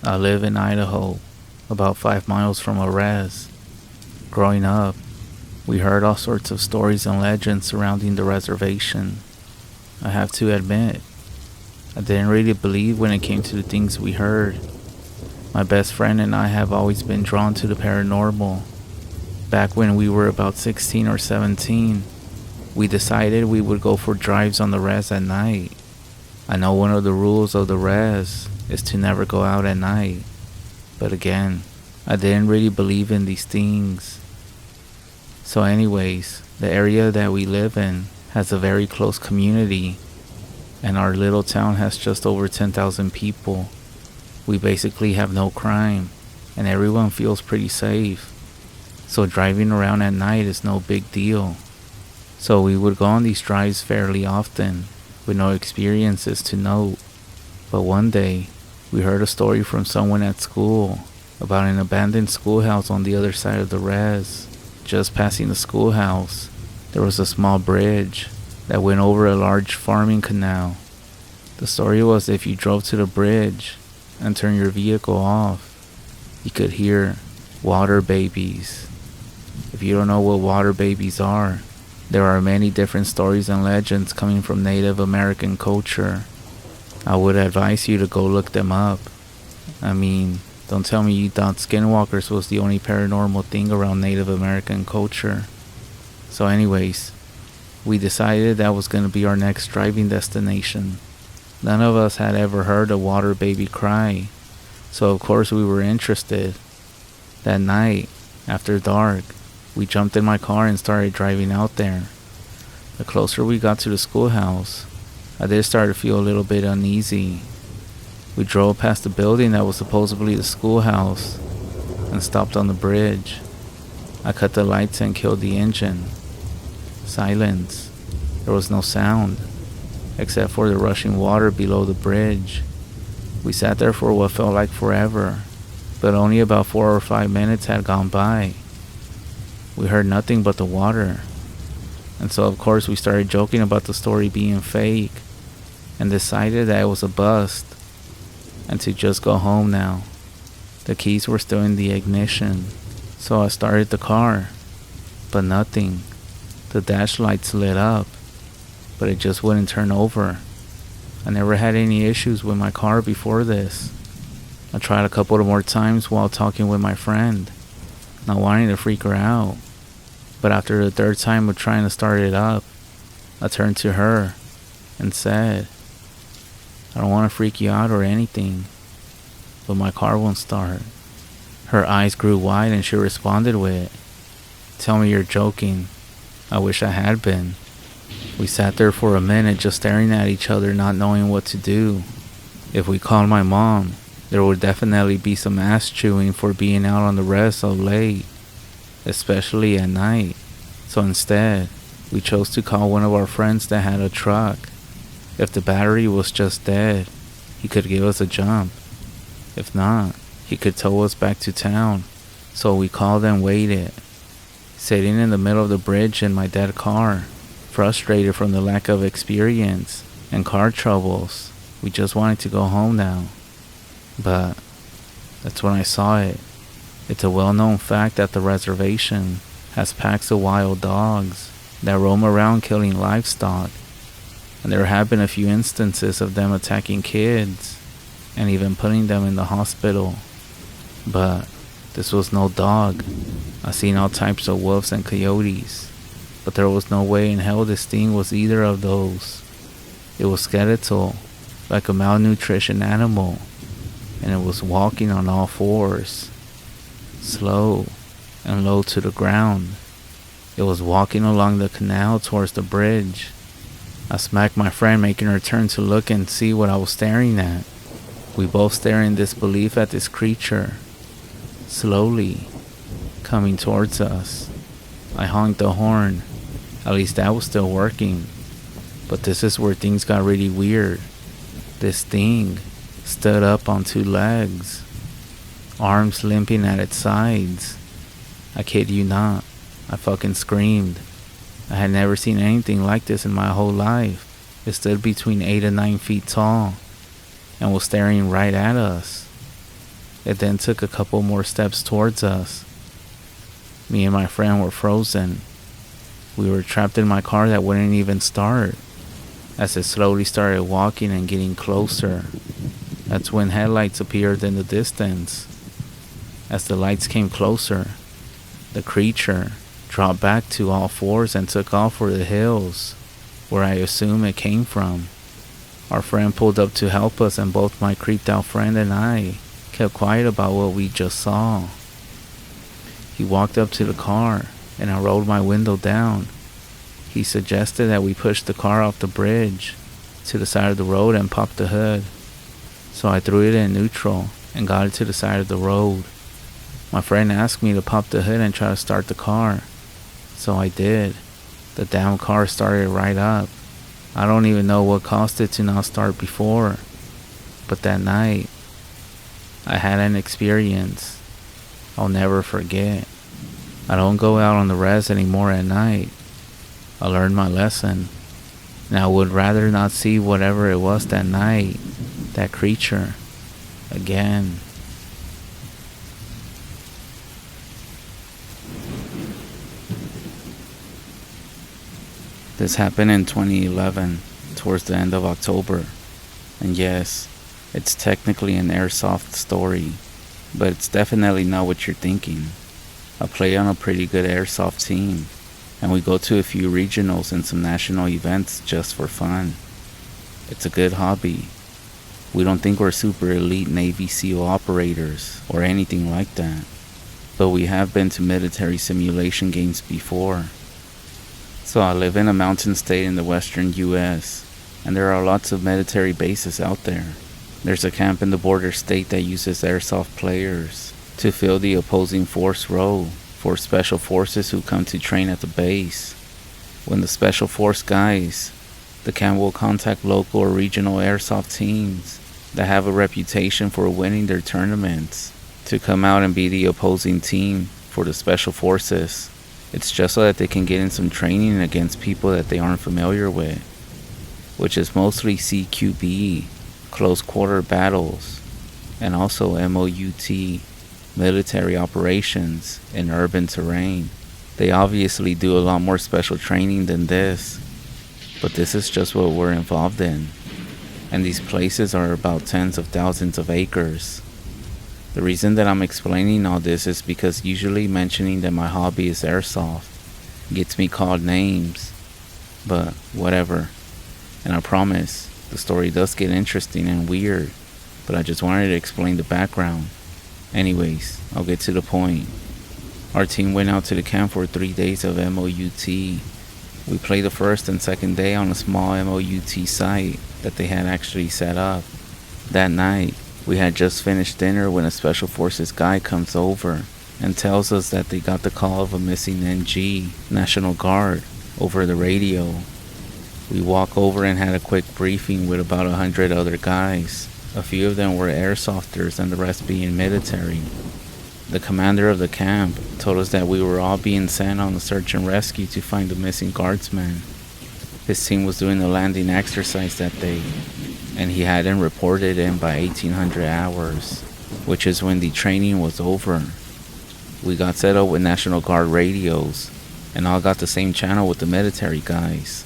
I live in Idaho, about 5 miles from a REZ. Growing up, we heard all sorts of stories and legends surrounding the reservation. I have to admit, I didn't really believe when it came to the things we heard. My best friend and I have always been drawn to the paranormal. Back when we were about 16 or 17, we decided we would go for drives on the REZ at night. I know one of the rules of the REZ is to never go out at night, but again, I didn't really believe in these things. So anyways, the area that we live in has a very close community, and our little town has just over 10,000 people. We basically have no crime, and everyone feels pretty safe. So driving around at night is no big deal. So we would go on these drives fairly often, with no experiences to note. But one day, we heard a story from someone at school about an abandoned schoolhouse on the other side of the REZ. Just passing the schoolhouse, there was a small bridge that went over a large farming canal. The story was if you drove to the bridge and turned your vehicle off, you could hear water babies. If you don't know what water babies are, there are many different stories and legends coming from Native American culture. I would advise you to go look them up. I mean, don't tell me you thought skinwalkers was the only paranormal thing around Native American culture. So anyways, we decided that was going to be our next driving destination. None of us had ever heard a water baby cry, so of course we were interested. That night, after dark, we jumped in my car and started driving out there. The closer we got to the schoolhouse, I did start to feel a little bit uneasy. We drove past the building that was supposedly the schoolhouse and stopped on the bridge. I cut the lights and killed the engine. Silence. There was no sound, except for the rushing water below the bridge. We sat there for what felt like forever, but only about 4 or 5 minutes had gone by. We heard nothing but the water, and so of course we started joking about the story being fake, and decided that it was a bust, and to just go home now. The keys were still in the ignition, so I started the car, but nothing. The dash lights lit up, but it just wouldn't turn over. I never had any issues with my car before this. I tried a couple of more times while talking with my friend, not wanting to freak her out. But after the third time of trying to start it up, I turned to her and said, "I don't want to freak you out or anything, but my car won't start." Her eyes grew wide and she responded with, "Tell me you're joking." I wish I had been. We sat there for a minute just staring at each other, not knowing what to do. If we called my mom, there would definitely be some ass chewing for being out on the REZ so late, especially at night. So instead, we chose to call one of our friends that had a truck. If the battery was just dead, he could give us a jump. If not, he could tow us back to town. So we called and waited. Sitting in the middle of the bridge in my dead car, frustrated from the lack of experience and car troubles, we just wanted to go home now. But that's when I saw it. It's a well-known fact that the reservation has packs of wild dogs that roam around killing livestock, and there have been a few instances of them attacking kids and even putting them in the hospital. But this was no dog. I seen all types of wolves and coyotes, but there was no way in hell this thing was either of those. It was skeletal, like a malnutrition animal, and it was walking on all fours, slow and low to the ground. It was walking along the canal towards the bridge. I smacked my friend, making her turn to look and see what I was staring at. We both stared in disbelief at this creature, slowly coming towards us. I honked the horn. At least that was still working. But this is where things got really weird. This thing stood up on 2 legs, arms limping at its sides. I kid you not, I fucking screamed. I had never seen anything like this in my whole life. It stood between 8 and 9 feet tall and was staring right at us. It then took a couple more steps towards us. Me and my friend were frozen. We were trapped in my car that wouldn't even start. As it slowly started walking and getting closer, that's when headlights appeared in the distance. As the lights came closer, the creature dropped back to all fours and took off for the hills, where I assume it came from. Our friend pulled up to help us, and both my creeped out friend and I kept quiet about what we just saw. He walked up to the car, and I rolled my window down. He suggested that we push the car off the bridge to the side of the road and pop the hood. So I threw it in neutral and got it to the side of the road. My friend asked me to pop the hood and try to start the car. So I did. The damn car started right up. I don't even know what caused it to not start before. But that night, I had an experience I'll never forget. I don't go out on the REZ anymore at night. I learned my lesson, and I would rather not see whatever it was that night, that creature, again. This happened in 2011, towards the end of October. And yes, it's technically an airsoft story, but it's definitely not what you're thinking. I play on a pretty good airsoft team, and we go to a few regionals and some national events just for fun. It's a good hobby. We don't think we're super elite Navy SEAL operators or anything like that, but we have been to military simulation games before. So I live in a mountain state in the western US, and there are lots of military bases out there. There's a camp in the border state that uses airsoft players to fill the opposing force role for special forces who come to train at the base. When the special force guys, the camp will contact local or regional airsoft teams that have a reputation for winning their tournaments to come out and be the opposing team for the special forces. It's just so that they can get in some training against people that they aren't familiar with, which is mostly CQB, close quarter battles, and also MOUT, military operations in urban terrain. They obviously do a lot more special training than this, but this is just what we're involved in. And these places are about tens of thousands of acres. The reason that I'm explaining all this is because usually mentioning that my hobby is airsoft gets me called names, but whatever. And I promise, the story does get interesting and weird, but I just wanted to explain the background. Anyways, I'll get to the point. Our team went out to the camp for 3 days of MOUT. We played the first and second day on a small MOUT site that they had actually set up. That night, we had just finished dinner when a special forces guy comes over and tells us that they got the call of a missing NG, National Guard, over the radio. We walk over and had a quick briefing with about 100 other guys. A few of them were airsofters and the rest being military. The commander of the camp told us that we were all being sent on a search and rescue to find the missing guardsman. His team was doing a landing exercise that day, and he hadn't reported in by 1800 hours, which is when the training was over. We got set up with National Guard radios, and all got the same channel with the military guys.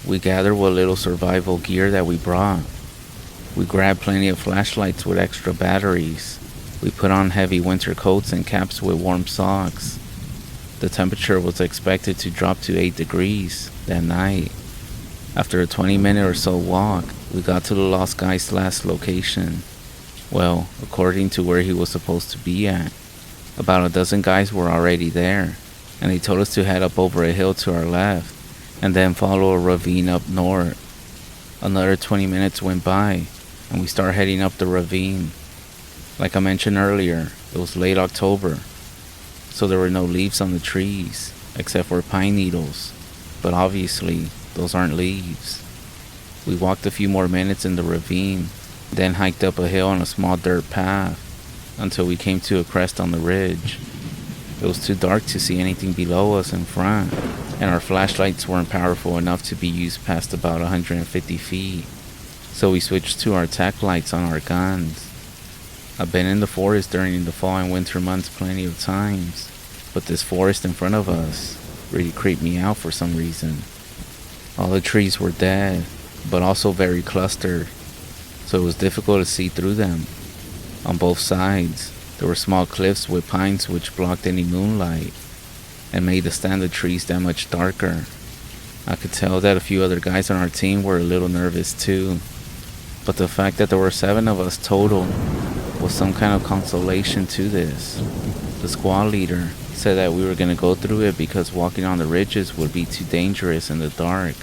We gathered what little survival gear that we brought. We grabbed plenty of flashlights with extra batteries. We put on heavy winter coats and caps with warm socks. The temperature was expected to drop to 8 degrees that night. After a 20-minute or so walk, we got to the lost guy's last location. Well, according to where he was supposed to be at. About a dozen guys were already there, and they told us to head up over a hill to our left, and then follow a ravine up north. Another 20 minutes went by, and we started heading up the ravine. Like I mentioned earlier, it was late October, so there were no leaves on the trees, except for pine needles, but obviously, those aren't leaves. We walked a few more minutes in the ravine, then hiked up a hill on a small dirt path, until we came to a crest on the ridge. It was too dark to see anything below us in front, and our flashlights weren't powerful enough to be used past about 150 feet, so we switched to our tack lights on our guns. I've been in the forest during the fall and winter months plenty of times, but this forest in front of us really creeped me out for some reason. All the trees were dead, but also very clustered, so it was difficult to see through them. On both sides, there were small cliffs with pines which blocked any moonlight and made the stand of trees that much darker. I could tell that a few other guys on our team were a little nervous too, but the fact that there were 7 of us total was some kind of consolation to this. The squad leader said that we were going to go through it because walking on the ridges would be too dangerous in the dark,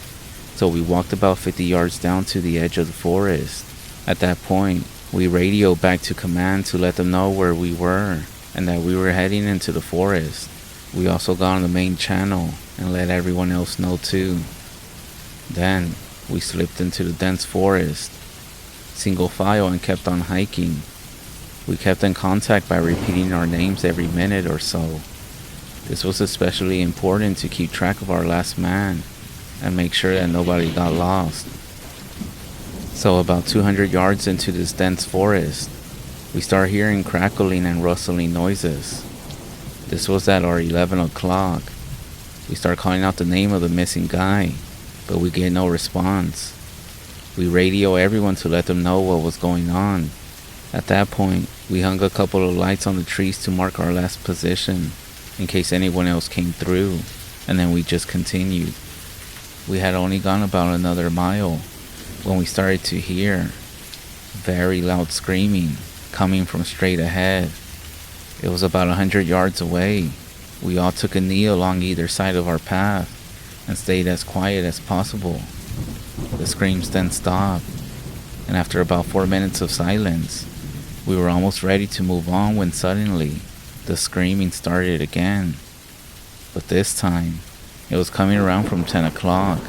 so we walked about 50 yards down to the edge of the forest. At that point, we radioed back to command to let them know where we were and that we were heading into the forest. We also got on the main channel and let everyone else know too. Then, we slipped into the dense forest, single file, and kept on hiking. We kept in contact by repeating our names every minute or so. This was especially important to keep track of our last man and make sure that nobody got lost. So about 200 yards into this dense forest, we start hearing crackling and rustling noises. This was at our 11 o'clock. We start calling out the name of the missing guy, but we get no response. We radio everyone to let them know what was going on. At that point, we hung a couple of lights on the trees to mark our last position in case anyone else came through, and then we just continued. We had only gone about another mile when we started to hear very loud screaming coming from straight ahead. It was about 100 yards away. We all took a knee along either side of our path and stayed as quiet as possible. The screams then stopped, and after about 4 minutes of silence, we were almost ready to move on when suddenly the screaming started again. But this time, it was coming around from 10 o'clock.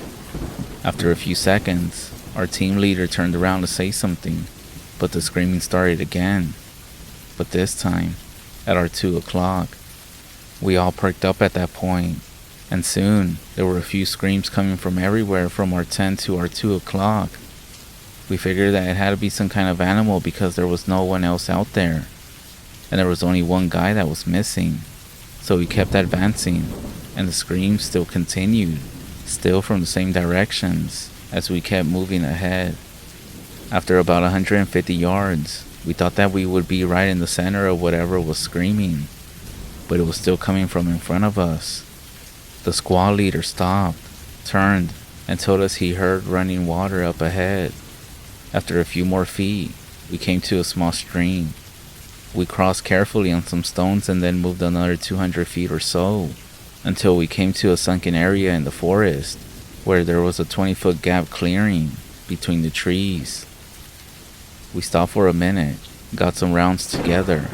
After a few seconds, our team leader turned around to say something, but the screaming started again. But this time, at our 2 o'clock. We all perked up at that point, and soon there were a few screams coming from everywhere from our 10 to our 2 o'clock. We figured that it had to be some kind of animal because there was no one else out there, and there was only one guy that was missing. So we kept advancing, and the screams still continued, still from the same directions as we kept moving ahead. After about 150 yards, we thought that we would be right in the center of whatever was screaming, but it was still coming from in front of us. The squad leader stopped, turned, and told us he heard running water up ahead. After a few more feet, we came to a small stream. We crossed carefully on some stones and then moved another 200 feet or so until we came to a sunken area in the forest where there was a 20-foot gap clearing between the trees. We stopped for a minute, got some rounds together,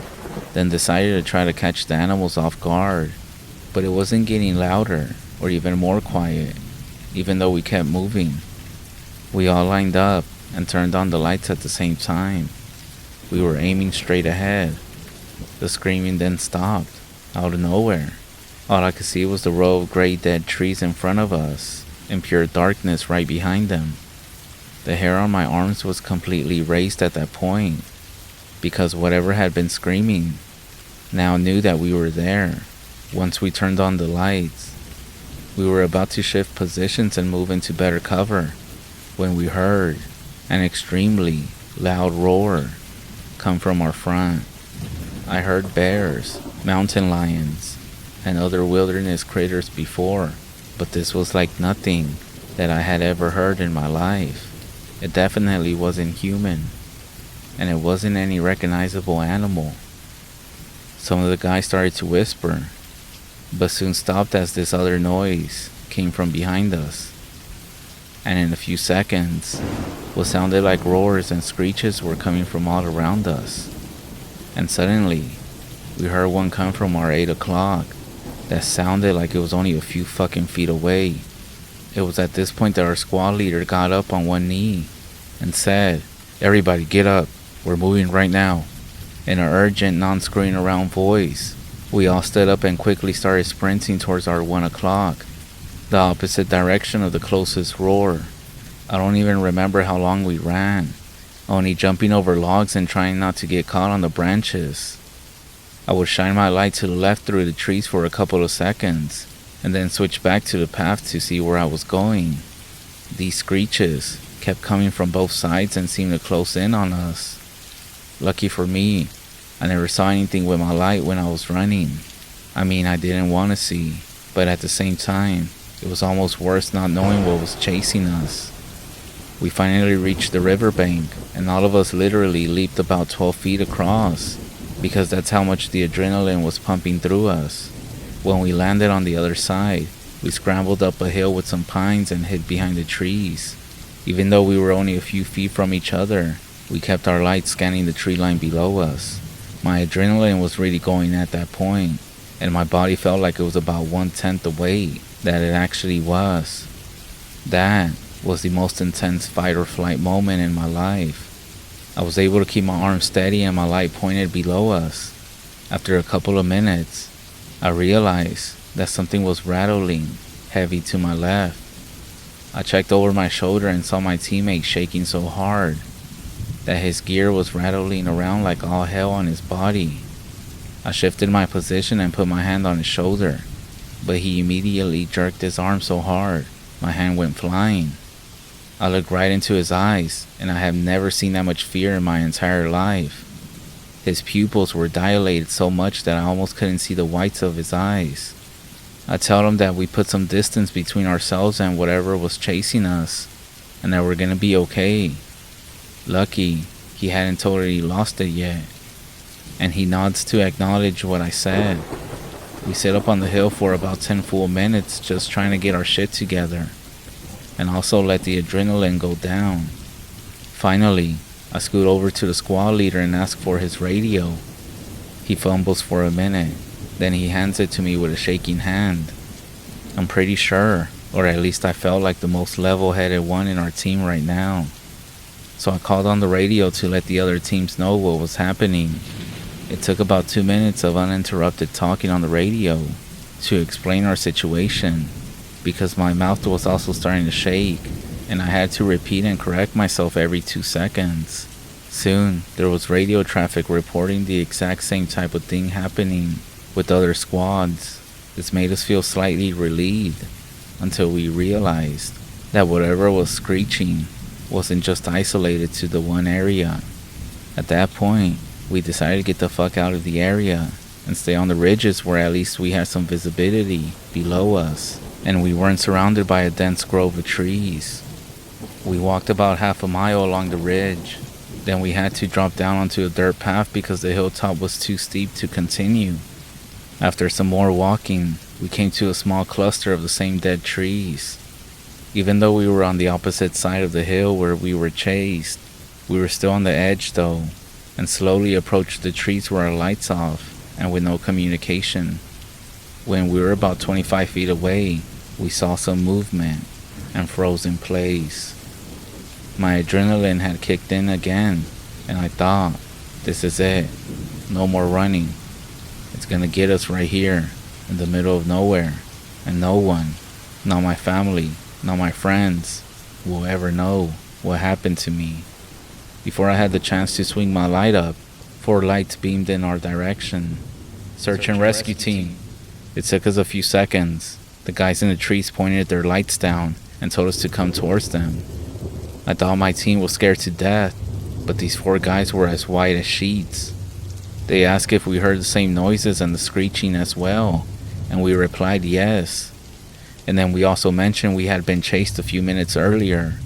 then decided to try to catch the animals off guard, but it wasn't getting louder or even more quiet, even though we kept moving. We all lined up and turned on the lights at the same time. We were aiming straight ahead. The screaming then stopped, out of nowhere. All I could see was the row of gray dead trees in front of us, and pure darkness right behind them. The hair on my arms was completely raised at that point, because whatever had been screaming now knew that we were there. Once we turned on the lights, we were about to shift positions and move into better cover when we heard an extremely loud roar come from our front. I heard bears, mountain lions, and other wilderness critters before, but this was like nothing that I had ever heard in my life. It definitely wasn't human, and it wasn't any recognizable animal. Some of the guys started to whisper, but soon stopped as this other noise came from behind us. And in a few seconds, what sounded like roars and screeches were coming from all around us. And suddenly, we heard one come from our 8 o'clock that sounded like it was only a few fucking feet away. It was at this point that our squad leader got up on one knee and said, "Everybody get up, we're moving right now," in an urgent, non-screwing around voice. We all stood up and quickly started sprinting towards our 1 o'clock, the opposite direction of the closest roar. I don't even remember how long we ran, only jumping over logs and trying not to get caught on the branches. I would shine my light to the left through the trees for a couple of seconds, and then switch back to the path to see where I was going. These screeches kept coming from both sides and seemed to close in on us. Lucky for me, I never saw anything with my light when I was running. I mean, I didn't want to see, but at the same time, it was almost worse not knowing what was chasing us. We finally reached the riverbank, and all of us literally leaped about 12 feet across, because that's how much the adrenaline was pumping through us. When we landed on the other side, we scrambled up a hill with some pines and hid behind the trees. Even though we were only a few feet from each other, we kept our lights scanning the tree line below us. My adrenaline was really going at that point, and my body felt like it was about 1/10 the weight that it actually was. That was the most intense fight or flight moment in my life. I was able to keep my arm steady and my light pointed below us. After a couple of minutes, I realized that something was rattling heavy to my left. I checked over my shoulder and saw my teammate shaking so hard that his gear was rattling around like all hell on his body. I shifted my position and put my hand on his shoulder, but he immediately jerked his arm so hard, my hand went flying. I looked right into his eyes, and I have never seen that much fear in my entire life. His pupils were dilated so much that I almost couldn't see the whites of his eyes. I told him that we put some distance between ourselves and whatever was chasing us, and that we're gonna be okay. Lucky, he hadn't totally lost it yet, and he nods to acknowledge what I said. We sit up on the hill for about 10 full minutes just trying to get our shit together, and also let the adrenaline go down. Finally, I scoot over to the squad leader and ask for his radio. He fumbles for a minute, then he hands it to me with a shaking hand. I'm pretty sure, or at least I felt like the most level-headed one in our team right now. So I called on the radio to let the other teams know what was happening. It took about 2 minutes of uninterrupted talking on the radio to explain our situation, because my mouth was also starting to shake, and I had to repeat and correct myself every 2 seconds. Soon, there was radio traffic reporting the exact same type of thing happening with other squads. This made us feel slightly relieved, until we realized that whatever was screeching wasn't just isolated to the one area. At that point, we decided to get the fuck out of the area and stay on the ridges where at least we had some visibility below us, and we weren't surrounded by a dense grove of trees. We walked about half a mile along the ridge. Then we had to drop down onto a dirt path because the hilltop was too steep to continue. After some more walking, we came to a small cluster of the same dead trees. Even though we were on the opposite side of the hill where we were chased, we were still on the edge though, and slowly approached the trees with our lights off and with no communication. When we were about 25 feet away, we saw some movement and froze in place. My adrenaline had kicked in again, and I thought, this is it. No more running. It's gonna get us right here, in the middle of nowhere, and no one, not my family, not my friends, will ever know what happened to me. Before I had the chance to swing my light up, 4 lights beamed in our direction. Search and rescue team. It took us a few seconds. The guys in the trees pointed their lights down and told us to come towards them. I thought my team was scared to death, but these 4 guys were as white as sheets. They asked if we heard the same noises and the screeching as well, and we replied yes. And then we also mentioned we had been chased a few minutes earlier.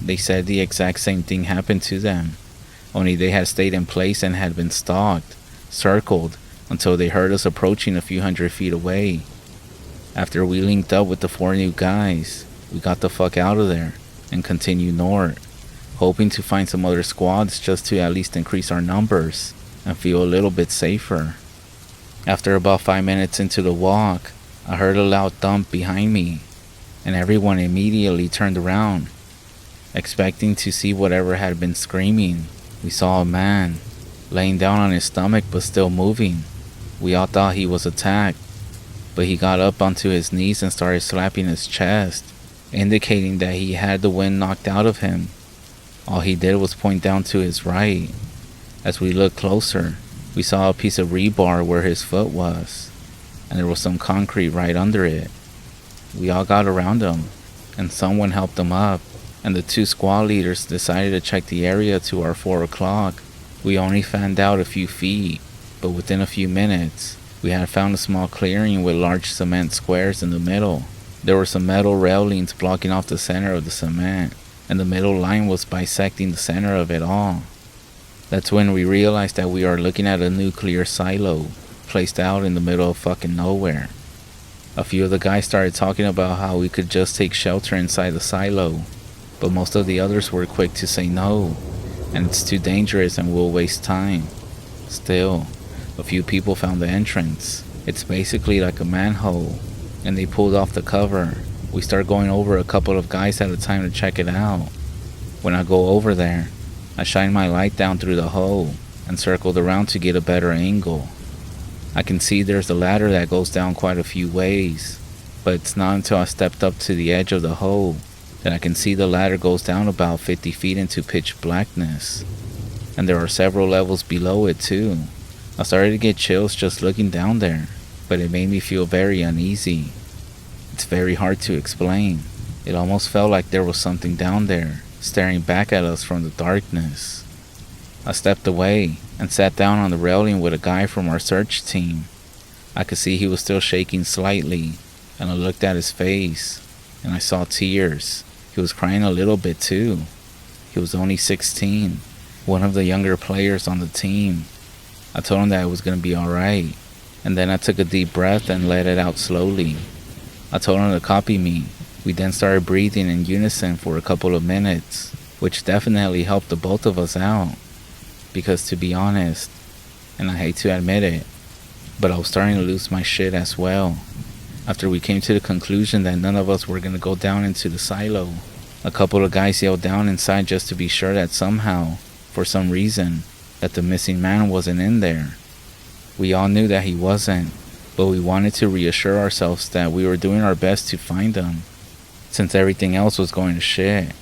They said the exact same thing happened to them, only they had stayed in place and had been stalked, circled, until they heard us approaching a few hundred feet away. After we linked up with the 4 new guys, we got the fuck out of there and continued north, hoping to find some other squads just to at least increase our numbers and feel a little bit safer. After about 5 minutes into the walk, I heard a loud thump behind me, and everyone immediately turned around, expecting to see whatever had been screaming. We saw a man laying down on his stomach but still moving. We all thought he was attacked, but he got up onto his knees and started slapping his chest, indicating that he had the wind knocked out of him. All he did was point down to his right. As we looked closer, we saw a piece of rebar where his foot was, and there was some concrete right under it. We all got around him, and someone helped him up, and the 2 squad leaders decided to check the area to our 4 o'clock. We only fanned out a few feet, but within a few minutes, we had found a small clearing with large cement squares in the middle. There were some metal railings blocking off the center of the cement, and the middle line was bisecting the center of it all. That's when we realized that we are looking at a nuclear silo, placed out in the middle of fucking nowhere. A few of the guys started talking about how we could just take shelter inside the silo, but most of the others were quick to say no, and it's too dangerous and will waste time. Still, a few people found the entrance. It's basically like a manhole, and they pulled off the cover. We start going over a couple of guys at a time to check it out. When I go over there, I shine my light down through the hole and circled around to get a better angle. I can see there's a ladder that goes down quite a few ways, but it's not until I stepped up to the edge of the hole that I can see the ladder goes down about 50 feet into pitch blackness, and there are several levels below it too. I started to get chills just looking down there, but it made me feel very uneasy. It's very hard to explain. It almost felt like there was something down there, staring back at us from the darkness. I stepped away and sat down on the railing with a guy from our search team. I could see he was still shaking slightly, and I looked at his face, and I saw tears. He was crying a little bit too. He was only 16, one of the younger players on the team. I told him that it was going to be alright, and then I took a deep breath and let it out slowly. I told him to copy me. We then started breathing in unison for a couple of minutes, which definitely helped the both of us out. Because to be honest, and I hate to admit it, but I was starting to lose my shit as well. After we came to the conclusion that none of us were going to go down into the silo, a couple of guys yelled down inside just to be sure that somehow, for some reason, that the missing man wasn't in there. We all knew that he wasn't, but we wanted to reassure ourselves that we were doing our best to find him, since everything else was going to shit.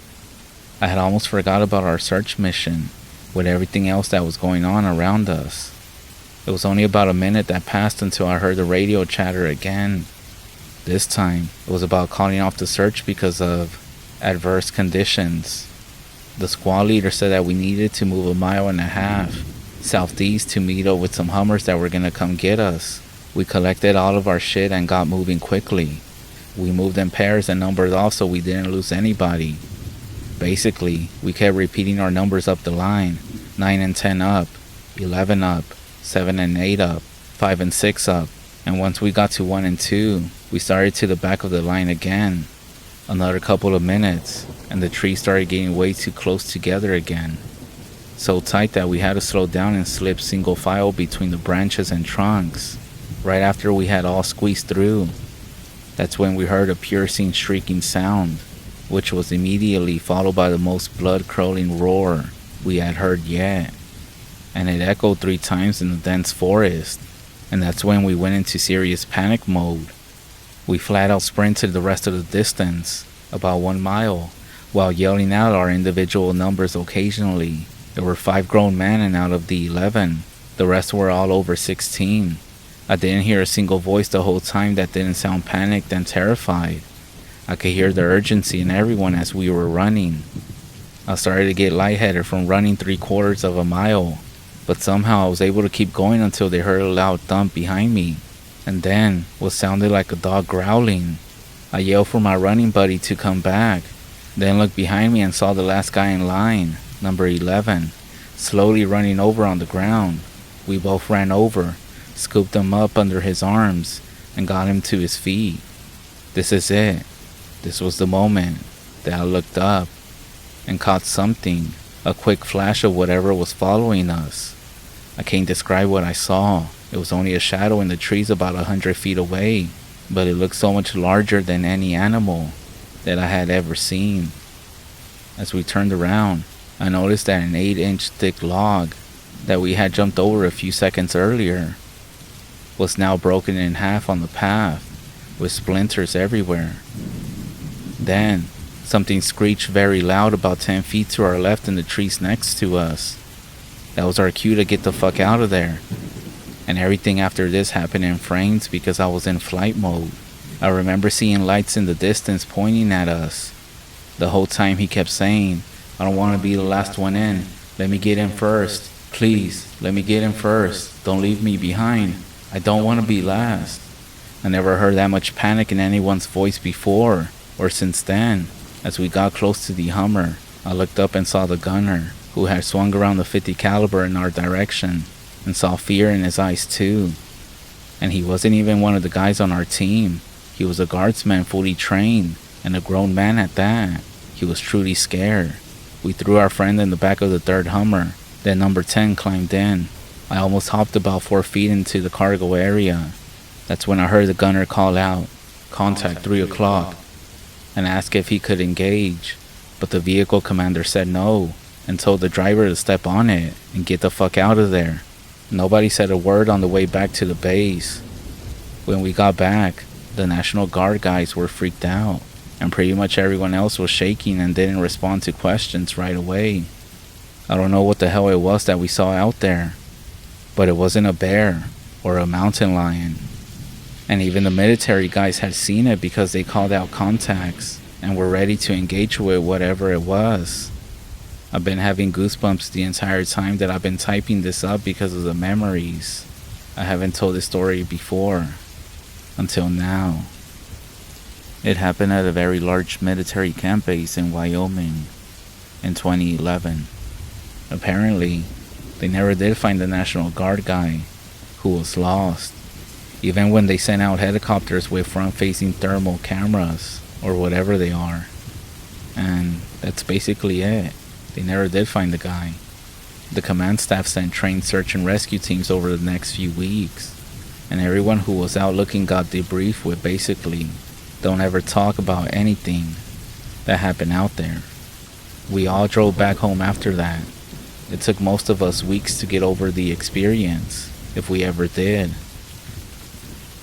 I had almost forgot about our search mission, with everything else that was going on around us. It was only about a minute that passed until I heard the radio chatter again. This time, it was about calling off the search because of adverse conditions. The squad leader said that we needed to move 1.5 miles southeast to meet up with some Hummers that were gonna come get us. We collected all of our shit and got moving quickly. We moved in pairs and numbered off so we didn't lose anybody. Basically, we kept repeating our numbers up the line. 9 and 10 up, 11 up, 7 and 8 up, 5 and 6 up, and once we got to 1 and 2, we started to the back of the line again. Another couple of minutes, and the trees started getting way too close together again. So tight that we had to slow down and slip single file between the branches and trunks. Right after we had all squeezed through, that's when we heard a piercing, shrieking sound, which was immediately followed by the most blood-curdling roar we had heard yet. And it echoed 3 times in the dense forest, and that's when we went into serious panic mode. We flat out sprinted the rest of the distance, about 1 mile, while yelling out our individual numbers occasionally. There were 5 grown men, and out of the 11, the rest were all over 16. I didn't hear a single voice the whole time that didn't sound panicked and terrified. I could hear the urgency in everyone as we were running. I started to get lightheaded from running 3/4 of a mile, but somehow I was able to keep going until they heard a loud thump behind me, and then what sounded like a dog growling. I yelled for my running buddy to come back, then looked behind me and saw the last guy in line, number 11, slowly running over on the ground. We both ran over, scooped him up under his arms, and got him to his feet. This is it. This was the moment that I looked up and caught something, a quick flash of whatever was following us. I can't describe what I saw. It was only a shadow in the trees about 100 feet away, but it looked so much larger than any animal that I had ever seen. As we turned around, I noticed that an 8-inch thick log that we had jumped over a few seconds earlier was now broken in half on the path, with splinters everywhere. Then, Something screeched very loud about 10 feet to our left in the trees next to us. That was our cue to get the fuck out of there. And everything after this happened in frames because I was in flight mode. I remember seeing lights in the distance pointing at us. The whole time he kept saying, "I don't want to be the last one in. Let me get in first. Please, let me get in first. Don't leave me behind. I don't want to be last." I never heard that much panic in anyone's voice before, or since then. As we got close to the Hummer, I looked up and saw the gunner, who had swung around the 50 caliber in our direction, and saw fear in his eyes too. And he wasn't even one of the guys on our team. He was a guardsman fully trained, and a grown man at that. He was truly scared. We threw our friend in the back of the third Hummer, then number 10 climbed in. I almost hopped about 4 feet into the cargo area. That's when I heard the gunner call out, "Contact 3 o'clock," and ask if he could engage, but the vehicle commander said no and told the driver to step on it and get the fuck out of there. Nobody said a word on the way back to the base. When we got back, the National Guard guys were freaked out, and pretty much everyone else was shaking and didn't respond to questions right away. I don't know what the hell it was that we saw out there, but it wasn't a bear or a mountain lion. And even the military guys had seen it because they called out contacts and were ready to engage with whatever it was. I've been having goosebumps the entire time that I've been typing this up because of the memories. I haven't told this story before, until now. It happened at a very large military camp base in Wyoming in 2011. Apparently, they never did find the National Guard guy, who was lost. Even when they sent out helicopters with front-facing thermal cameras, or whatever they are. And that's basically it. They never did find the guy. The command staff sent trained search and rescue teams over the next few weeks, and everyone who was out looking got debriefed with basically, "Don't ever talk about anything that happened out there." We all drove back home after that. It took most of us weeks to get over the experience, if we ever did.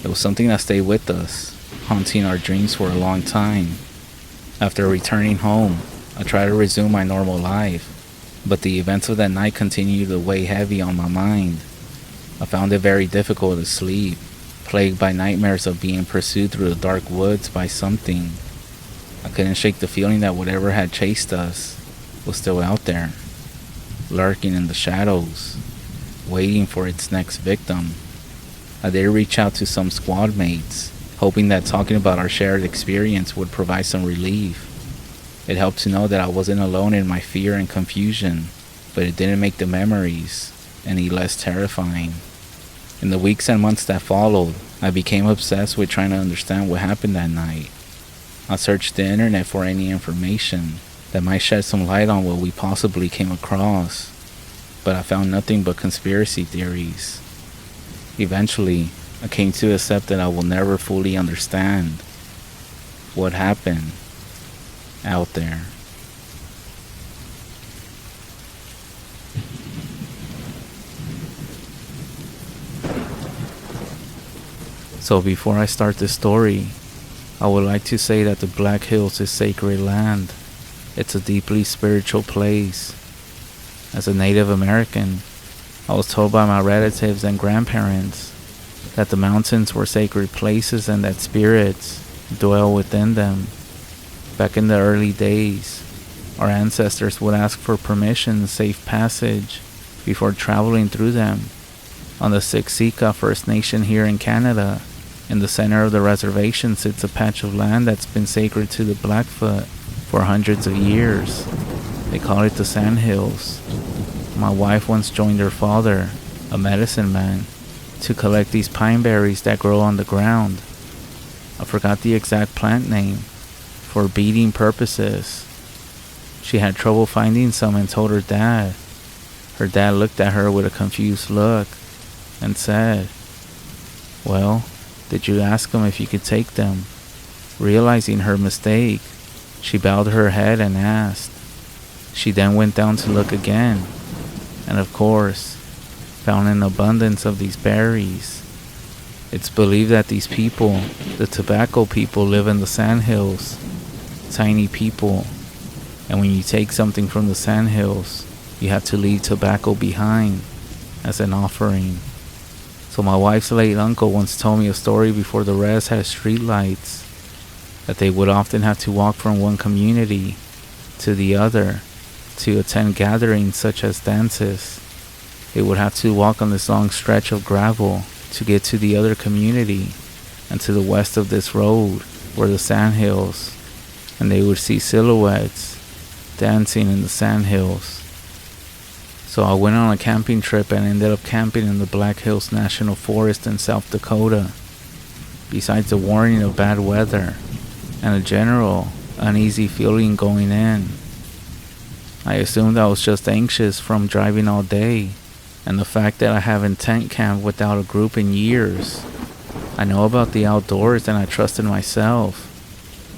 It was something that stayed with us, haunting our dreams for a long time. After returning home, I tried to resume my normal life, but the events of that night continued to weigh heavy on my mind. I found it very difficult to sleep, plagued by nightmares of being pursued through the dark woods by something. I couldn't shake the feeling that whatever had chased us was still out there, lurking in the shadows, waiting for its next victim. I did reach out to some squad mates, hoping that talking about our shared experience would provide some relief. It helped to know that I wasn't alone in my fear and confusion, but it didn't make the memories any less terrifying. In the weeks and months that followed, I became obsessed with trying to understand what happened that night. I searched the internet for any information that might shed some light on what we possibly came across, but I found nothing but conspiracy theories. Eventually, I came to accept that I will never fully understand what happened out there. So before I start this story, I would like to say that the Black Hills is sacred land. It's a deeply spiritual place. As a Native American, I was told by my relatives and grandparents that the mountains were sacred places and that spirits dwell within them. Back in the early days, our ancestors would ask for permission and safe passage before traveling through them. On the Siksika First Nation here in Canada, in the center of the reservation sits a patch of land that's been sacred to the Blackfoot for hundreds of years. They call it the Sandhills. My wife once joined her father, a medicine man, to collect these pine berries that grow on the ground. I forgot the exact plant name. For beading purposes. She had trouble finding some and told her dad. Her dad looked at her with a confused look and said, "Well, did you ask him if you could take them?" Realizing her mistake, she bowed her head and asked. She then went down to look again, and of course, found an abundance of these berries. It's believed that these people, the tobacco people, live in the Sandhills. tiny people, and when you take something from the sandhills, you have to leave tobacco behind as an offering. So my wife's late uncle once told me a story before the REZ had street lights, that they would often have to walk from one community to the other to attend gatherings such as dances. They would have to walk on this long stretch of gravel to get to the other community, and to the west of this road were the sandhills, and they would see silhouettes dancing in the sandhills. So I went on a camping trip and ended up camping in the Black Hills National Forest in South Dakota. Besides the warning of bad weather and a general uneasy feeling going in, I assumed I was just anxious from driving all day and the fact that I haven't tent camped without a group in years. I know about the outdoors and I trust in myself,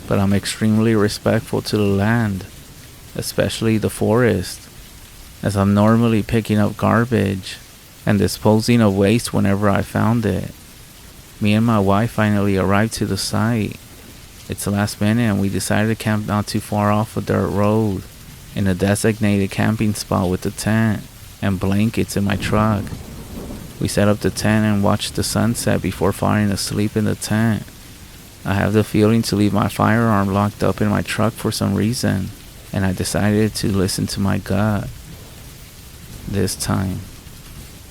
but I'm extremely respectful to the land, especially the forest, as I'm normally picking up garbage and disposing of waste whenever I found it. Me and my wife finally arrived to the site. It's last minute and we decided to camp not too far off a dirt road in a designated camping spot with a tent and blankets in my truck. We set up the tent and watched the sunset before falling asleep in the tent. I have the feeling to leave my firearm locked up in my truck for some reason, and I decided to listen to my gut. This time,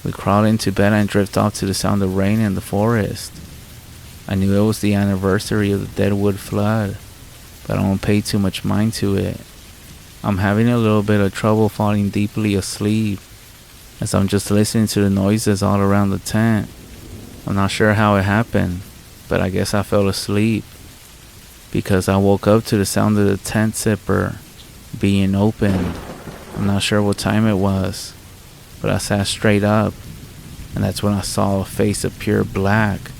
we crawled into bed and drifted off to the sound of rain in the forest. I knew it was the anniversary of the Deadwood flood, but I don't pay too much mind to it. I'm having a little bit of trouble falling deeply asleep, as I'm just listening to the noises all around the tent. I'm not sure how it happened, but I guess I fell asleep, because I woke up to the sound of the tent zipper being opened. I'm not sure what time it was, but I sat straight up, and that's when I saw a face of pure black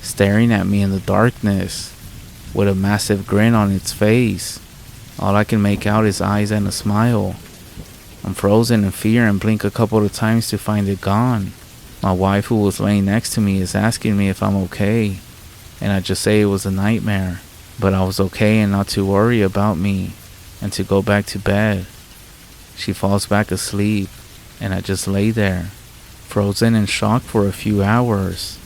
staring at me in the darkness with a massive grin on its face. All I can make out is eyes and a smile. I'm frozen in fear and blink a couple of times to find it gone. My wife, who was laying next to me, is asking me if I'm okay, and I just say it was a nightmare, but I was okay and not to worry about me and to go back to bed. She falls back asleep, and I just lay there, frozen in shock for a few hours.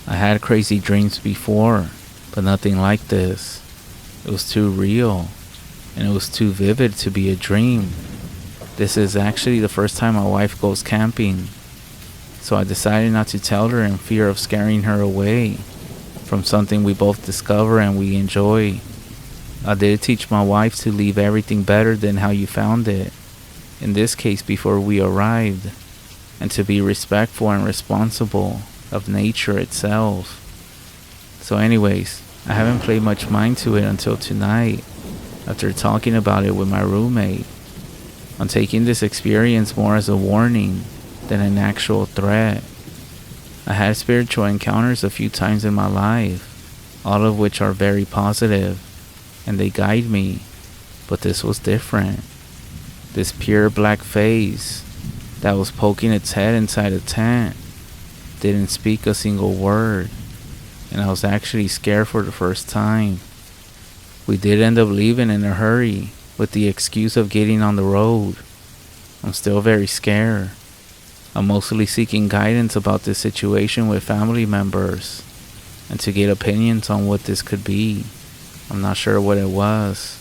I had crazy dreams before, but nothing like this. It was too real, and it was too vivid to be a dream. This is actually the first time my wife goes camping, so I decided not to tell her in fear of scaring her away from something we both discover and we enjoy. I did teach my wife to leave everything better than how you found it, in this case before we arrived, and to be respectful and responsible of nature itself. So anyways, I haven't paid much mind to it until tonight, after talking about it with my roommate. I'm taking this experience more as a warning than an actual threat. I had spiritual encounters a few times in my life, all of which are very positive, and they guide me, but this was different. This pure black face that was poking its head inside a tent didn't speak a single word, and I was actually scared for the first time. We did end up leaving in a hurry with the excuse of getting on the road. I'm still very scared. I'm mostly seeking guidance about this situation with family members and to get opinions on what this could be. I'm not sure what it was,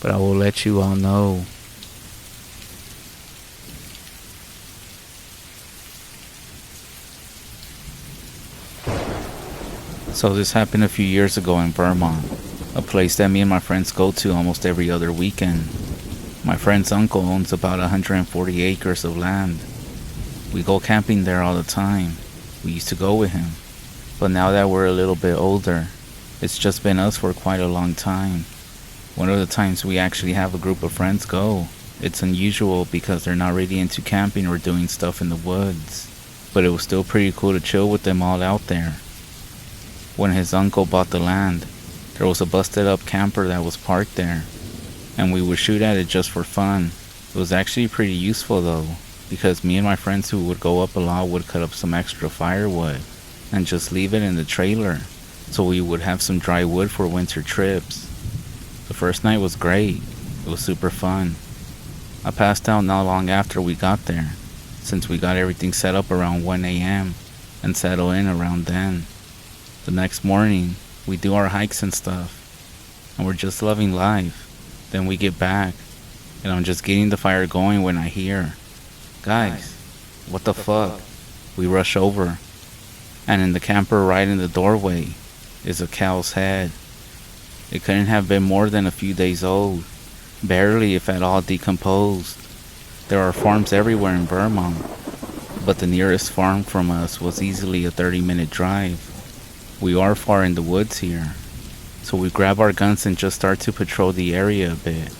but I will let you all know. So this happened a few years ago in Vermont, a place that me and my friends go to almost every other weekend. My friend's uncle owns about 140 acres of land. We go camping there all the time. We used to go with him, but now that we're a little bit older, it's just been us for quite a long time. One of the times we actually have a group of friends go. It's unusual because they're not really into camping or doing stuff in the woods, but it was still pretty cool to chill with them all out there. When his uncle bought the land, there was a busted up camper that was parked there, and we would shoot at it just for fun. It was actually pretty useful though, because me and my friends who would go up a lot would cut up some extra firewood and just leave it in the trailer, so we would have some dry wood for winter trips. The first night was great. It was super fun. I passed out not long after we got there, since we got everything set up around 1 a.m. and settled in around then. The next morning, we do our hikes and stuff, and we're just loving life. Then we get back, and I'm just getting the fire going when I hear, "Guys, what the fuck?" We rush over, and in the camper right in the doorway is a cow's head. It couldn't have been more than a few days old, barely if at all decomposed. There are farms everywhere in Vermont, but the nearest farm from us was easily a 30-minute drive. We are far in the woods here, so we grab our guns and just start to patrol the area a bit.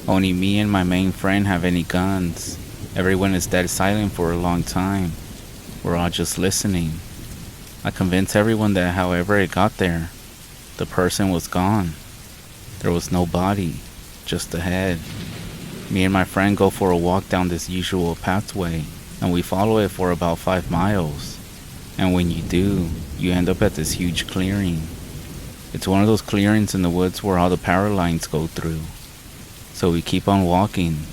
Only me and my main friend have any guns. Everyone is dead silent for a long time. We're all just listening. I convince everyone that however it got there, the person was gone. There was no body, just a head. Me and my friend go for a walk down this usual pathway, and we follow it for about 5 miles. And when you do, you end up at this huge clearing. It's one of those clearings in the woods where all the power lines go through. So we keep on walking.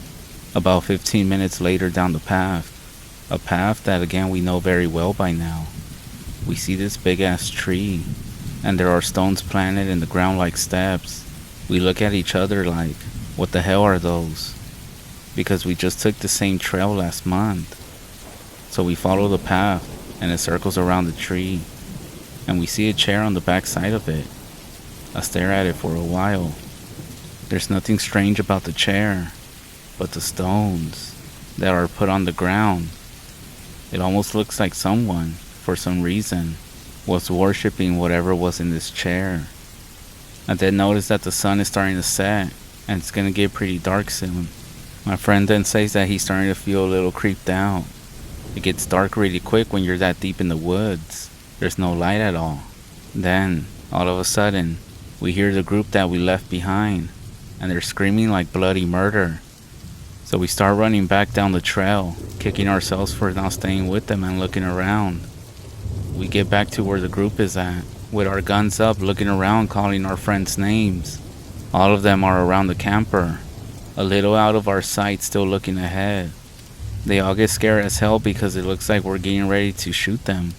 About 15 minutes later down the path, a path that again we know very well by now, we see this big ass tree, and there are stones planted in the ground like steps. We look at each other like, what the hell are those? Because we just took the same trail last month. So we follow the path, and it circles around the tree, and we see a chair on the back side of it. I stare at it for a while. There's nothing strange about the chair, but the stones that are put on the ground. It almost looks like someone, for some reason, was worshipping whatever was in this chair. I then notice that the sun is starting to set, and it's gonna get pretty dark soon. My friend then says that he's starting to feel a little creeped out. It gets dark really quick when you're that deep in the woods. There's no light at all. Then, all of a sudden, we hear the group that we left behind, and they're screaming like bloody murder. So we start running back down the trail, kicking ourselves for not staying with them and looking around. We get back to where the group is at, with our guns up, looking around, calling our friends' names. All of them are around the camper, a little out of our sight, still looking ahead. They all get scared as hell because it looks like we're getting ready to shoot them.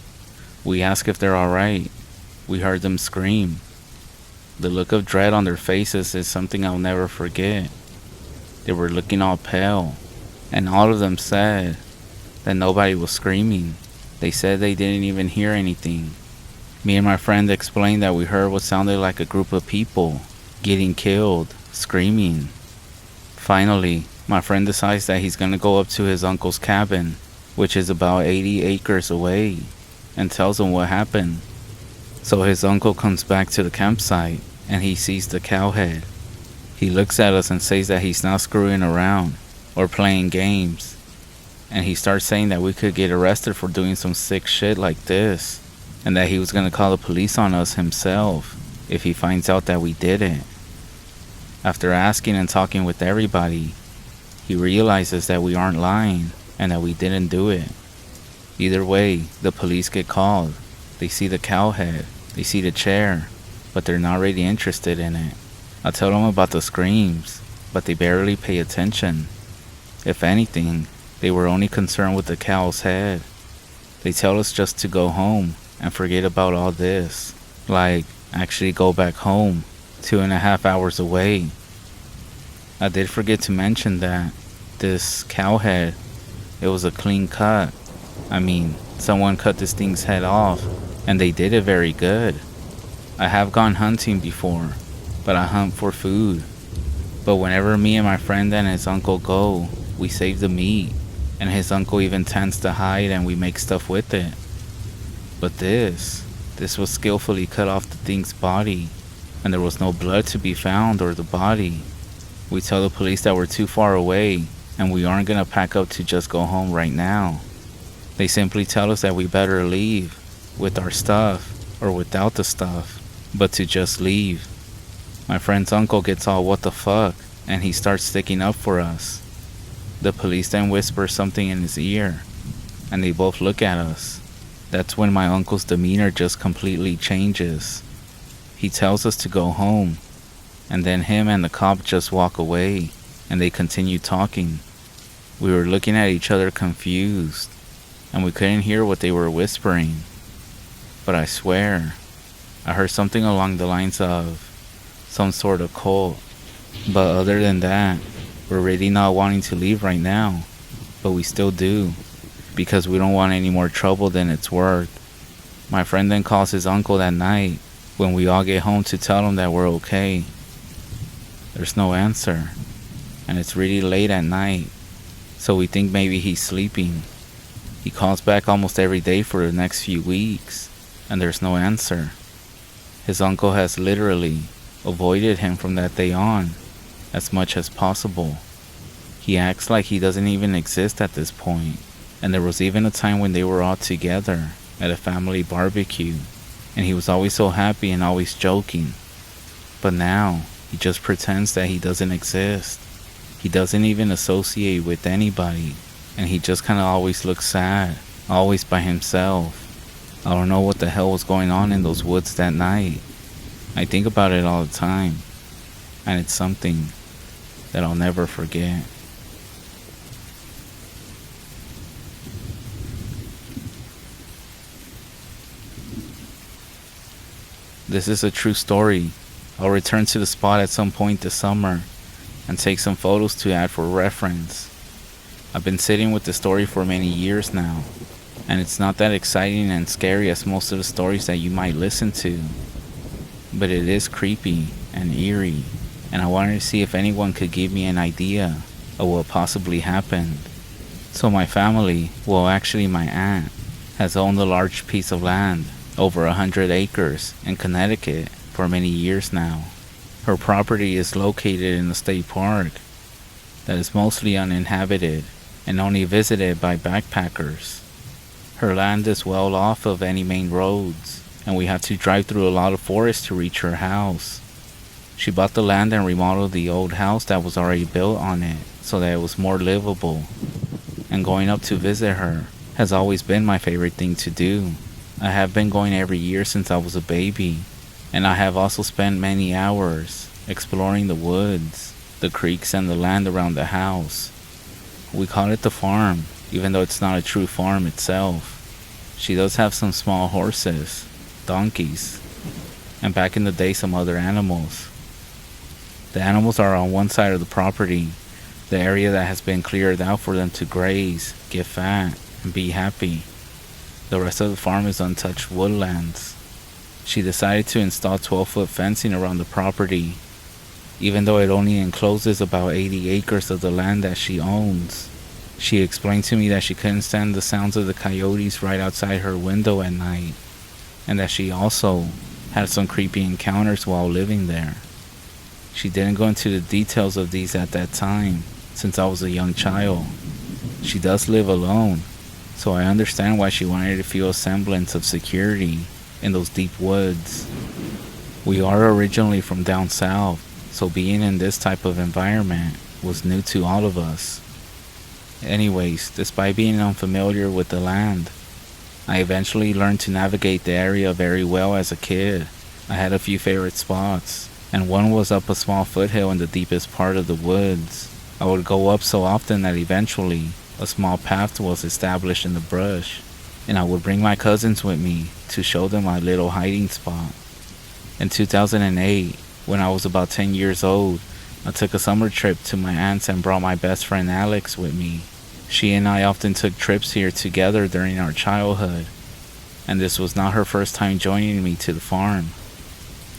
We ask if they're alright. We heard them scream. The look of dread on their faces is something I'll never forget. They were looking all pale, and all of them said that nobody was screaming. They said they didn't even hear anything. Me and my friend explained that we heard what sounded like a group of people getting killed, screaming. Finally, my friend decides that he's gonna go up to his uncle's cabin, which is about 80 acres away, and tells him what happened. So his uncle comes back to the campsite, and he sees the cow head. He looks at us and says that he's not screwing around or playing games, and he starts saying that we could get arrested for doing some sick shit like this, and that he was gonna call the police on us himself if he finds out that we did it. After asking and talking with everybody, he realizes that we aren't lying and that we didn't do it. Either way, the police get called. They see the cow head, they see the chair, but they're not really interested in it. I tell them about the screams, but they barely pay attention. If anything, they were only concerned with the cow's head. They tell us just to go home and forget about all this. Like, actually go back home, 2.5 hours away. I did forget to mention that this cow head, it was a clean cut. I mean, someone cut this thing's head off, and they did it very good. I have gone hunting before, but I hunt for food. But whenever me and my friend and his uncle go, we save the meat, and his uncle even tends to hide and we make stuff with it. But this was skillfully cut off the thing's body, and there was no blood to be found or the body. We tell the police that we're too far away, and we aren't gonna pack up to just go home right now. They simply tell us that we better leave, with our stuff, or without the stuff, but to just leave. My friend's uncle gets all what the fuck, and he starts sticking up for us. The police then whisper something in his ear, and they both look at us. That's when my uncle's demeanor just completely changes. He tells us to go home, and then him and the cop just walk away, and they continue talking. We were looking at each other confused, and we couldn't hear what they were whispering. But I swear, I heard something along the lines of some sort of cult. But other than that, we're really not wanting to leave right now, but we still do, because we don't want any more trouble than it's worth. My friend then calls his uncle that night when we all get home to tell him that we're okay. There's no answer, and it's really late at night, so we think maybe he's sleeping. He calls back almost every day for the next few weeks, and there's no answer. His uncle has literally avoided him from that day on as much as possible. He acts like he doesn't even exist at this point, and there was even a time when they were all together at a family barbecue, and he was always so happy and always joking. But now, he just pretends that he doesn't exist. He doesn't even associate with anybody, and he just kinda always looks sad, always by himself. I don't know what the hell was going on in those woods that night. I think about it all the time, and it's something that I'll never forget. This is a true story. I'll return to the spot at some point this summer and take some photos to add for reference. I've been sitting with the story for many years now, and it's not that exciting and scary as most of the stories that you might listen to, but it is creepy and eerie, and I wanted to see if anyone could give me an idea of what possibly happened. So my family, well actually my aunt, has owned a large piece of land, over 100 acres, in Connecticut for many years now. Her property is located in a state park that is mostly uninhabited and only visited by backpackers. Her land is well off of any main roads, and we have to drive through a lot of forest to reach her house. She bought the land and remodeled the old house that was already built on it so that it was more livable. And going up to visit her has always been my favorite thing to do. I have been going every year since I was a baby, and I have also spent many hours exploring the woods, the creeks, and the land around the house. We call it the farm, even though it's not a true farm itself. She does have some small horses, donkeys, and back in the day some other animals. The animals are on one side of the property, the area that has been cleared out for them to graze, get fat, and be happy. The rest of the farm is untouched woodlands. She decided to install 12-foot fencing around the property, even though it only encloses about 80 acres of the land that she owns. She explained to me that she couldn't stand the sounds of the coyotes right outside her window at night, and that she also had some creepy encounters while living there. She didn't go into the details of these at that time, since I was a young child. She does live alone, so I understand why she wanted to feel a semblance of security in those deep woods. We are originally from down south, so being in this type of environment was new to all of us. Anyways, despite being unfamiliar with the land, I eventually learned to navigate the area very well as a kid. I had a few favorite spots, and one was up a small foothill in the deepest part of the woods. I would go up so often that eventually a small path was established in the brush, and I would bring my cousins with me to show them my little hiding spot. In 2008, when I was about 10 years old, I took a summer trip to my aunt's and brought my best friend Alex with me. She and I often took trips here together during our childhood, and this was not her first time joining me to the farm.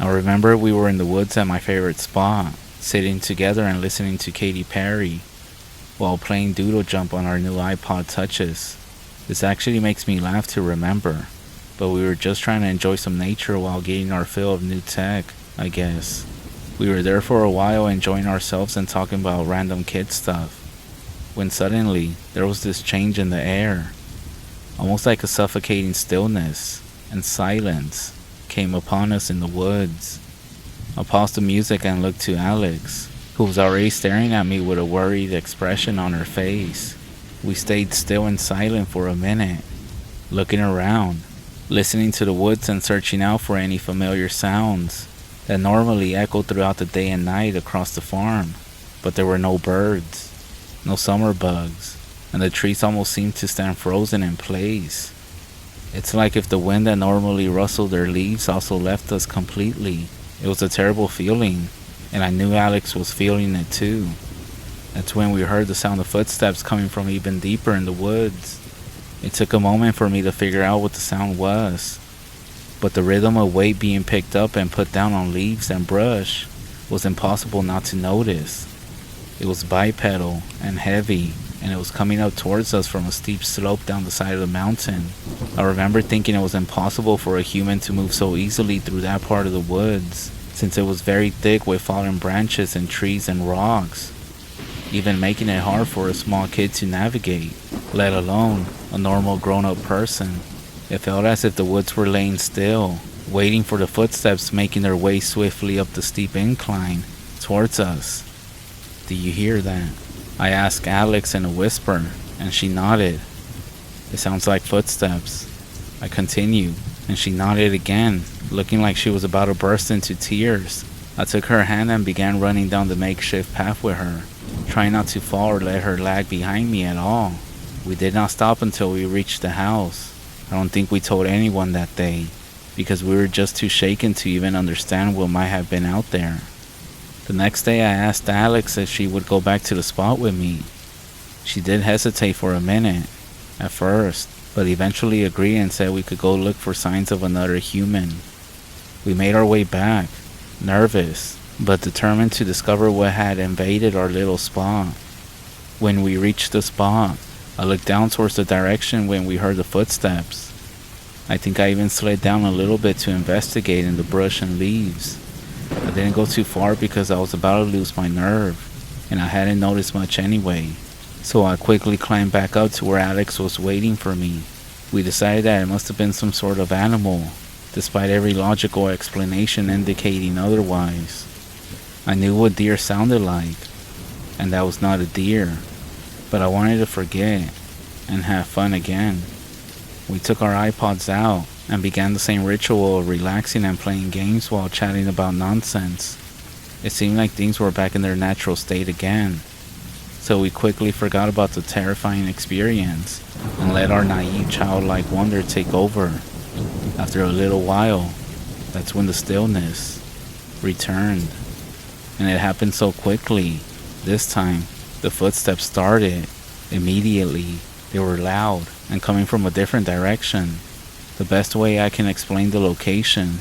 I remember we were in the woods at my favorite spot, sitting together and listening to Katy Perry, while playing Doodle Jump on our new iPod Touches. This actually makes me laugh to remember, but we were just trying to enjoy some nature while getting our fill of new tech, I guess. We were there for a while enjoying ourselves and talking about random kid stuff, when suddenly there was this change in the air, almost like a suffocating stillness and silence came upon us in the woods. I paused the music and looked to Alex, who was already staring at me with a worried expression on her face. We stayed still and silent for a minute, looking around, listening to the woods and searching out for any familiar sounds. that normally echoed throughout the day and night across the farm, but there were no birds, no summer bugs, and the trees almost seemed to stand frozen in place. It's like if the wind that normally rustled their leaves also left us completely. It was a terrible feeling, and I knew Alex was feeling it too. That's when we heard the sound of footsteps coming from even deeper in the woods. It took a moment for me to figure out what the sound was, but the rhythm of weight being picked up and put down on leaves and brush was impossible not to notice. It was bipedal and heavy, and it was coming up towards us from a steep slope down the side of the mountain. I remember thinking it was impossible for a human to move so easily through that part of the woods, since it was very thick with fallen branches and trees and rocks, even making it hard for a small kid to navigate, let alone a normal grown-up person. It felt as if the woods were laying still, waiting for the footsteps making their way swiftly up the steep incline towards us. "Do you hear that?" I asked Alex in a whisper, and she nodded. "It sounds like footsteps." I continued, and she nodded again, looking like she was about to burst into tears. I took her hand and began running down the makeshift path with her, trying not to fall or let her lag behind me at all. We did not stop until we reached the house. I don't think we told anyone that day, because we were just too shaken to even understand what might have been out there. The next day I asked Alex if she would go back to the spot with me. She did hesitate for a minute, at first, but eventually agreed and said we could go look for signs of another human. We made our way back, nervous, but determined to discover what had invaded our little spot. When we reached the spot, I looked down towards the direction when we heard the footsteps. I think I even slid down a little bit to investigate in the brush and leaves. I didn't go too far because I was about to lose my nerve, and I hadn't noticed much anyway, so I quickly climbed back up to where Alex was waiting for me. We decided that it must have been some sort of animal, despite every logical explanation indicating otherwise. I knew what deer sounded like, and that was not a deer, but I wanted to forget and have fun again. We took our iPods out and began the same ritual of relaxing and playing games while chatting about nonsense. It seemed like things were back in their natural state again, so we quickly forgot about the terrifying experience and let our naive childlike wonder take over. After a little while, that's when the stillness returned, and it happened so quickly. This time, the footsteps started. Immediately, they were loud and coming from a different direction. The best way I can explain the location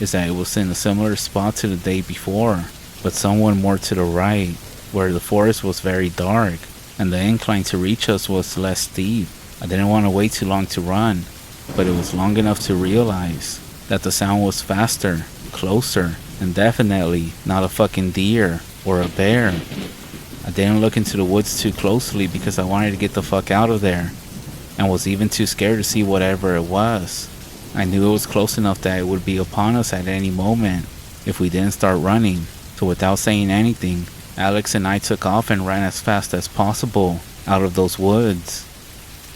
is that it was in a similar spot to the day before, but somewhat more to the right, where the forest was very dark, and the incline to reach us was less steep. I didn't want to wait too long to run, but it was long enough to realize that the sound was faster, closer, and definitely not a fucking deer or a bear. I didn't look into the woods too closely because I wanted to get the fuck out of there, and was even too scared to see whatever it was. I knew it was close enough that it would be upon us at any moment if we didn't start running, so without saying anything, Alex and I took off and ran as fast as possible out of those woods.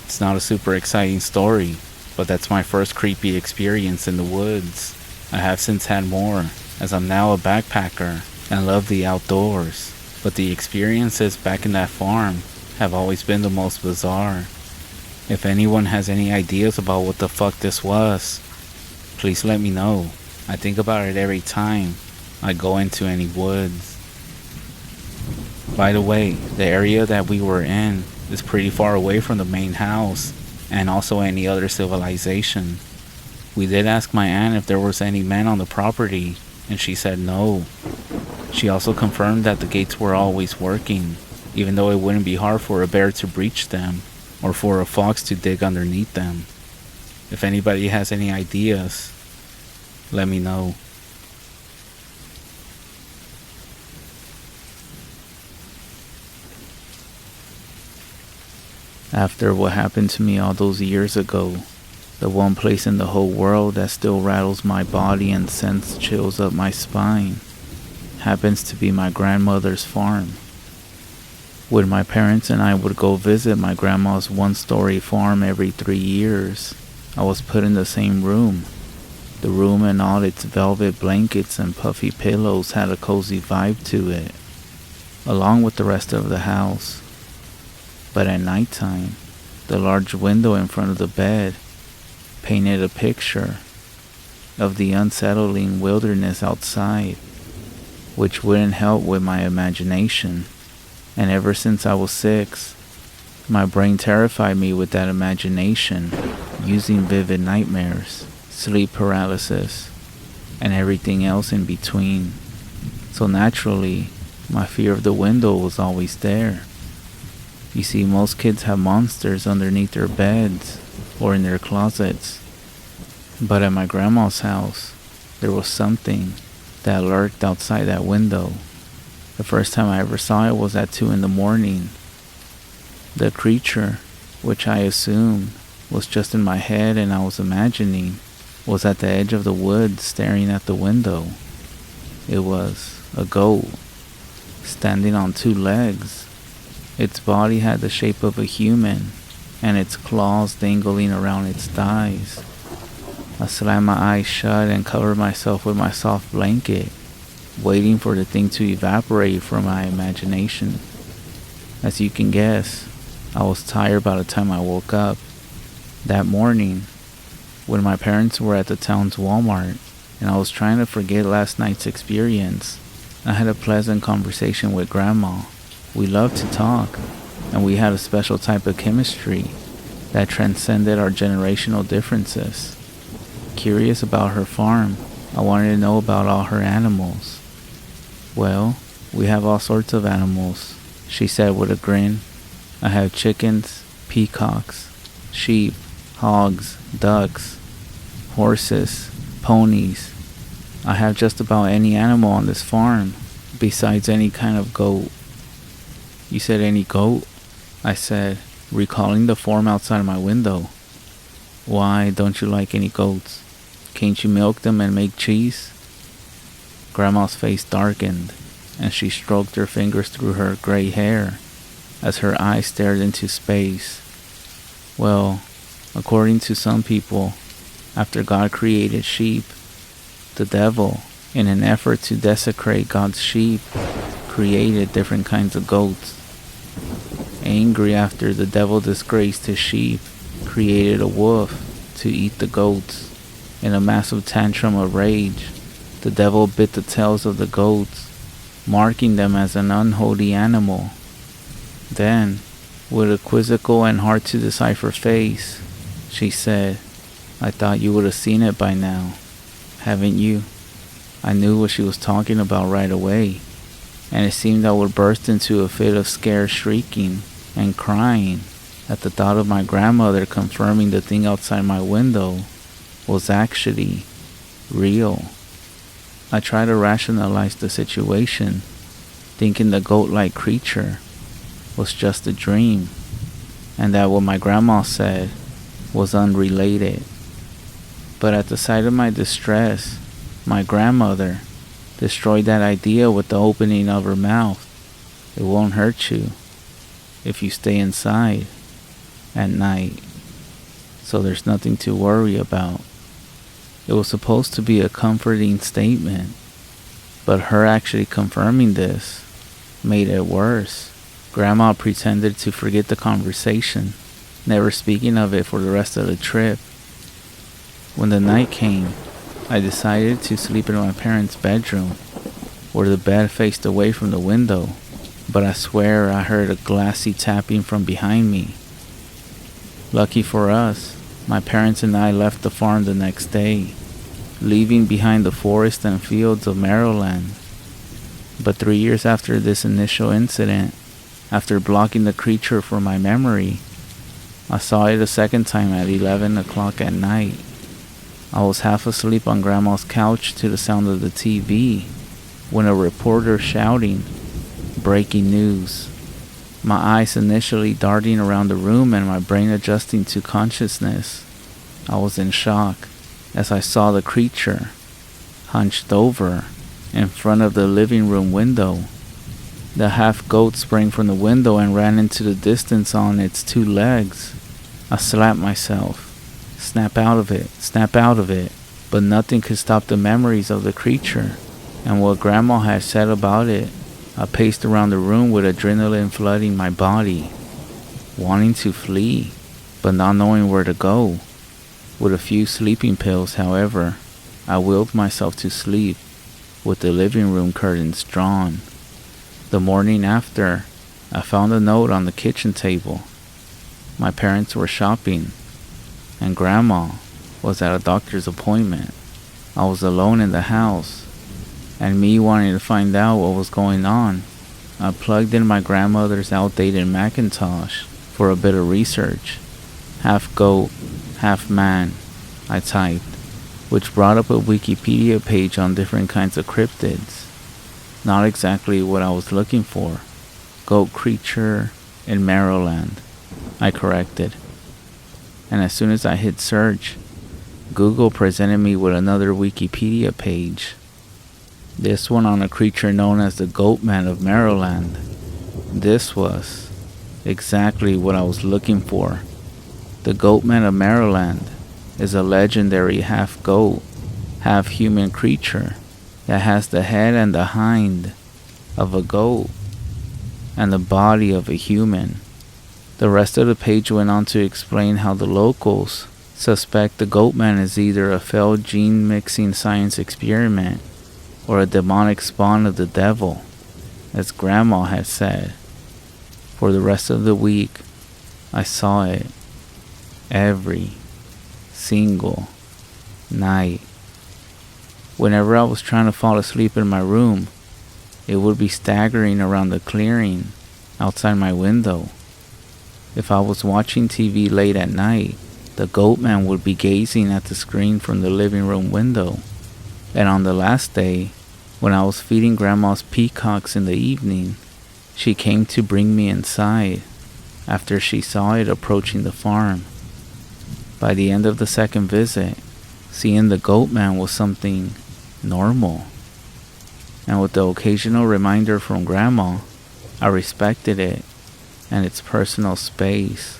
It's not a super exciting story, but that's my first creepy experience in the woods. I have since had more, as I'm now a backpacker and love the outdoors, but the experiences back in that farm have always been the most bizarre. If anyone has any ideas about what the fuck this was, please let me know. I think about it every time I go into any woods. By the way, the area that we were in is pretty far away from the main house and also any other civilization. We did ask my aunt if there was any men on the property, and she said no. She also confirmed that the gates were always working, even though it wouldn't be hard for a bear to breach them or for a fox to dig underneath them. If anybody has any ideas, let me know. After what happened to me all those years ago, the one place in the whole world that still rattles my body and sends chills up my spine happens to be my grandmother's farm. When my parents and I would go visit my grandma's one-story farm every 3 years, I was put in the same room, The room and all its velvet blankets and puffy pillows had a cozy vibe to it, along with the rest of the house. But at nighttime, the large window in front of the bed painted a picture of the unsettling wilderness outside, which wouldn't help with my imagination. And ever since I was 6, my brain terrified me with that imagination, using vivid nightmares, sleep paralysis, and everything else in between. So naturally, my fear of the window was always there. You see, most kids have monsters underneath their beds or in their closets. But at my grandma's house, there was something that lurked outside that window. The first time I ever saw it was at 2 in the morning. The creature, which I assumed was just in my head and I was imagining, was at the edge of the woods staring at the window. It was a goat, standing on 2 legs. Its body had the shape of a human, and its claws dangling around its thighs. I slammed my eyes shut and covered myself with my soft blanket, waiting for the thing to evaporate from my imagination. As you can guess, I was tired by the time I woke up. That morning, when my parents were at the town's Walmart, and I was trying to forget last night's experience, I had a pleasant conversation with Grandma. We loved to talk, and we had a special type of chemistry that transcended our generational differences. Curious about her farm, I wanted to know about all her animals. "Well, we have all sorts of animals," she said with a grin. "I have chickens, peacocks, sheep, hogs, ducks, horses, ponies. I have just about any animal on this farm, besides any kind of goat." "You said any goat?" I said, recalling the form outside my window. "Why, don't you like any goats? Can't you milk them and make cheese?" Grandma's face darkened, and she stroked her fingers through her gray hair as her eyes stared into space. "Well, according to some people, after God created sheep, the devil, in an effort to desecrate God's sheep, created different kinds of goats. Angry after the devil disgraced his sheep, created a wolf to eat the goats. In a massive tantrum of rage, the devil bit the tails of the goats, marking them as an unholy animal. Then, with a quizzical and hard to decipher face, she said, "I thought you would have seen it by now. Haven't you?" I knew what she was talking about right away, and it seemed I would burst into a fit of scared shrieking and crying at the thought of my grandmother confirming the thing outside my window was actually real. I tried to rationalize the situation, thinking the goat-like creature was just a dream, and that what my grandma said was unrelated. But at the sight of my distress, my grandmother destroyed that idea with the opening of her mouth. "It won't hurt you if you stay inside at night, so there's nothing to worry about." It was supposed to be a comforting statement, but her actually confirming this made it worse. Grandma pretended to forget the conversation, never speaking of it for the rest of the trip. When the night came, I decided to sleep in my parents' bedroom, where the bed faced away from the window, but I swear I heard a glassy tapping from behind me. Lucky for us, my parents and I left the farm the next day, leaving behind the forest and fields of Maryland. But 3 years after this initial incident, after blocking the creature from my memory, I saw it a second time at 11 o'clock at night. I was half asleep on Grandma's couch to the sound of the TV when a reporter shouting, "Breaking news." My eyes initially darting around the room and my brain adjusting to consciousness. I was in shock as I saw the creature hunched over in front of the living room window. The half goat sprang from the window and ran into the distance on its 2 legs. I slapped myself. Snap out of it, snap out of it. but nothing could stop the memories of the creature and what Grandma had said about it. I paced around the room with adrenaline flooding my body, wanting to flee, but not knowing where to go. With a few sleeping pills, however, I willed myself to sleep with the living room curtains drawn. The morning after, I found a note on the kitchen table. My parents were shopping, and Grandma was at a doctor's appointment. I was alone in the house, and me wanting to find out what was going on, I plugged in my grandmother's outdated Macintosh for a bit of research. Half goat, half man, I typed, which brought up a Wikipedia page on different kinds of cryptids. Not exactly what I was looking for. Goat creature in Maryland, I corrected. And as soon as I hit search, Google presented me with another Wikipedia page. This one on a creature known as the Goatman of Maryland. This was exactly what I was looking for. The Goatman of Maryland is a legendary half-goat, half-human creature that has the head and the hind of a goat and the body of a human. The rest of the page went on to explain how the locals suspect the Goatman is either a failed gene-mixing science experiment or a demonic spawn of the devil, as Grandma had said. For the rest of the week, I saw it every single night. Whenever I was trying to fall asleep in my room, it would be staggering around the clearing outside my window. If I was watching TV late at night, the Goatman would be gazing at the screen from the living room window. And on the last day, when I was feeding Grandma's peacocks in the evening, she came to bring me inside after she saw it approaching the farm. By the end of the second visit, seeing the Goatman was something normal. And with the occasional reminder from Grandma, I respected it and its personal space.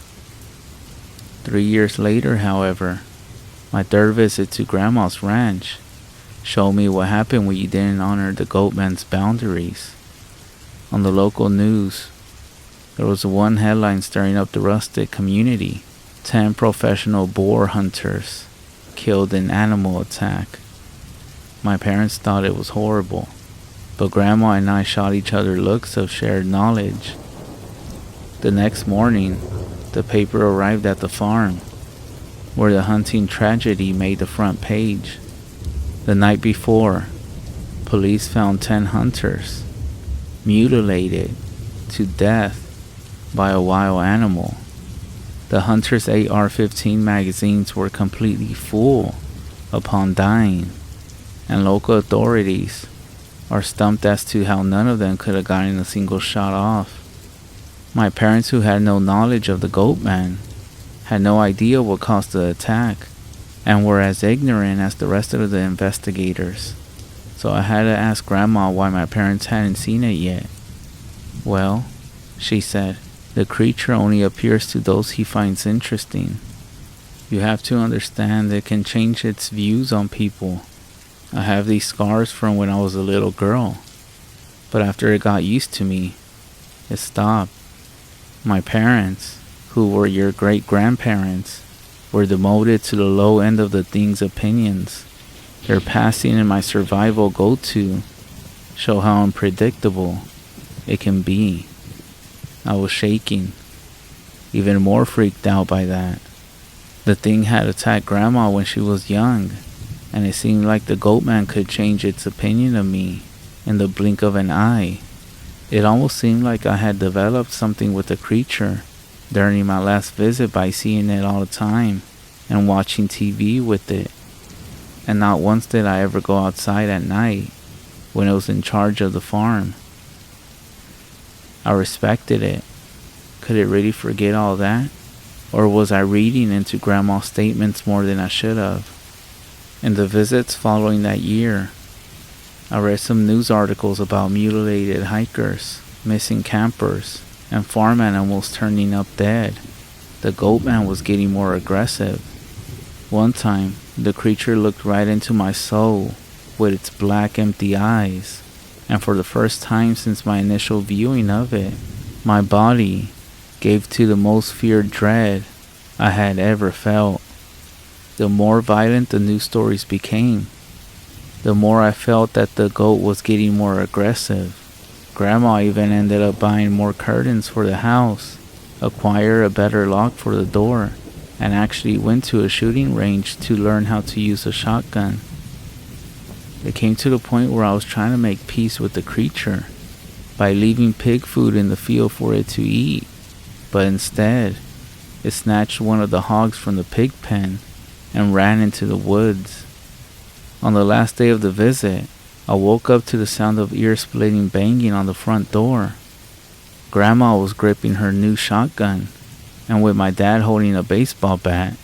3 years later, however, my third visit to Grandma's ranch showed me what happened when you didn't honor the Goatman's boundaries. On the local news, there was one headline stirring up the rustic community: 10 professional boar hunters killed in animal attack. My parents thought it was horrible, but Grandma and I shot each other looks of shared knowledge. The next morning, the paper arrived at the farm, where the hunting tragedy made the front page. The night before, police found 10 hunters mutilated to death by a wild animal. The hunters' AR-15 magazines were completely full upon dying, and local authorities are stumped as to how none of them could have gotten a single shot off. My parents, who had no knowledge of the Goatman, had no idea what caused the attack, and were as ignorant as the rest of the investigators. So I had to ask Grandma why my parents hadn't seen it yet. Well, she said, the creature only appears to those he finds interesting. You have to understand it can change its views on people. I have these scars from when I was a little girl, but after it got used to me, it stopped. My parents, who were your great-grandparents, were demoted to the low end of the thing's opinions. Their passing and my survival go-to show how unpredictable it can be. I was shaking, even more freaked out by that. The thing had attacked Grandma when she was young, and it seemed like the Goatman could change its opinion of me in the blink of an eye. It almost seemed like I had developed something with the creature during my last visit by seeing it all the time and watching TV with it. And not once did I ever go outside at night when it was in charge of the farm. I respected it. Could it really forget all that? Or was I reading into Grandma's statements more than I should have? In the visits following that year, I read some news articles about mutilated hikers, missing campers, and farm animals turning up dead. The Goatman was getting more aggressive. One time, The creature looked right into my soul with its black empty eyes, and for the first time since my initial viewing of it, my body gave to the most feared dread I had ever felt. The more violent the news stories became, the more I felt that the goat was getting more aggressive. Grandma even ended up buying more curtains for the house, acquired a better lock for the door, and actually went to a shooting range to learn how to use a shotgun. It came to the point where I was trying to make peace with the creature by leaving pig food in the field for it to eat, but instead, it snatched one of the hogs from the pig pen and ran into the woods. On the last day of the visit, I woke up to the sound of ear-splitting banging on the front door. Grandma was gripping her new shotgun, and with my dad holding a baseball bat,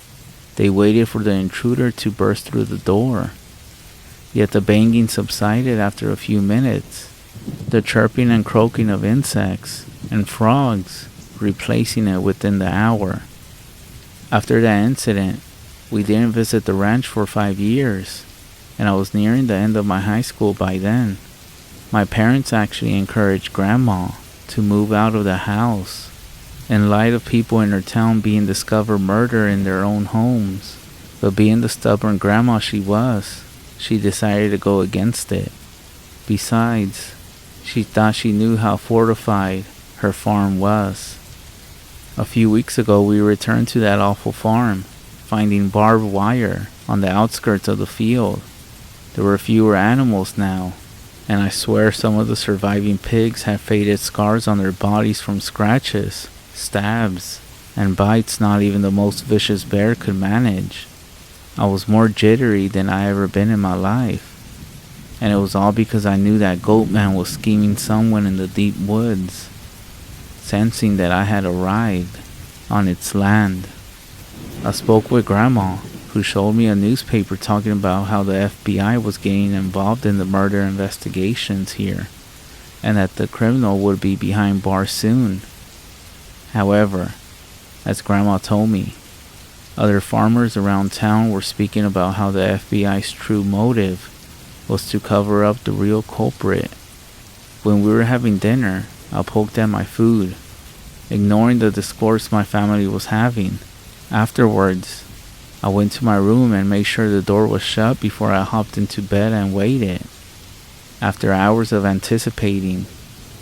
they waited for the intruder to burst through the door. Yet the banging subsided after a few minutes, the chirping and croaking of insects and frogs replacing it within the hour. After that incident, we didn't visit the ranch for 5 years, and I was nearing the end of my high school by then. My parents actually encouraged Grandma to move out of the house in light of people in her town being discovered murdered in their own homes. But being the stubborn grandma she was, she decided to go against it. Besides, she thought she knew how fortified her farm was. A few weeks ago, we returned to that awful farm, finding barbed wire on the outskirts of the field. There were fewer animals now, and I swear some of the surviving pigs had faded scars on their bodies from scratches, stabs, and bites not even the most vicious bear could manage. I was more jittery than I ever been in my life, and it was all because I knew that goat man was scheming someone in the deep woods, sensing that I had arrived on its land. I spoke with Grandma, who showed me a newspaper talking about how the FBI was getting involved in the murder investigations here, and that the criminal would be behind bars soon. However, as Grandma told me, other farmers around town were speaking about how the FBI's true motive was to cover up the real culprit. When we were having dinner, I poked at my food, ignoring the discourse my family was having. Afterwards, I went to my room and made sure the door was shut before I hopped into bed and waited. After hours of anticipating,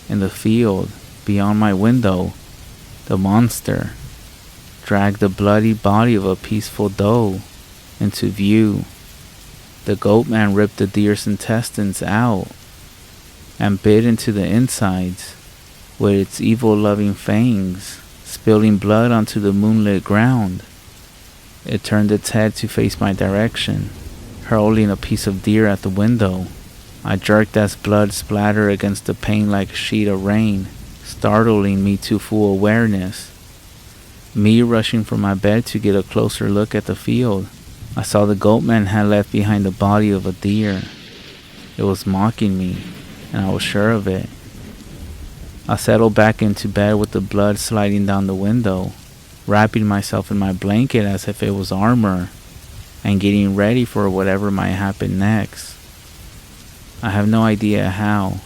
in the field beyond my window, the monster dragged the bloody body of a peaceful doe into view. The goat man ripped the deer's intestines out and bit into the insides with its evil-loving fangs, spilling blood onto the moonlit ground. It turned its head to face my direction, hurling a piece of deer at the window. I jerked as blood splattered against the pane like a sheet of rain, startling me to full awareness. Me rushing from my bed to get a closer look at the field, I saw the goatman had left behind the body of a deer. It was mocking me, and I was sure of it. I settled back into bed with the blood sliding down the window, wrapping myself in my blanket as if it was armor, and getting ready for whatever might happen next. I have no idea how,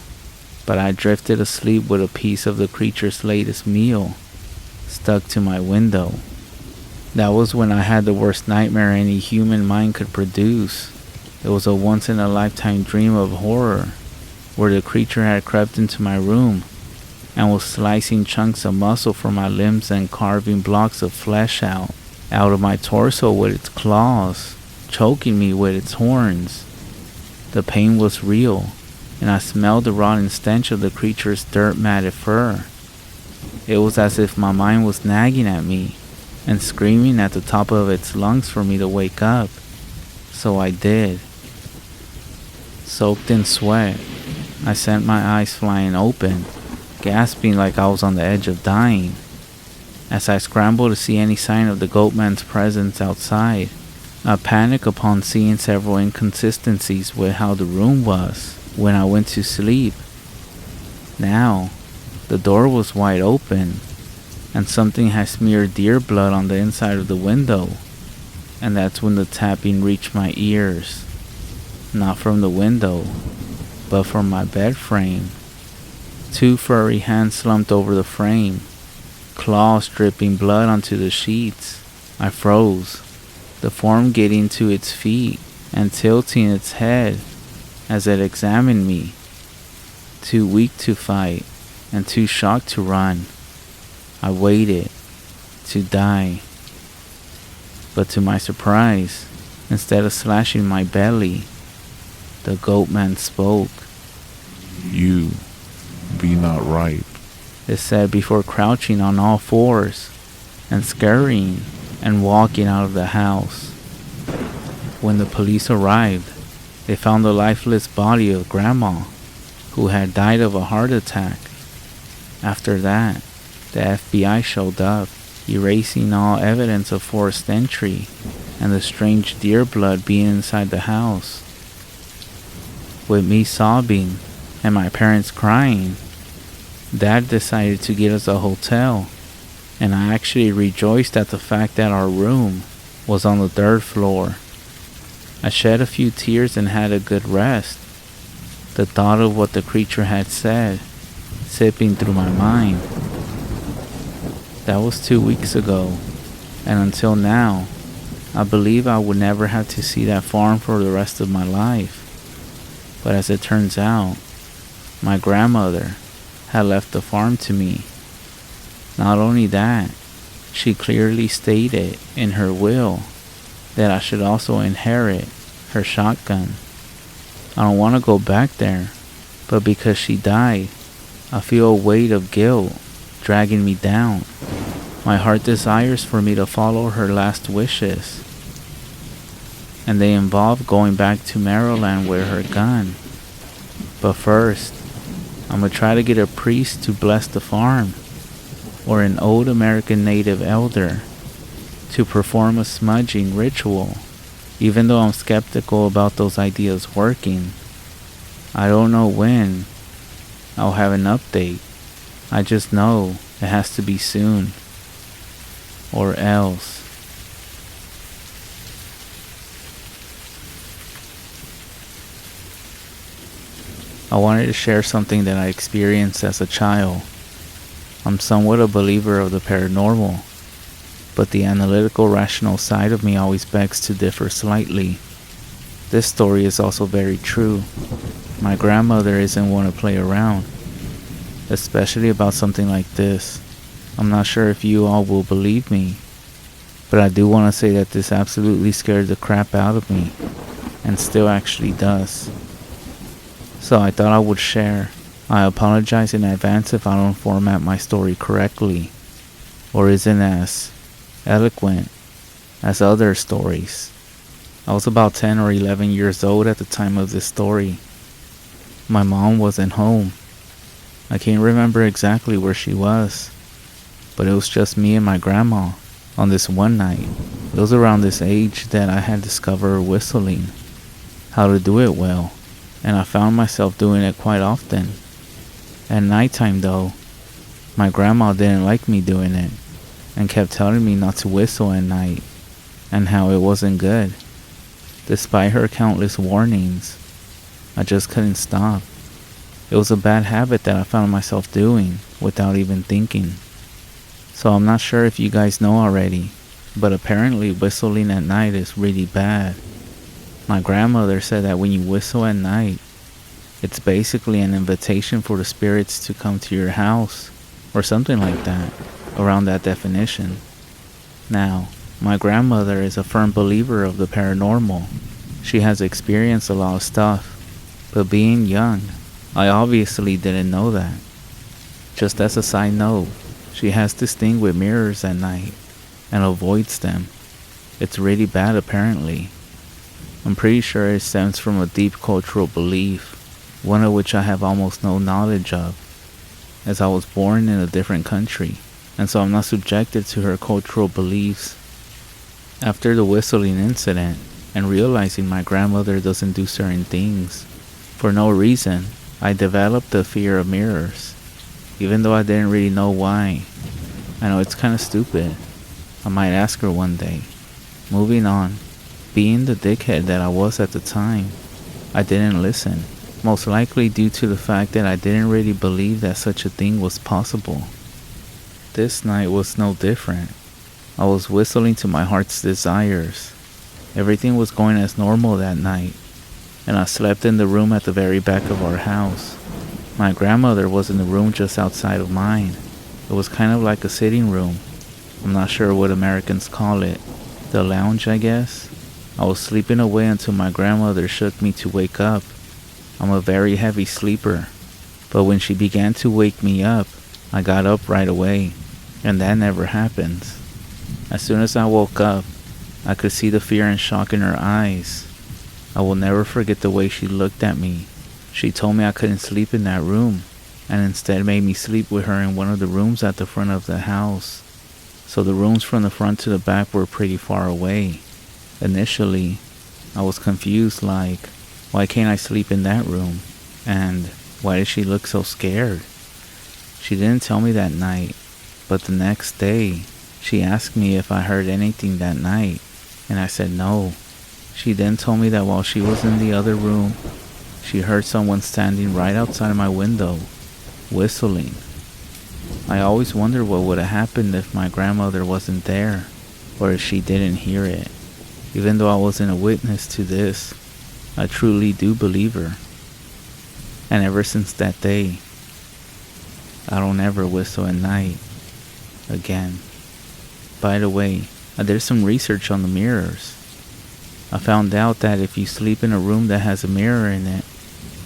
but I drifted asleep with a piece of the creature's latest meal stuck to my window. That was when I had the worst nightmare any human mind could produce. It was a once-in-a-lifetime dream of horror, where the creature had crept into my room and was slicing chunks of muscle from my limbs and carving blocks of flesh out of my torso with its claws, choking me with its horns. The pain was real, and I smelled the rotten stench of the creature's dirt-matted fur. It was as if my mind was nagging at me and screaming at the top of its lungs for me to wake up. So I did. Soaked in sweat, I sent my eyes flying open, gasping like I was on the edge of dying. As I scrambled to see any sign of the goatman's presence outside, I panicked upon seeing several inconsistencies with how the room was when I went to sleep. Now, the door was wide open, and something had smeared deer blood on the inside of the window. and that's when the tapping reached my ears. Not from the window, but from my bed frame. Two furry hands slumped over the frame, claws dripping blood onto the sheets. I froze, the form getting to its feet and tilting its head as it examined me. Too weak to fight and too shocked to run, I waited to die. But to my surprise, instead of slashing my belly, the goat man spoke. "You be not ripe," it said before crouching on all fours and scurrying and walking out of the house. When the police arrived, they found the lifeless body of Grandma, who had died of a heart attack. After that, the FBI showed up, erasing all evidence of forced entry and the strange deer blood being inside the house. With me sobbing and my parents crying, Dad decided to get us a hotel, and I actually rejoiced at the fact that our room was on the 3rd floor. I shed a few tears and had a good rest, the thought of what the creature had said sipping through my mind. That was 2 weeks ago, and until now, I believe I would never have to see that farm for the rest of my life. But as it turns out, my grandmother had left the farm to me. Not only that, she clearly stated in her will that I should also inherit her shotgun. I don't want to go back there, but because she died, I feel a weight of guilt dragging me down. My heart desires for me to follow her last wishes, and they involve going back to Maryland with her gun. But first, I'm gonna try to get a priest to bless the farm, or an old American native elder to perform a smudging ritual. Even though I'm skeptical about those ideas working, I don't know when I'll have an update. I just know it has to be soon, or else. I wanted to share something that I experienced as a child. I'm somewhat a believer of the paranormal, but the analytical, rational side of me always begs to differ slightly. This story is also very true. My grandmother isn't one to play around, especially about something like this. I'm not sure if you all will believe me, but I do want to say that this absolutely scared the crap out of me, and still actually does. So I thought I would share. I apologize in advance if I don't format my story correctly, or isn't as eloquent as other stories. I was about 10 or 11 years old at the time of this story. My mom wasn't home. I can't remember exactly where she was, but it was just me and my grandma on this one night. It was around this age that I had discovered whistling, how to do it well, and I found myself doing it quite often. At nighttime though, my grandma didn't like me doing it, and kept telling me not to whistle at night, and how it wasn't good. Despite her countless warnings, I just couldn't stop. It was a bad habit that I found myself doing without even thinking. So I'm not sure if you guys know already, but apparently whistling at night is really bad. My grandmother said that when you whistle at night, it's basically an invitation for the spirits to come to your house, or something like that, around that definition. Now, my grandmother is a firm believer of the paranormal. She has experienced a lot of stuff, but being young, I obviously didn't know that. Just as a side note, she has this thing with mirrors at night, and avoids them. It's really bad apparently. I'm pretty sure it stems from a deep cultural belief, one of which I have almost no knowledge of, as I was born in a different country, and so I'm not subjected to her cultural beliefs. After the whistling incident, and realizing my grandmother doesn't do certain things for no reason, I developed a fear of mirrors, even though I didn't really know why. I know it's kind of stupid. I might ask her one day. Moving on. Being the dickhead that I was at the time, I didn't listen, most likely due to the fact that I didn't really believe that such a thing was possible. This night was no different. I was whistling to my heart's desires. Everything was going as normal that night, and I slept in the room at the very back of our house. My grandmother was in the room just outside of mine. It was kind of like a sitting room. I'm not sure what Americans call it. The lounge, I guess. I was sleeping away until my grandmother shook me to wake up. I'm a very heavy sleeper, but when she began to wake me up, I got up right away, and that never happens. As soon as I woke up, I could see the fear and shock in her eyes. I will never forget the way she looked at me. She told me I couldn't sleep in that room, and instead made me sleep with her in one of the rooms at the front of the house. So the rooms from the front to the back were pretty far away. Initially, I was confused, like, why can't I sleep in that room? And why did she look so scared? She didn't tell me that night, but the next day, she asked me if I heard anything that night, and I said no. She then told me that while she was in the other room, she heard someone standing right outside my window, whistling. I always wondered what would have happened if my grandmother wasn't there, or if she didn't hear it. Even though I wasn't a witness to this, I truly do believe her. And ever since that day, I don't ever whistle at night again. By the way, I did some research on the mirrors. I found out that if you sleep in a room that has a mirror in it,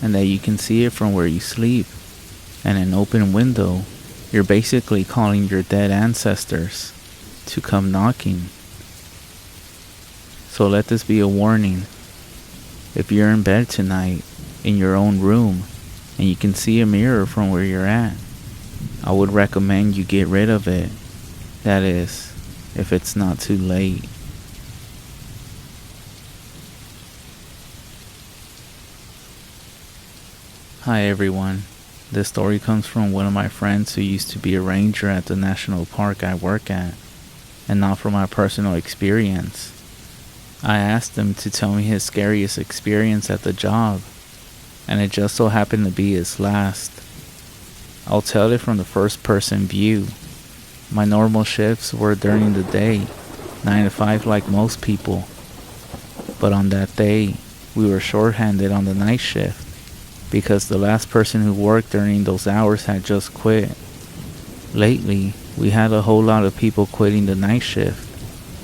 and that you can see it from where you sleep, and an open window, you're basically calling your dead ancestors to come knocking. So let this be a warning. If you're in bed tonight, in your own room, and you can see a mirror from where you're at, I would recommend you get rid of it. That is, if it's not too late. Hi everyone. This story comes from one of my friends who used to be a ranger at the national park I work at, and not from my personal experience. I asked him to tell me his scariest experience at the job, and it just so happened to be his last. I'll tell it from the first person view. My normal shifts were during the day, 9 to 5 like most people. But on that day, we were shorthanded on the night shift, because the last person who worked during those hours had just quit. Lately, we had a whole lot of people quitting the night shift,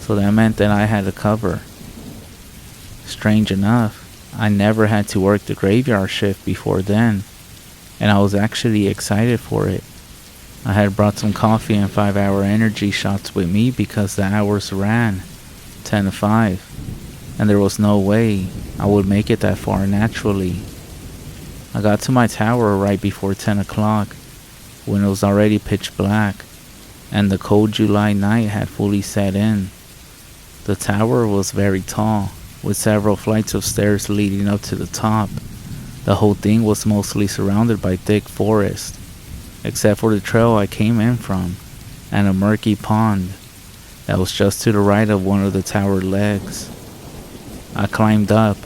so that meant that I had to cover. Strange enough, I never had to work the graveyard shift before then, and I was actually excited for it. I had brought some coffee and 5-hour energy shots with me because the hours ran 10 to 5, and there was no way I would make it that far naturally. I got to my tower right before 10 o'clock, when it was already pitch black, and the cold July night had fully set in. The tower was very tall, with several flights of stairs leading up to the top. The whole thing was mostly surrounded by thick forest, except for the trail I came in from, and a murky pond that was just to the right of one of the tower legs. I climbed up,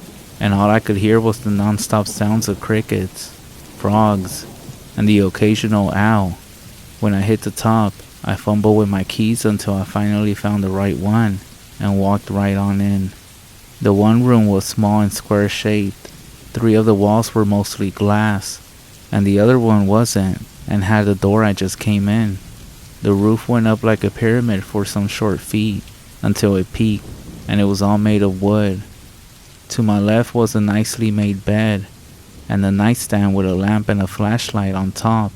and all I could hear was the non-stop sounds of crickets, frogs, and the occasional owl. When I hit the top, I fumbled with my keys until I finally found the right one, and walked right on in. The one room was small and square-shaped. 3 of the walls were mostly glass, and the other one wasn't, and had the door I just came in. The roof went up like a pyramid for some short feet, until it peaked, and it was all made of wood. To my left was a nicely made bed, and a nightstand with a lamp and a flashlight on top.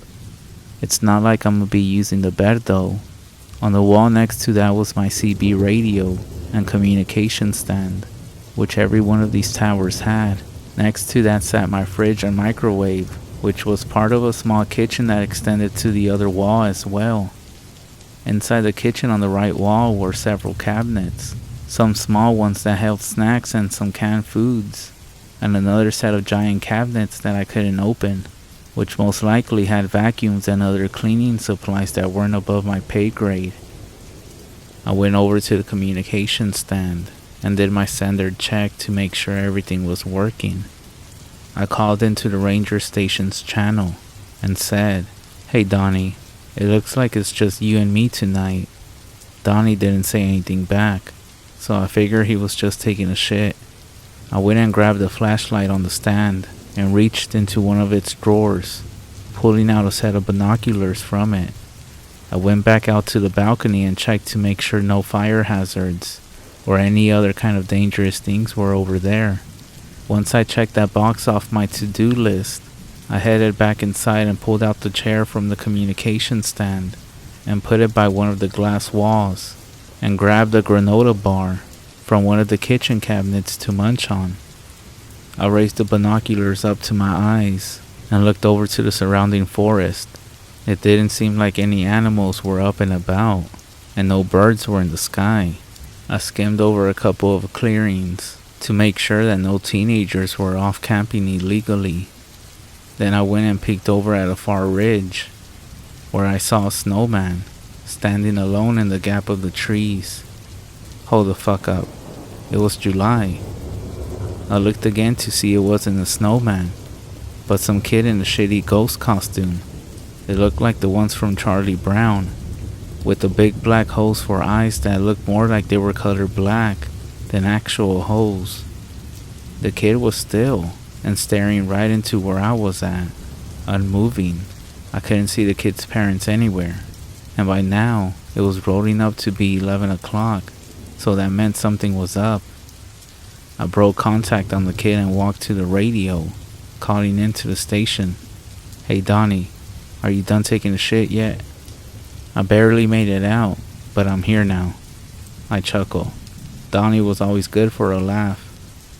It's not like I'm gonna be using the bed though. On the wall next to that was my CB radio and communication stand, which every one of these towers had. Next to that sat my fridge and microwave, which was part of a small kitchen that extended to the other wall as well. Inside the kitchen on the right wall were several cabinets, some small ones that held snacks and some canned foods, and another set of giant cabinets that I couldn't open, which most likely had vacuums and other cleaning supplies that weren't above my pay grade. I went over to the communication stand and did my standard check to make sure everything was working. I called into the ranger station's channel and said, "Hey Donnie, it looks like it's just you and me tonight." Donnie didn't say anything back, so I figured he was just taking a shit. I went and grabbed a flashlight on the stand and reached into one of its drawers, pulling out a set of binoculars from it. I went back out to the balcony and checked to make sure no fire hazards or any other kind of dangerous things were over there. Once I checked that box off my to-do list, I headed back inside and pulled out the chair from the communication stand and put it by one of the glass walls and grabbed a granola bar from one of the kitchen cabinets to munch on. I raised the binoculars up to my eyes and looked over to the surrounding forest. It didn't seem like any animals were up and about, and no birds were in the sky. I skimmed over a couple of clearings to make sure that no teenagers were off camping illegally. Then I went and peeked over at a far ridge, where I saw a snowman standing alone in the gap of the trees. Hold the fuck up. It was July. I looked again to see it wasn't a snowman, but some kid in a shitty ghost costume. It looked like the ones from Charlie Brown, with the big black holes for eyes that looked more like they were colored black than actual holes. The kid was still and staring right into where I was at, unmoving. I couldn't see the kid's parents anywhere, and by now it was rolling up to be 11 o'clock, so that meant something was up. I broke contact on the kid and walked to the radio, calling into the station. "Hey Donnie, are you done taking a shit yet?" I barely made it out, but I'm here now. I chuckle. Donnie was always good for a laugh.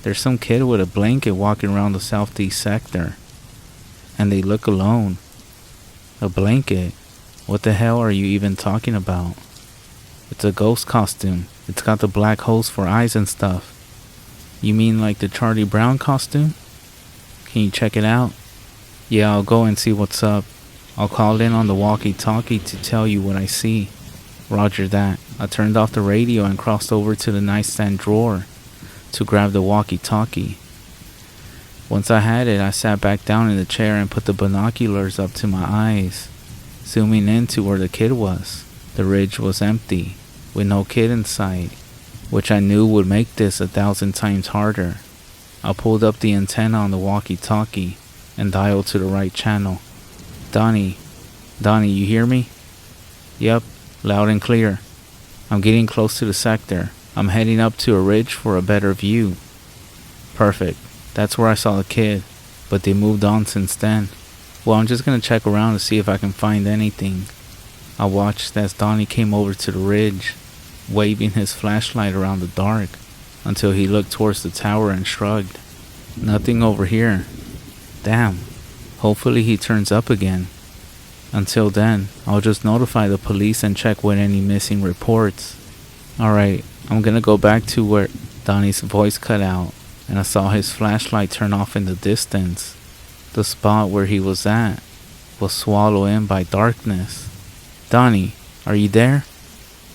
There's some kid with a blanket walking around the southeast sector, and they look alone. A blanket? What the hell are you even talking about? It's a ghost costume. It's got the black holes for eyes and stuff. You mean like the Charlie Brown costume? Can you check it out? Yeah, I'll go and see what's up. I'll call in on the walkie-talkie to tell you what I see. Roger that. I turned off the radio and crossed over to the nightstand drawer to grab the walkie-talkie. Once I had it, I sat back down in the chair and put the binoculars up to my eyes, zooming in to where the kid was. The ridge was empty, with no kid in sight, which I knew would make this 1,000 times harder. I pulled up the antenna on the walkie-talkie and dialed to the right channel. Donnie, you hear me? Yep, loud and clear. I'm getting close to the sector. I'm heading up to a ridge for a better view. Perfect. That's where I saw the kid, but they moved on since then. Well, I'm just gonna check around to see if I can find anything. I watched as Donnie came over to the ridge, waving his flashlight around the dark, until he looked towards the tower and shrugged. Nothing over here. Damn. Hopefully he turns up again. Until then, I'll just notify the police and check with any missing reports. Alright, I'm gonna go back to where Donnie's voice cut out, and I saw his flashlight turn off in the distance. The spot where he was at was swallowed in by darkness. Donnie, are you there?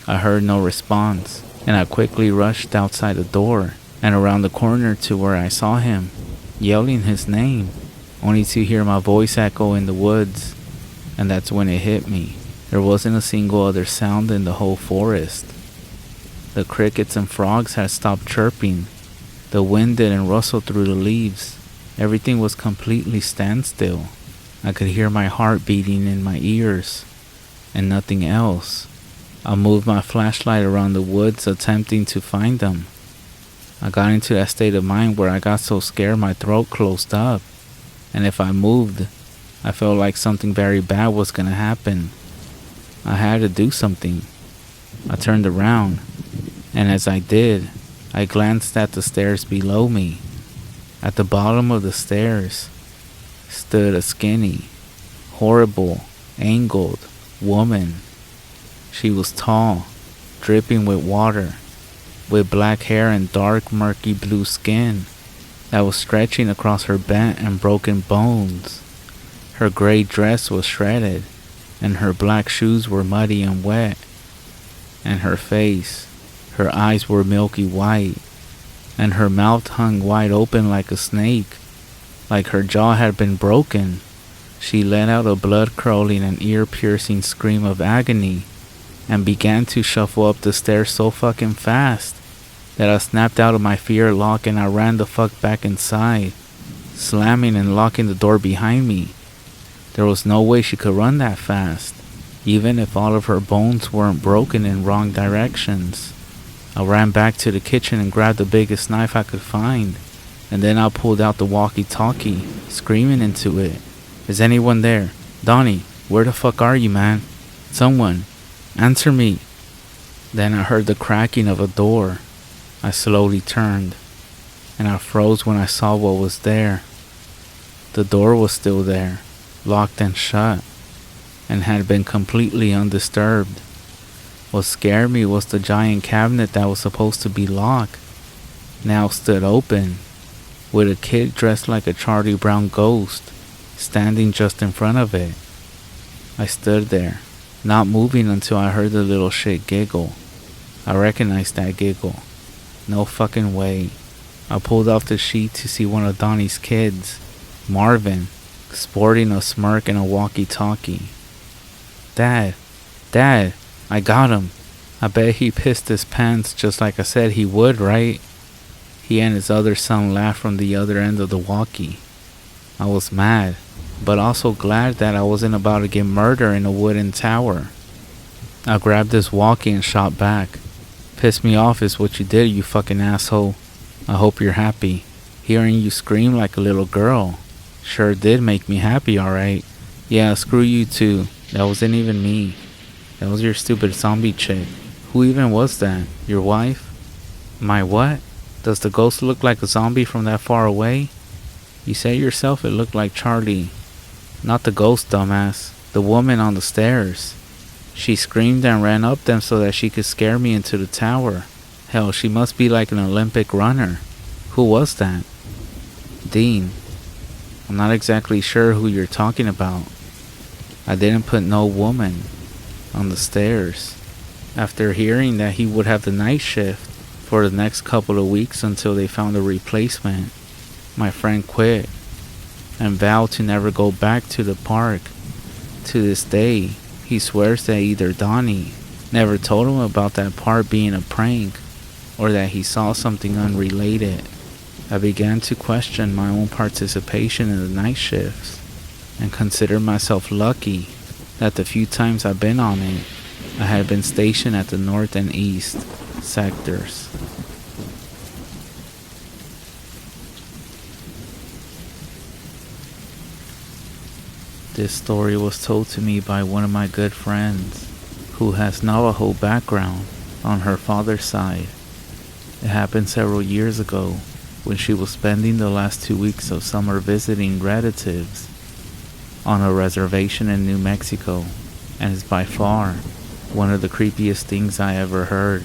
I heard no response, and I quickly rushed outside the door and around the corner to where I saw him, yelling his name, only to hear my voice echo in the woods. And that's when it hit me. There wasn't a single other sound in the whole forest. The crickets and frogs had stopped chirping. The wind didn't rustle through the leaves. Everything was completely standstill. I could hear my heart beating in my ears, and nothing else. I moved my flashlight around the woods, attempting to find them. I got into that state of mind where I got so scared my throat closed up, and if I moved, I felt like something very bad was gonna happen. I had to do something. I turned around, and as I did, I glanced at the stairs below me. At the bottom of the stairs stood a skinny, horrible, angled woman. She was tall, dripping with water, with black hair and dark, murky blue skin that was stretching across her bent and broken bones. Her gray dress was shredded, and her black shoes were muddy and wet. and her face. Her eyes were milky white, and her mouth hung wide open like a snake, like her jaw had been broken. She let out a blood-curdling and ear-piercing scream of agony and began to shuffle up the stairs so fucking fast that I snapped out of my fear lock and I ran the fuck back inside, slamming and locking the door behind me. There was no way she could run that fast, even if all of her bones weren't broken in wrong directions. I ran back to the kitchen and grabbed the biggest knife I could find, and then I pulled out the walkie-talkie, screaming into it. Is anyone there? Donnie, where the fuck are you, man? Someone, answer me. Then I heard the cracking of a door. I slowly turned, and I froze when I saw what was there. The door was still there, locked and shut, and had been completely undisturbed. What scared me was the giant cabinet that was supposed to be locked now stood open, with a kid dressed like a Charlie Brown ghost standing just in front of it. I stood there, not moving until I heard the little shit giggle. I recognized that giggle. No fucking way. I pulled off the sheet to see one of Donnie's kids, Marvin, sporting a smirk and a walkie-talkie. Dad, I got him. I bet he pissed his pants just like I said he would, right? He and his other son laughed from the other end of the walkie. I was mad, but also glad that I wasn't about to get murdered in a wooden tower. I grabbed this walkie and shot back. Pissed me off is what you did, you fucking asshole. I hope you're happy. Hearing you scream like a little girl sure did make me happy, alright. Yeah, screw you too. That wasn't even me. That was your stupid zombie chick. Who even was that? Your wife? My what? Does the ghost look like a zombie from that far away? You said yourself it looked like Charlie. Not the ghost, dumbass. The woman on the stairs. She screamed and ran up them so that she could scare me into the tower. Hell, she must be like an Olympic runner. Who was that? Dean. I'm not exactly sure who you're talking about. I didn't put no woman on the stairs. After hearing that he would have the night shift for the next couple of weeks until they found a replacement, my friend quit and vowed to never go back to the park. To this day, he swears that either Donnie never told him about that part being a prank or that he saw something unrelated. I began to question my own participation in the night shifts and consider myself lucky that the few times I've been on it, I had been stationed at the north and east sectors. This story was told to me by one of my good friends who has Navajo background on her father's side. It happened several years ago when she was spending the last 2 weeks of summer visiting relatives on a reservation in New Mexico, and is by far one of the creepiest things I ever heard.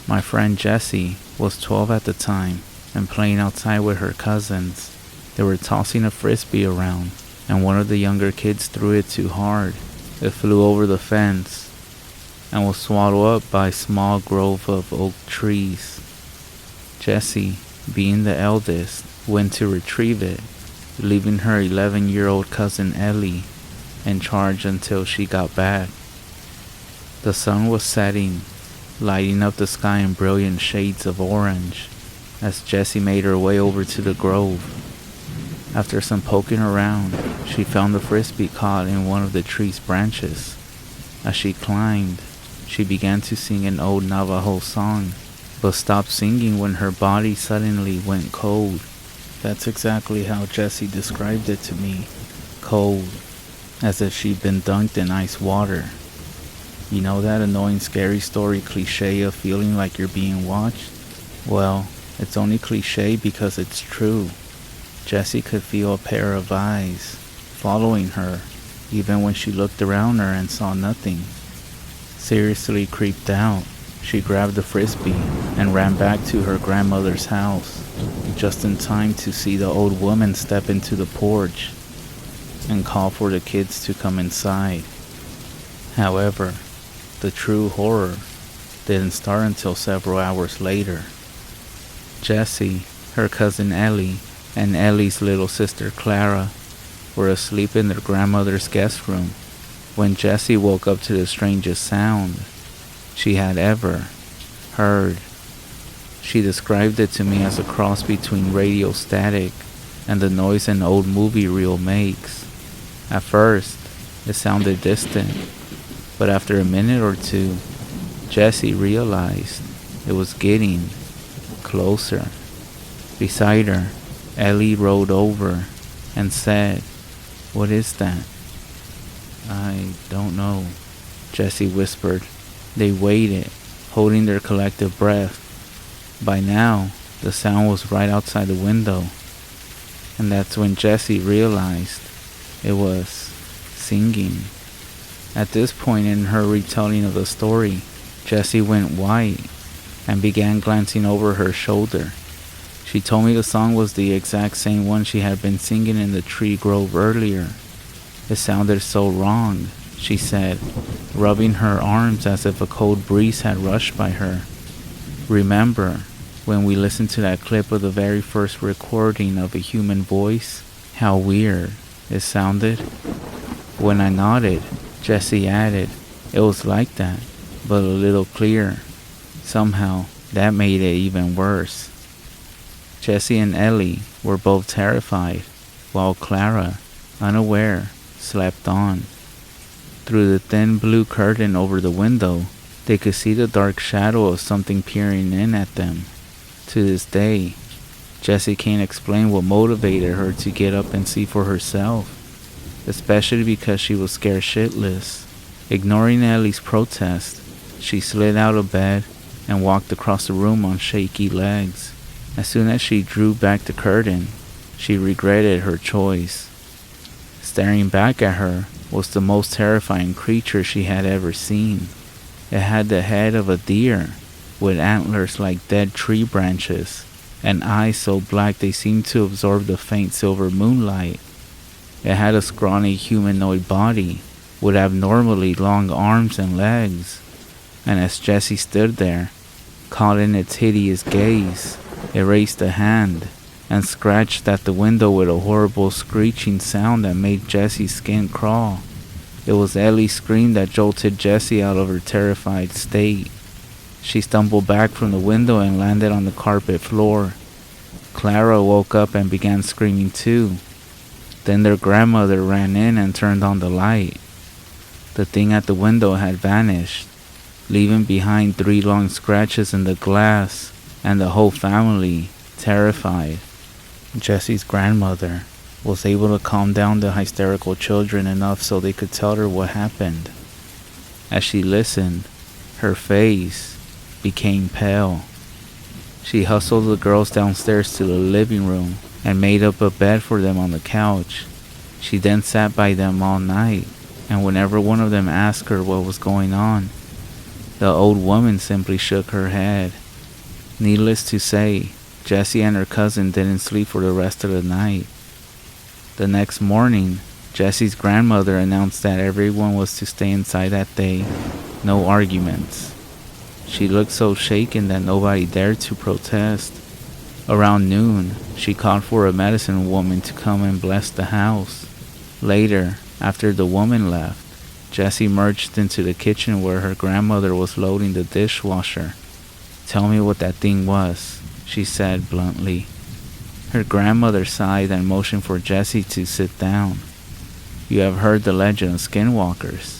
My friend Jessie was 12 at the time and playing outside with her cousins. They were tossing a frisbee around, and one of the younger kids threw it too hard. It flew over the fence and was swallowed up by a small grove of oak trees. Jessie, being the eldest, went to retrieve it, leaving her 11-year-old cousin Ellie in charge until she got back. The sun was setting, lighting up the sky in brilliant shades of orange as Jessie made her way over to the grove. After some poking around, she found the frisbee caught in one of the tree's branches. As she climbed, she began to sing an old Navajo song, but stopped singing when her body suddenly went cold. That's exactly how Jessie described it to me. Cold, as if she'd been dunked in ice water. You know that annoying scary story cliche of feeling like you're being watched? Well, it's only cliche because it's true. Jessie could feel a pair of eyes following her, even when she looked around her and saw nothing. Seriously creeped out, she grabbed the frisbee and ran back to her grandmother's house, just in time to see the old woman step into the porch and call for the kids to come inside. However, the true horror didn't start until several hours later. Jessie, her cousin Ellie, and Ellie's little sister Clara were asleep in their grandmother's guest room when Jessie woke up to the strangest sound she had ever heard. She described it to me as a cross between radio static and the noise an old movie reel makes. At first, it sounded distant, but after a minute or two, Jessie realized it was getting closer. Beside her, Ellie rolled over and said, "What is that?" "I don't know," Jessie whispered. They waited, holding their collective breath. By now, the sound was right outside the window, and that's when Jessie realized it was singing. At this point in her retelling of the story, Jessie went white and began glancing over her shoulder. She told me the song was the exact same one she had been singing in the tree grove earlier. It sounded so wrong, she said, rubbing her arms as if a cold breeze had rushed by her. "Remember when we listened to that clip of the very first recording of a human voice? How weird it sounded?" When I nodded, Jessie added, "It was like that, but a little clearer. Somehow, that made it even worse." Jessie and Ellie were both terrified, while Clara, unaware, slept on. Through the thin blue curtain over the window, they could see the dark shadow of something peering in at them. To this day, Jessie can't explain what motivated her to get up and see for herself, especially because she was scared shitless. Ignoring Ellie's protest, she slid out of bed and walked across the room on shaky legs. As soon as she drew back the curtain, she regretted her choice. Staring back at her was the most terrifying creature she had ever seen. It had the head of a deer, with antlers like dead tree branches, and eyes so black they seemed to absorb the faint silver moonlight. It had a scrawny humanoid body, with abnormally long arms and legs, and as Jessie stood there, caught in its hideous gaze, it raised a hand and scratched at the window with a horrible screeching sound that made Jessie's skin crawl. It was Ellie's scream that jolted Jessie out of her terrified state. She stumbled back from the window and landed on the carpet floor. Clara woke up and began screaming too. Then their grandmother ran in and turned on the light. The thing at the window had vanished, leaving behind 3 long scratches in the glass, and the whole family terrified. Jessie's grandmother was able to calm down the hysterical children enough so they could tell her what happened. As she listened, her face became pale. She hustled the girls downstairs to the living room and made up a bed for them on the couch. She then sat by them all night, and whenever one of them asked her what was going on, the old woman simply shook her head. Needless to say, Jessie and her cousin didn't sleep for the rest of the night. The next morning, Jessie's grandmother announced that everyone was to stay inside that day, no arguments. She looked so shaken that nobody dared to protest. Around noon, she called for a medicine woman to come and bless the house. Later, after the woman left, Jessie merged into the kitchen where her grandmother was loading the dishwasher. "Tell me what that thing was," she said bluntly. Her grandmother sighed and motioned for Jessie to sit down. "You have heard the legend of skinwalkers?"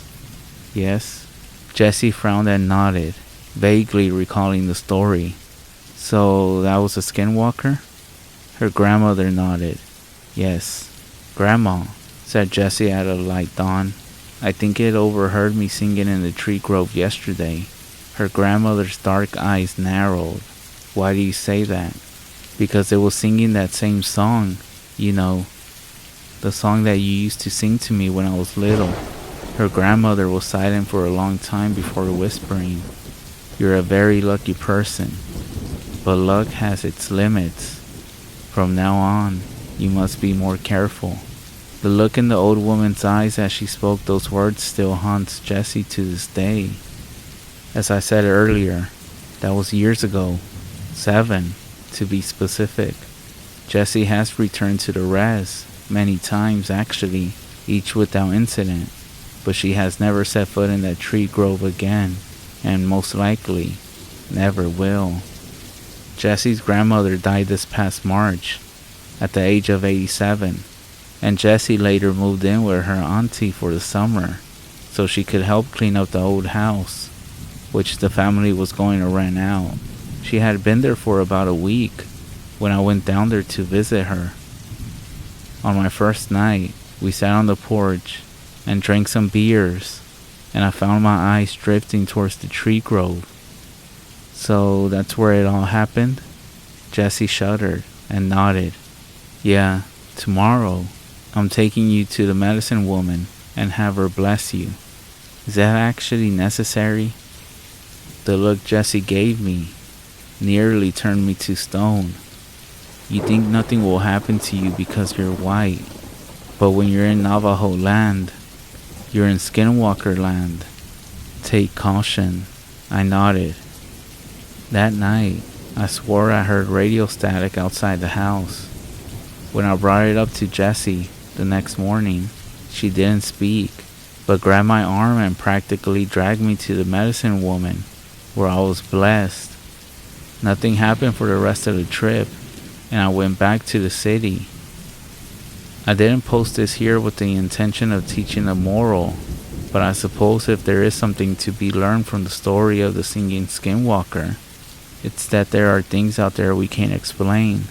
"Yes." Jessie frowned and nodded, vaguely recalling the story. "So that was a skinwalker?" Her grandmother nodded. "Yes." "Grandma," said Jessie at a light dawn, "I think it overheard me singing in the tree grove yesterday." Her grandmother's dark eyes narrowed. "Why do you say that?" "Because it was singing that same song, you know, the song that you used to sing to me when I was little." Her grandmother was silent for a long time before whispering, "You're a very lucky person, but luck has its limits. From now on, you must be more careful." The look in the old woman's eyes as she spoke those words still haunts Jessie to this day. As I said earlier, that was years ago. 7, to be specific. Jessie has returned to the REZ many times actually, each without incident, but she has never set foot in that tree grove again, and most likely never will. Jessie's grandmother died this past March at the age of 87, and Jessie later moved in with her auntie for the summer so she could help clean up the old house, which the family was going to rent out. She had been there for about a week when I went down there to visit her. On my first night, we sat on the porch and drank some beers, and I found my eyes drifting towards the tree grove. So that's where it all happened? Jessie shuddered and nodded. Yeah, tomorrow I'm taking you to the medicine woman and have her bless you. Is that actually necessary? The look Jessie gave me nearly turned me to stone. You think nothing will happen to you because you're white, but when you're in Navajo land, you're in Skinwalker land. Take caution. I nodded. That night, I swore I heard radio static outside the house. When I brought it up to Jessie the next morning, she didn't speak, but grabbed my arm and practically dragged me to the medicine woman, where I was blessed. Nothing happened for the rest of the trip, and I went back to the city. I didn't post this here with the intention of teaching a moral, but I suppose if there is something to be learned from the story of the singing skinwalker, it's that there are things out there we can't explain.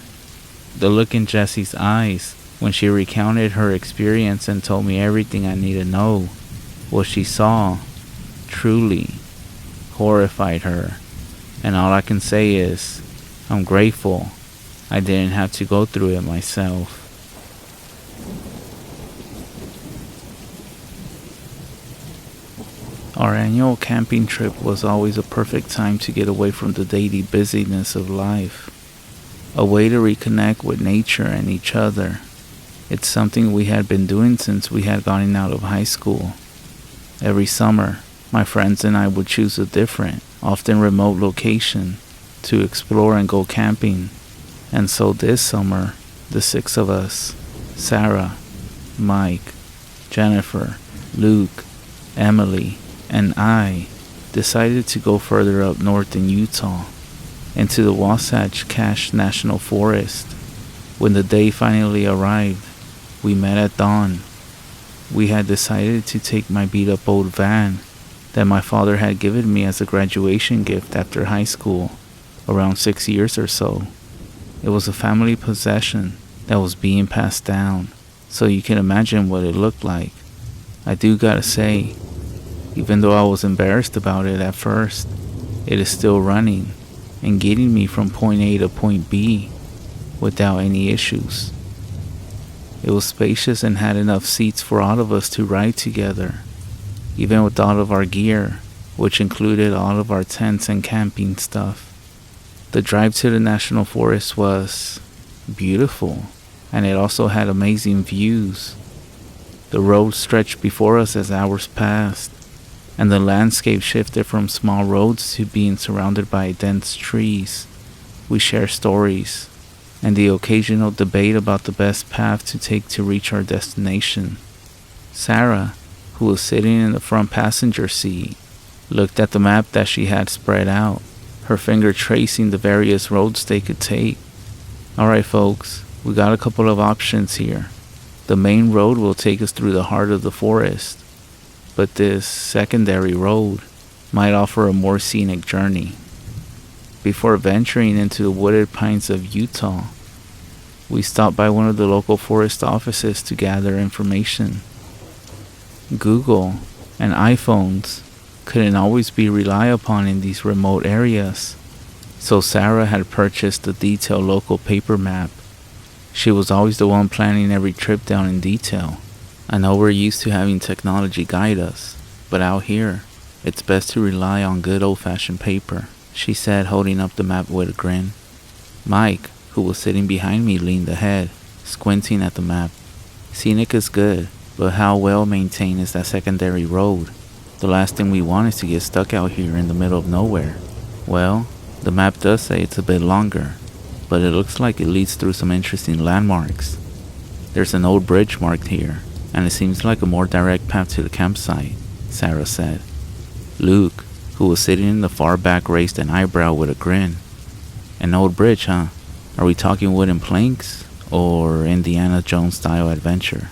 The look in Jessie's eyes when she recounted her experience and told me everything I need to know, what she saw, truly horrified her. And all I can say is, I'm grateful I didn't have to go through it myself. Our annual camping trip was always a perfect time to get away from the daily busyness of life. A way to reconnect with nature and each other. It's something we had been doing since we had gotten out of high school. Every summer, my friends and I would choose a different, often remote location to explore and go camping. And so this summer, the 6 of us, Sarah, Mike, Jennifer, Luke, Emily, and I decided to go further up north in Utah, into the Wasatch Cache National Forest. When the day finally arrived, we met at dawn. We had decided to take my beat-up old van that my father had given me as a graduation gift after high school, around 6 years or so. It was a family possession that was being passed down, so you can imagine what it looked like. I do gotta say, even though I was embarrassed about it at first, it is still running and getting me from point A to point B without any issues. It was spacious and had enough seats for all of us to ride together, even with all of our gear, which included all of our tents and camping stuff. The drive to the national forest was beautiful, and it also had amazing views. The road stretched before us as hours passed, and the landscape shifted from small roads to being surrounded by dense trees. We shared stories, and the occasional debate about the best path to take to reach our destination. Sarah, who was sitting in the front passenger seat, looked at the map that she had spread out, her finger tracing the various roads they could take. Alright folks, we got a couple of options here. The main road will take us through the heart of the forest, but this secondary road might offer a more scenic journey. Before venturing into the wooded pines of Utah, we stopped by one of the local forest offices to gather information. Google and iPhones couldn't always be relied upon in these remote areas, so Sarah had purchased a detailed local paper map. She was always the one planning every trip down in detail. I know we're used to having technology guide us, but out here, it's best to rely on good old-fashioned paper, she said, holding up the map with a grin. Mike, who was sitting behind me, leaned ahead, squinting at the map. Scenic is good, but how well maintained is that secondary road? The last thing we want is to get stuck out here in the middle of nowhere. Well, the map does say it's a bit longer, but it looks like it leads through some interesting landmarks. There's an old bridge marked here, and it seems like a more direct path to the campsite, Sarah said. Luke, who was sitting in the far back, raised an eyebrow with a grin. An old bridge, huh? Are we talking wooden planks, or Indiana Jones style adventure?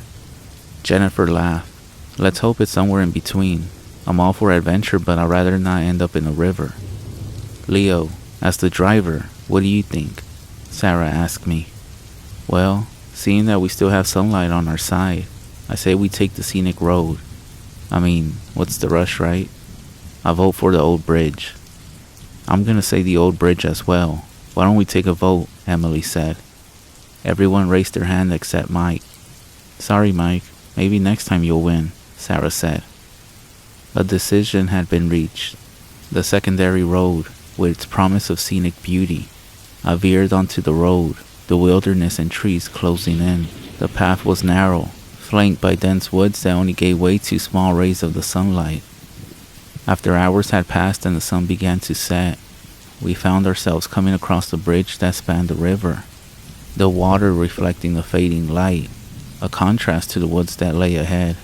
Jennifer laughed. Let's hope it's somewhere in between. I'm all for adventure, but I'd rather not end up in a river. Leo, as the driver, what do you think? Sarah asked me. Well, seeing that we still have sunlight on our side, I say we take the scenic road. I mean, what's the rush, right? I vote for the old bridge. I'm gonna say the old bridge as well. Why don't we take a vote? Emily said. Everyone raised their hand except Mike. Sorry, Mike. Maybe next time you'll win, Sarah said. A decision had been reached. The secondary road, with its promise of scenic beauty. I veered onto the road, the wilderness and trees closing in. The path was narrow, flanked by dense woods that only gave way to small rays of the sunlight. After hours had passed and the sun began to set, we found ourselves coming across the bridge that spanned the river, the water reflecting the fading light, a contrast to the woods that lay ahead.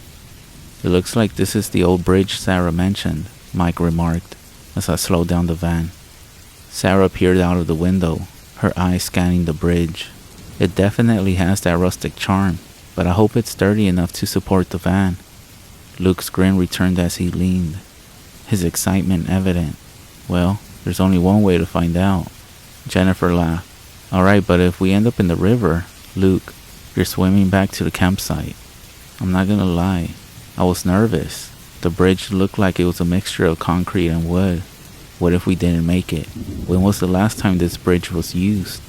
It looks like this is the old bridge Sarah mentioned, Mike remarked, as I slowed down the van. Sarah peered out of the window, her eyes scanning the bridge. It definitely has that rustic charm, but I hope it's sturdy enough to support the van. Luke's grin returned as he leaned, his excitement evident. Well, there's only one way to find out. Jennifer laughed. Alright, but if we end up in the river, Luke, you're swimming back to the campsite. I'm not gonna lie, I was nervous. The bridge looked like it was a mixture of concrete and wood. What if we didn't make it? When was the last time this bridge was used?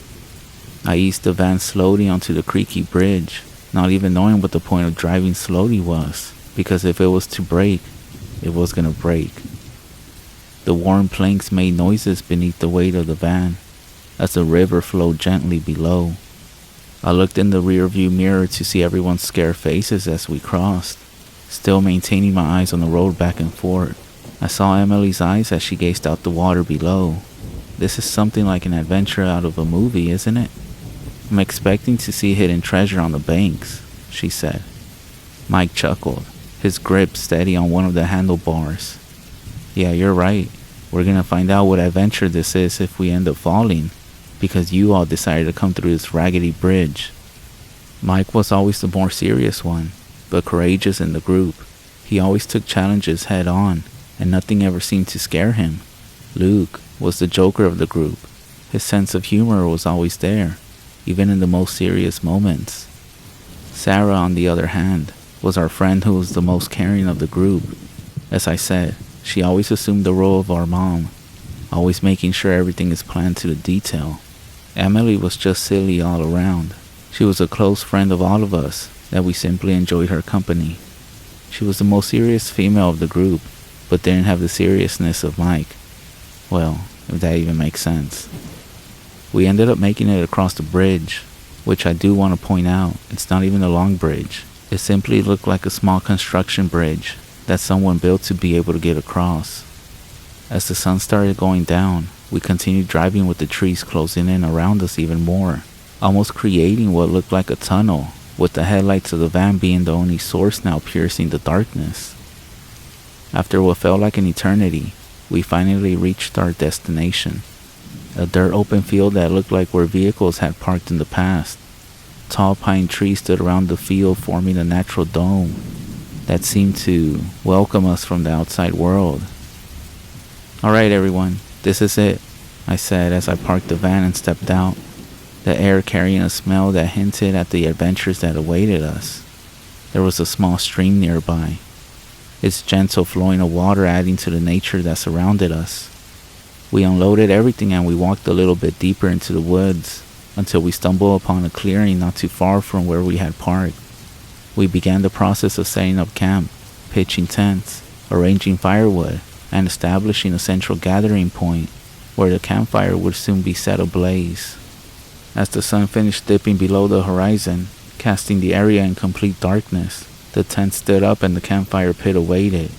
I eased the van slowly onto the creaky bridge, not even knowing what the point of driving slowly was, because if it was to break, it was gonna break. The worn planks made noises beneath the weight of the van, as the river flowed gently below. I looked in the rearview mirror to see everyone's scared faces as we crossed, still maintaining my eyes on the road back and forth. I saw Emily's eyes as she gazed out the water below. This is something like an adventure out of a movie, isn't it? I'm expecting to see hidden treasure on the banks, she said. Mike chuckled, his grip steady on one of the handlebars. Yeah, you're right. We're gonna find out what adventure this is if we end up falling, because you all decided to come through this raggedy bridge. Mike was always the more serious one, but courageous in the group. He always took challenges head on, and nothing ever seemed to scare him. Luke was the joker of the group. His sense of humor was always there, even in the most serious moments. Sarah, on the other hand, was our friend who was the most caring of the group. As I said, she always assumed the role of our mom, always making sure everything is planned to the detail. Emily was just silly all around. She was a close friend of all of us, that we simply enjoyed her company. She was the most serious female of the group, but didn't have the seriousness of Mike. Well, if that even makes sense. We ended up making it across the bridge, which I do want to point out, it's not even a long bridge. It simply looked like a small construction bridge that someone built to be able to get across. As the sun started going down, we continued driving with the trees closing in around us even more, almost creating what looked like a tunnel, with the headlights of the van being the only source now piercing the darkness. After what felt like an eternity, we finally reached our destination, a dirt open field that looked like where vehicles had parked in the past. Tall pine trees stood around the field, forming a natural dome that seemed to welcome us from the outside world. Alright everyone, this is it, I said as I parked the van and stepped out, the air carrying a smell that hinted at the adventures that awaited us. There was a small stream nearby, its gentle flowing of water adding to the nature that surrounded us. We unloaded everything and we walked a little bit deeper into the woods until we stumbled upon a clearing not too far from where we had parked. We began the process of setting up camp, pitching tents, arranging firewood, and establishing a central gathering point where the campfire would soon be set ablaze. As the sun finished dipping below the horizon, casting the area in complete darkness, the tent stood up and the campfire pit awaited.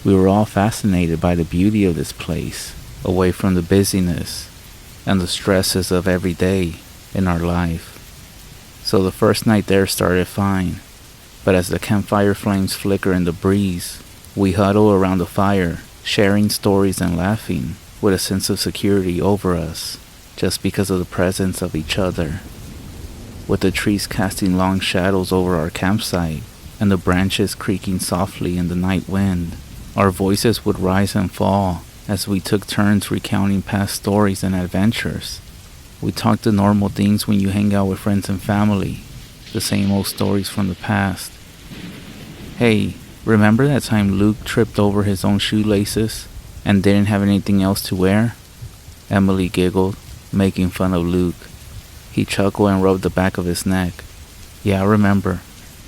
We were all fascinated by the beauty of this place, away from the busyness and the stresses of every day in our life. So the first night there started fine, but as the campfire flames flicker in the breeze, we huddle around the fire, sharing stories and laughing, with a sense of security over us, just because of the presence of each other. With the trees casting long shadows over our campsite, and the branches creaking softly in the night wind, our voices would rise and fall as we took turns recounting past stories and adventures. We talked the normal things when you hang out with friends and family, the same old stories from the past. Hey, remember that time Luke tripped over his own shoelaces and didn't have anything else to wear? Emily giggled, making fun of Luke. He chuckled and rubbed the back of his neck. Yeah, I remember.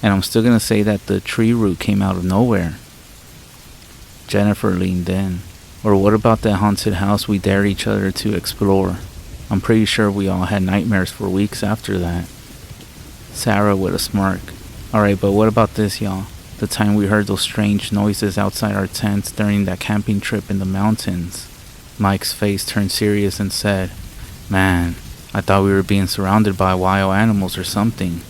And I'm still gonna say that the tree root came out of nowhere. Jennifer leaned in. Or what about that haunted house we dared each other to explore? I'm pretty sure we all had nightmares for weeks after that. Sarah with a smirk. Alright, but what about this, y'all? The time we heard those strange noises outside our tents during that camping trip in the mountains. Mike's face turned serious and said, Man, I thought we were being surrounded by wild animals or something.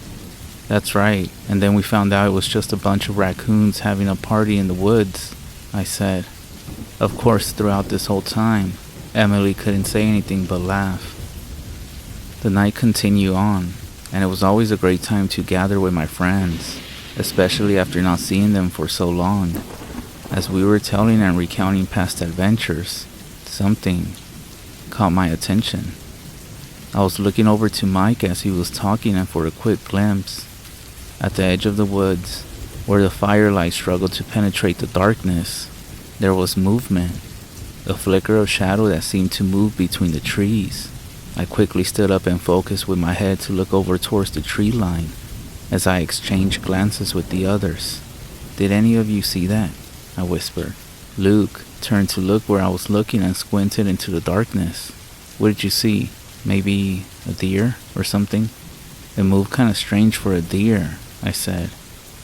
That's right, and then we found out it was just a bunch of raccoons having a party in the woods, I said. Of course, throughout this whole time, Emily couldn't say anything but laugh. The night continued on, and it was always a great time to gather with my friends, especially after not seeing them for so long. As we were telling and recounting past adventures, something caught my attention. I was looking over to Mike as he was talking, and for a quick glimpse, at the edge of the woods, where the firelight struggled to penetrate the darkness, there was movement, a flicker of shadow that seemed to move between the trees. I quickly stood up and focused with my head to look over towards the tree line as I exchanged glances with the others. Did any of you see that? I whispered. Luke turned to look where I was looking and squinted into the darkness. What did you see? Maybe a deer or something? It moved kind of strange for a deer, I said.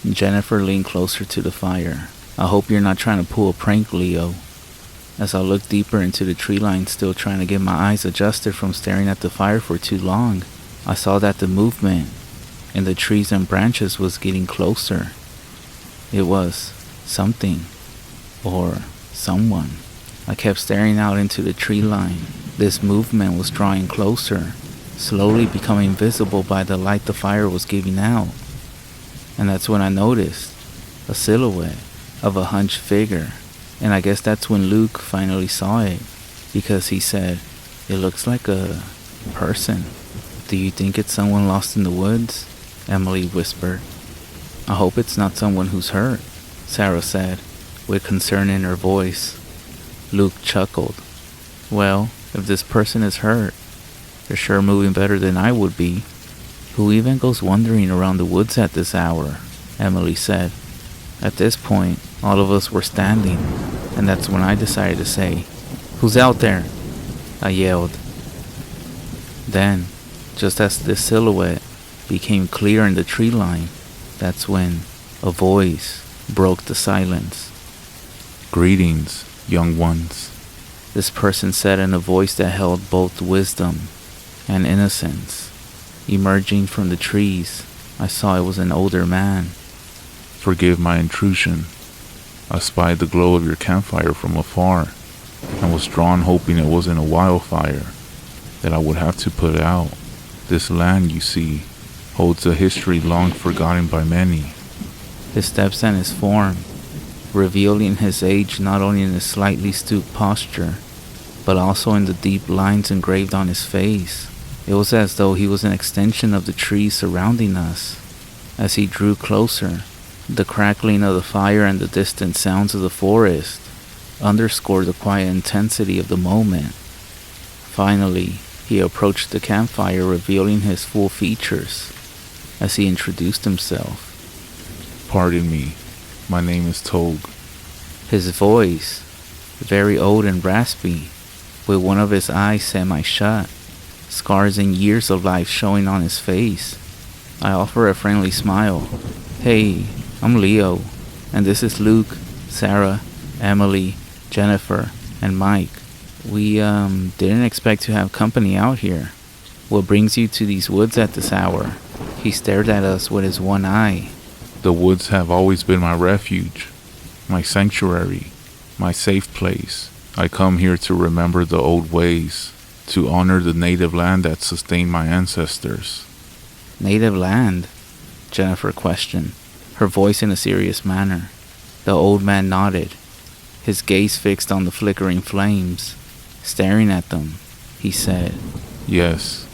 Jennifer leaned closer to the fire. I hope you're not trying to pull a prank, Leo. As I looked deeper into the tree line, still trying to get my eyes adjusted from staring at the fire for too long, I saw that the movement in the trees and branches was getting closer. It was something, or someone. I kept staring out into the tree line. This movement was drawing closer, slowly becoming visible by the light the fire was giving out. And that's when I noticed a silhouette of a hunched figure. And I guess that's when Luke finally saw it, because he said, It looks like a person. Do you think it's someone lost in the woods? Emily whispered. I hope it's not someone who's hurt, Sarah said, with concern in her voice. Luke chuckled. Well, if this person is hurt, they're sure moving better than I would be. Who even goes wandering around the woods at this hour? Emily said. At this point, all of us were standing, and that's when I decided to say, Who's out there? I yelled. Then, just as this silhouette became clear in the tree line, that's when a voice broke the silence. Greetings, young ones. This person said in a voice that held both wisdom and innocence. Emerging from the trees, I saw it was an older man. Forgive my intrusion. I spied the glow of your campfire from afar, and was drawn hoping it wasn't a wildfire that I would have to put out. This land, you see, holds a history long forgotten by many. His steps and his form, revealing his age not only in his slightly stooped posture, but also in the deep lines engraved on his face. It was as though he was an extension of the trees surrounding us. As he drew closer, the crackling of the fire and the distant sounds of the forest underscored the quiet intensity of the moment. Finally, he approached the campfire, revealing his full features as he introduced himself. Pardon me, my name is Tog. His voice, very old and raspy, with one of his eyes semi-shut, scars and years of life showing on his face. I offer a friendly smile. Hey, I'm Leo, and this is Luke, Sarah, Emily, Jennifer, and Mike. We didn't expect to have company out here. What brings you to these woods at this hour?" He stared at us with his one eye. The woods have always been my refuge, my sanctuary, my safe place. I come here to remember the old ways, to honor the native land that sustained my ancestors. "Native land?" Jennifer questioned, her voice in a serious manner. The old man nodded, his gaze fixed on the flickering flames. Staring at them, he said, Yes,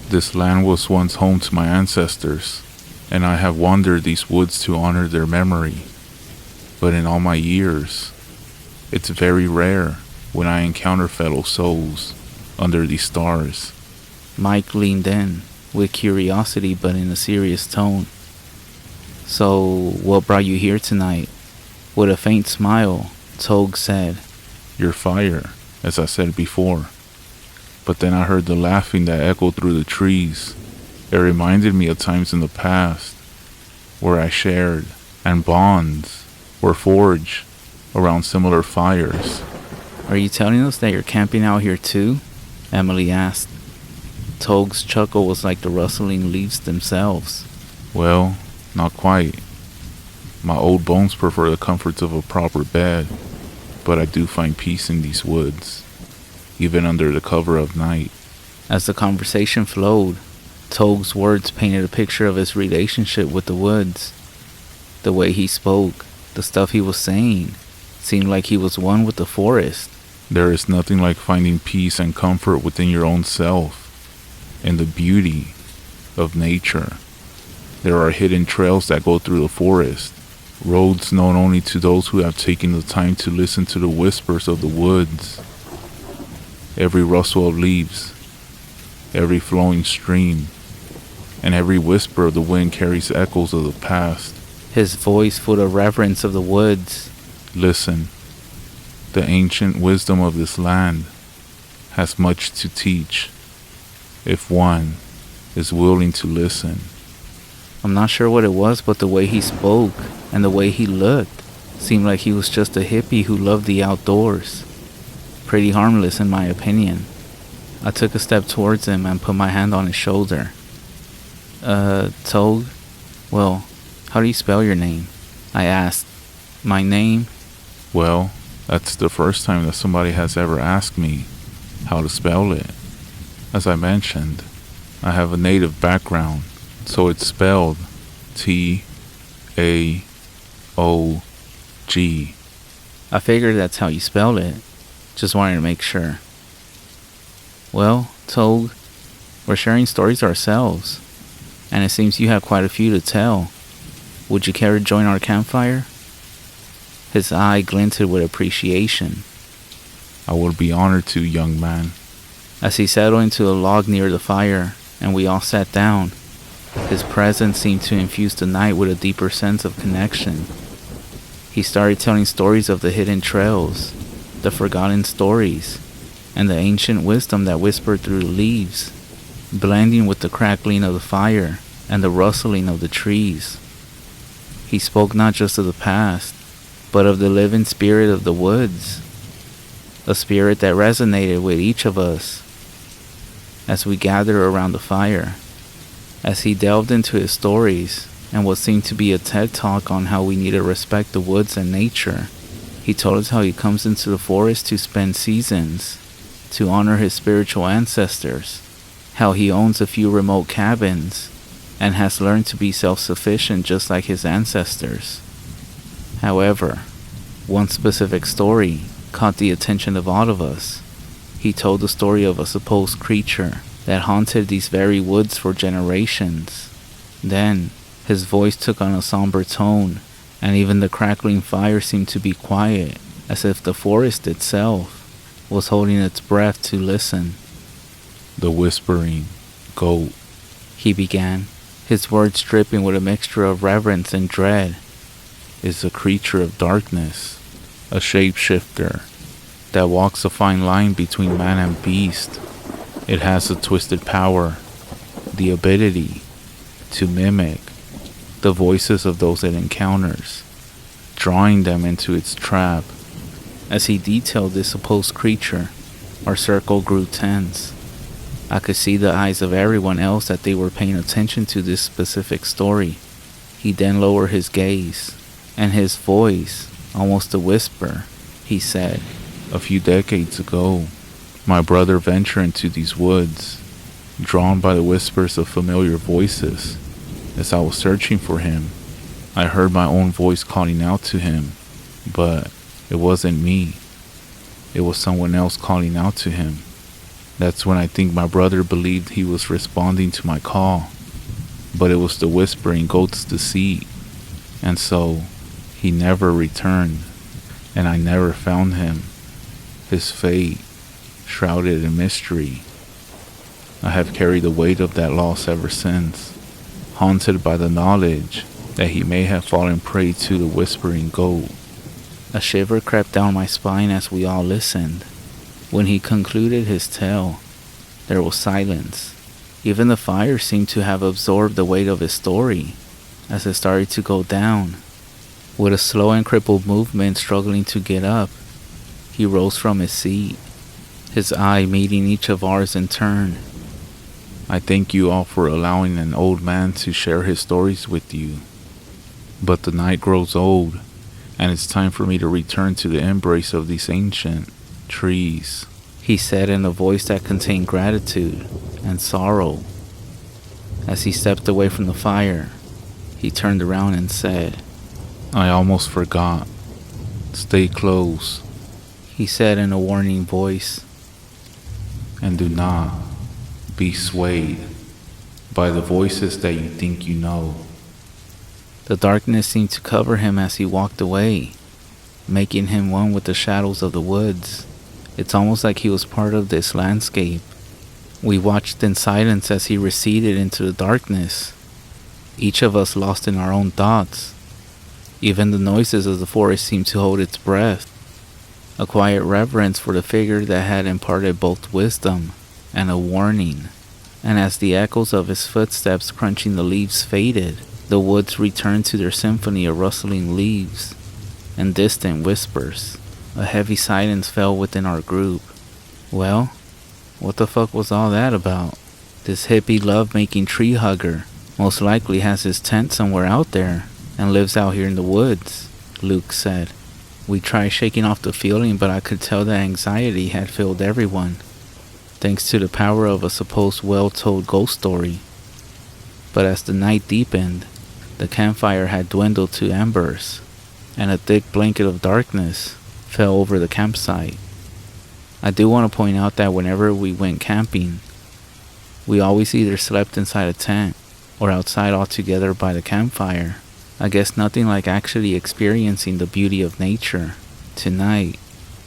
this land was once home to my ancestors, and I have wandered these woods to honor their memory. But in all my years, it's very rare when I encounter fellow souls under these stars. Mike leaned in, with curiosity but in a serious tone. "So, what brought you here tonight?" With a faint smile, Togue said, Your fire, as I said before. But then I heard the laughing that echoed through the trees. It reminded me of times in the past where I shared, and bonds were forged around similar fires. "Are you telling us that you're camping out here too?" Emily asked. Togue's chuckle was like the rustling leaves themselves. Well, not quite. My old bones prefer the comforts of a proper bed, but I do find peace in these woods, even under the cover of night. As the conversation flowed, Togue's words painted a picture of his relationship with the woods. The way he spoke, the stuff he was saying, seemed like he was one with the forest. There is nothing like finding peace and comfort within your own self, and the beauty of nature. There are hidden trails that go through the forest, roads known only to those who have taken the time to listen to the whispers of the woods. Every rustle of leaves, every flowing stream, and every whisper of the wind carries echoes of the past. His voice full of reverence of the woods. Listen, the ancient wisdom of this land has much to teach, if one is willing to listen. I'm not sure what it was, but the way he spoke and the way he looked seemed like he was just a hippie who loved the outdoors. Pretty harmless in my opinion. I took a step towards him and put my hand on his shoulder. Togue? Well, how do you spell your name?" I asked. "My name?" Well, that's the first time that somebody has ever asked me how to spell it. As I mentioned, I have a native background, so it's spelled Taog. I figured that's how you spelled it. Just wanted to make sure. "Well, Togue, we're sharing stories ourselves, and it seems you have quite a few to tell. Would you care to join our campfire?" His eye glinted with appreciation. I would be honored to, young man. As he settled into a log near the fire, and we all sat down, his presence seemed to infuse the night with a deeper sense of connection. He started telling stories of the hidden trails, the forgotten stories, and the ancient wisdom that whispered through the leaves, blending with the crackling of the fire and the rustling of the trees. He spoke not just of the past, but of the living spirit of the woods, a spirit that resonated with each of us as we gathered around the fire. As he delved into his stories and what seemed to be a TED talk on how we need to respect the woods and nature, he told us how he comes into the forest to spend seasons, to honor his spiritual ancestors, how he owns a few remote cabins, and has learned to be self-sufficient just like his ancestors. However, one specific story caught the attention of all of us. He told the story of a supposed creature that haunted these very woods for generations. Then, his voice took on a somber tone, and even the crackling fire seemed to be quiet, as if the forest itself was holding its breath to listen. The whispering goat, he began, his words dripping with a mixture of reverence and dread, is a creature of darkness, a shapeshifter that walks a fine line between man and beast. It has a twisted power, the ability to mimic the voices of those it encounters, drawing them into its trap As he detailed this supposed creature, our circle grew tense. I could see the eyes of everyone else that they were paying attention to this specific story. He then lowered his gaze, and his voice, almost a whisper, he said, A few decades ago, my brother ventured into these woods, drawn by the whispers of familiar voices. As I was searching for him, I heard my own voice calling out to him, but it wasn't me. It was someone else calling out to him. That's when I think my brother believed he was responding to my call, but it was the whispering goat's deceit, and so he never returned, and I never found him. His fate, shrouded in mystery. I have carried the weight of that loss ever since, haunted by the knowledge that he may have fallen prey to the whispering goat. A shiver crept down my spine as we all listened. When he concluded his tale, there was silence. Even the fire seemed to have absorbed the weight of his story as it started to go down. With a slow and crippled movement, struggling to get up, he rose from his seat, his eye meeting each of ours in turn. I thank you all for allowing an old man to share his stories with you. But the night grows old, and it's time for me to return to the embrace of these ancient trees, he said in a voice that contained gratitude and sorrow. As he stepped away from the fire, he turned around and said, I almost forgot. Stay close, he said in a warning voice, and do not be swayed by the voices that you think you know. The darkness seemed to cover him as he walked away, making him one with the shadows of the woods. It's almost like he was part of this landscape. We watched in silence as he receded into the darkness, each of us lost in our own thoughts. Even the noises of the forest seemed to hold its breath, a quiet reverence for the figure that had imparted both wisdom and a warning. And as the echoes of his footsteps crunching the leaves faded, the woods returned to their symphony of rustling leaves and distant whispers. A heavy silence fell within our group. Well, what the fuck was all that about? This hippie love-making tree hugger most likely has his tent somewhere out there and lives out here in the woods, Luke said. We tried shaking off the feeling, but I could tell that anxiety had filled everyone, thanks to the power of a supposed well-told ghost story. But as the night deepened, the campfire had dwindled to embers, and a thick blanket of darkness fell over the campsite. I do want to point out that whenever we went camping, we always either slept inside a tent or outside altogether by the campfire. I guess nothing like actually experiencing the beauty of nature. Tonight,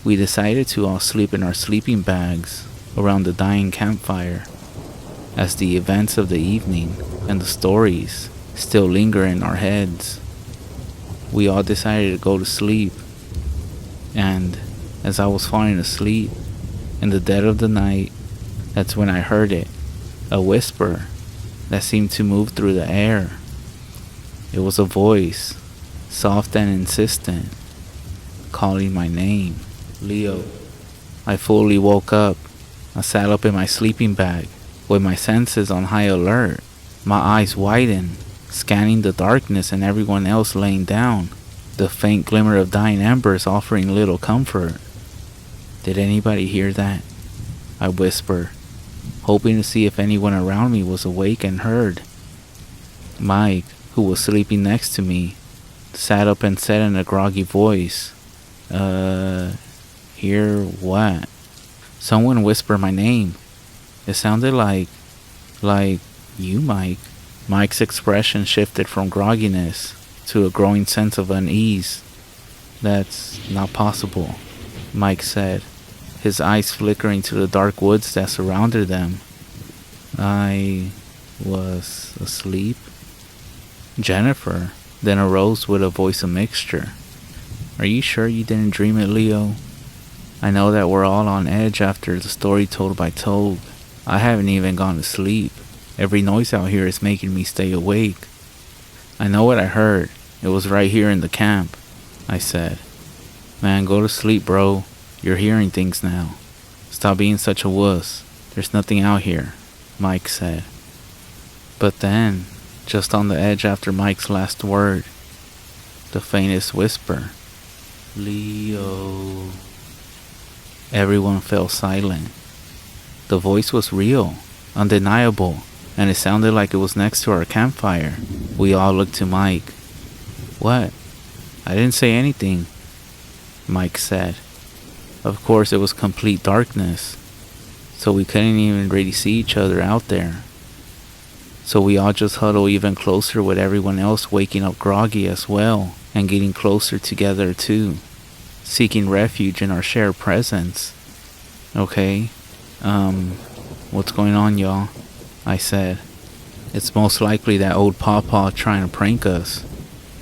we decided to all sleep in our sleeping bags around the dying campfire, as the events of the evening and the stories still linger in our heads. We all decided to go to sleep, and as I was falling asleep, in the dead of the night, that's when I heard it, a whisper that seemed to move through the air. It was a voice, soft and insistent, calling my name, Leo. I fully woke up. I sat up in my sleeping bag, with my senses on high alert, my eyes widened, scanning the darkness and everyone else laying down, the faint glimmer of dying embers offering little comfort. Did anybody hear that? I whispered, hoping to see if anyone around me was awake and heard. Mike, who was sleeping next to me, sat up and said in a groggy voice, hear what? Someone whispered my name. It sounded like you, Mike. Mike's expression shifted from grogginess to a growing sense of unease. That's not possible, Mike said, his eyes flickering to the dark woods that surrounded them. I was asleep? Jennifer then arose with a voice of mixture. Are you sure you didn't dream it, Leo? I know that we're all on edge after the story told by Toad. I haven't even gone to sleep. Every noise out here is making me stay awake. I know what I heard. It was right here in the camp, I said. Man, go to sleep, bro. You're hearing things now. Stop being such a wuss. There's nothing out here, Mike said. But then, just on the edge after Mike's last word, the faintest whisper, Leo. Everyone fell silent. The voice was real, undeniable, and it sounded like it was next to our campfire. We all looked to Mike. What? I didn't say anything, Mike said. Of course, it was complete darkness, so we couldn't even really see each other out there. So we all just huddled even closer with everyone else waking up groggy as well, and getting closer together too, seeking refuge in our shared presence. Okay, what's going on, y'all? I said. It's most likely that old Pawpaw trying to prank us.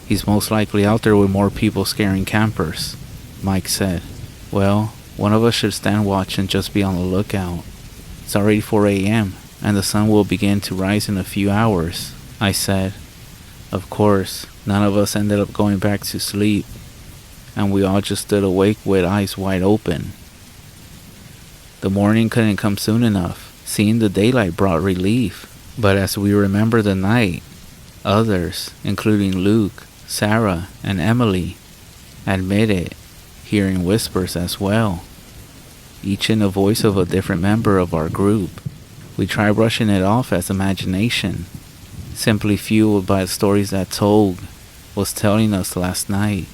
He's most likely out there with more people scaring campers, Mike said. Well, one of us should stand watch and just be on the lookout. It's already 4 a.m., and the sun will begin to rise in a few hours, I said. Of course, none of us ended up going back to sleep, and we all just stood awake with eyes wide open. The morning couldn't come soon enough. Seeing the daylight brought relief, but as we remember the night, others, including Luke, Sarah, and Emily, admitted hearing whispers as well, each in the voice of a different member of our group. We tried brushing it off as imagination, simply fueled by the stories that Tog was telling us last night.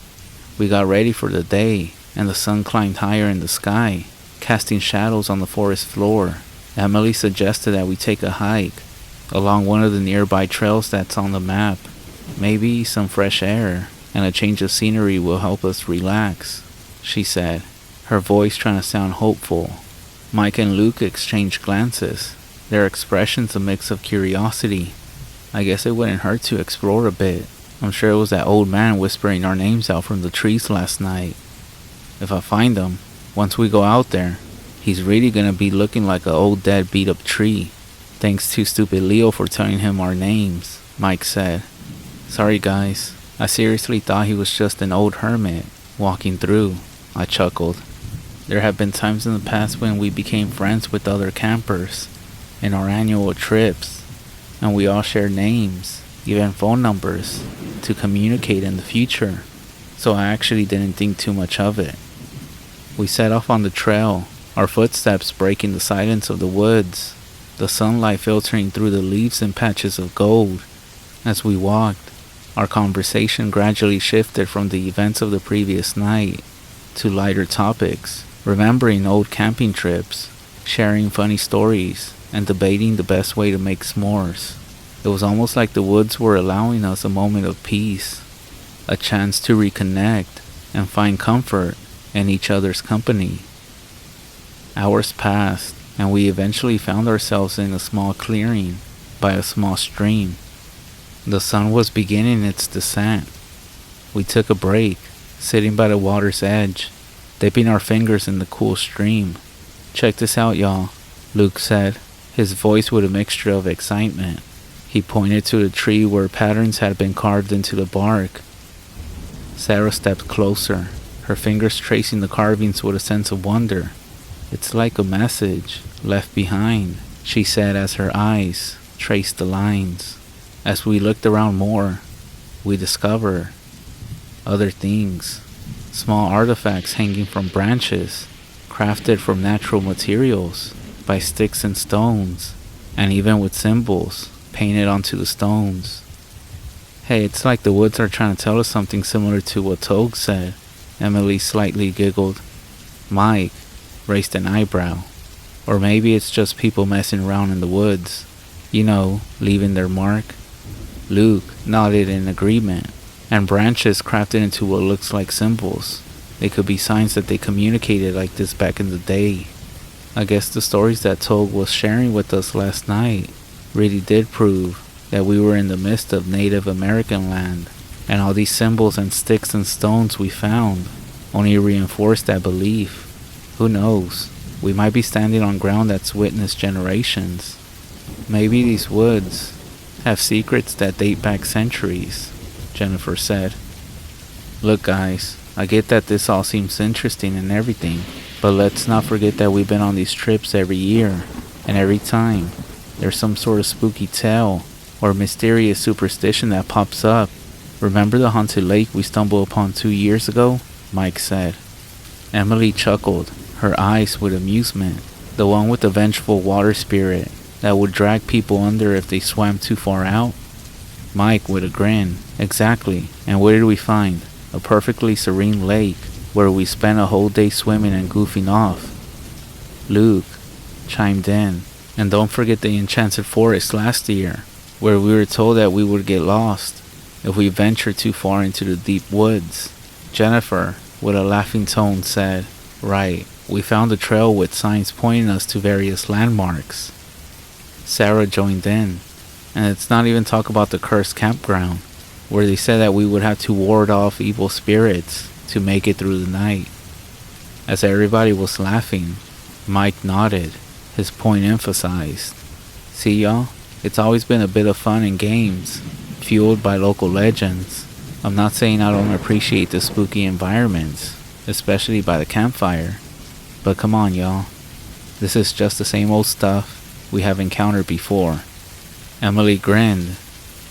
We got ready for the day, and the sun climbed higher in the sky, casting shadows on the forest floor. Emily suggested that we take a hike along one of the nearby trails that's on the map. Maybe some fresh air and a change of scenery will help us relax, she said, her voice trying to sound hopeful. Mike and Luke exchanged glances, their expressions a mix of curiosity. I guess it wouldn't hurt to explore a bit. I'm sure it was that old man whispering our names out from the trees last night. If I find him, once we go out there, he's really gonna be looking like an old dead beat up tree. Thanks to stupid Leo for telling him our names, Mike said. Sorry guys, I seriously thought he was just an old hermit walking through, I chuckled. There have been times in the past when we became friends with other campers in our annual trips, and we all shared names, even phone numbers, to communicate in the future, so I actually didn't think too much of it. We set off on the trail, our footsteps breaking the silence of the woods, the sunlight filtering through the leaves in patches of gold. As we walked, our conversation gradually shifted from the events of the previous night to lighter topics, remembering old camping trips, sharing funny stories, and debating the best way to make s'mores. It was almost like the woods were allowing us a moment of peace, a chance to reconnect and find comfort in each other's company. Hours passed, and we eventually found ourselves in a small clearing by a small stream. The sun was beginning its descent. We took a break, sitting by the water's edge, dipping our fingers in the cool stream. Check this out, y'all, Luke said, his voice with a mixture of excitement. He pointed to the tree where patterns had been carved into the bark. Sarah stepped closer, her fingers tracing the carvings with a sense of wonder. It's like a message left behind, she said as her eyes traced the lines. As we looked around more, we discovered other things. Small artifacts hanging from branches, crafted from natural materials, by sticks and stones, and even with symbols painted onto the stones. Hey, it's like the woods are trying to tell us something similar to what Togue said, Emily slightly giggled. Mike raised an eyebrow. Or maybe it's just people messing around in the woods, you know, leaving their mark. Luke nodded in agreement. And branches crafted into what looks like symbols. They could be signs that they communicated like this back in the day. I guess the stories that Togue was sharing with us last night really did prove that we were in the midst of Native American land, and all these symbols and sticks and stones we found only reinforced that belief. Who knows? We might be standing on ground that's witnessed generations. Maybe these woods have secrets that date back centuries, Jennifer said. Look guys, I get that this all seems interesting and everything, but let's not forget that we've been on these trips every year, and every time there's some sort of spooky tale or mysterious superstition that pops up. Remember the haunted lake we stumbled upon 2 years ago? Mike said. Emily chuckled, her eyes with amusement. The one with the vengeful water spirit that would drag people under if they swam too far out? Mike with a grin. Exactly. And what did we find? A perfectly serene lake where we spent a whole day swimming and goofing off. Luke chimed in. And don't forget the enchanted forest last year, where we were told that we would get lost if we ventured too far into the deep woods. Jennifer, with a laughing tone, said, Right, we found a trail with signs pointing us to various landmarks. Sarah joined in, and let's not even talk about the cursed campground, where they said that we would have to ward off evil spirits to make it through the night. As everybody was laughing, Mike nodded, his point emphasized. See y'all, it's always been a bit of fun and games, fueled by local legends. I'm not saying I don't appreciate the spooky environments, especially by the campfire, but come on y'all, this is just the same old stuff we have encountered before. Emily grinned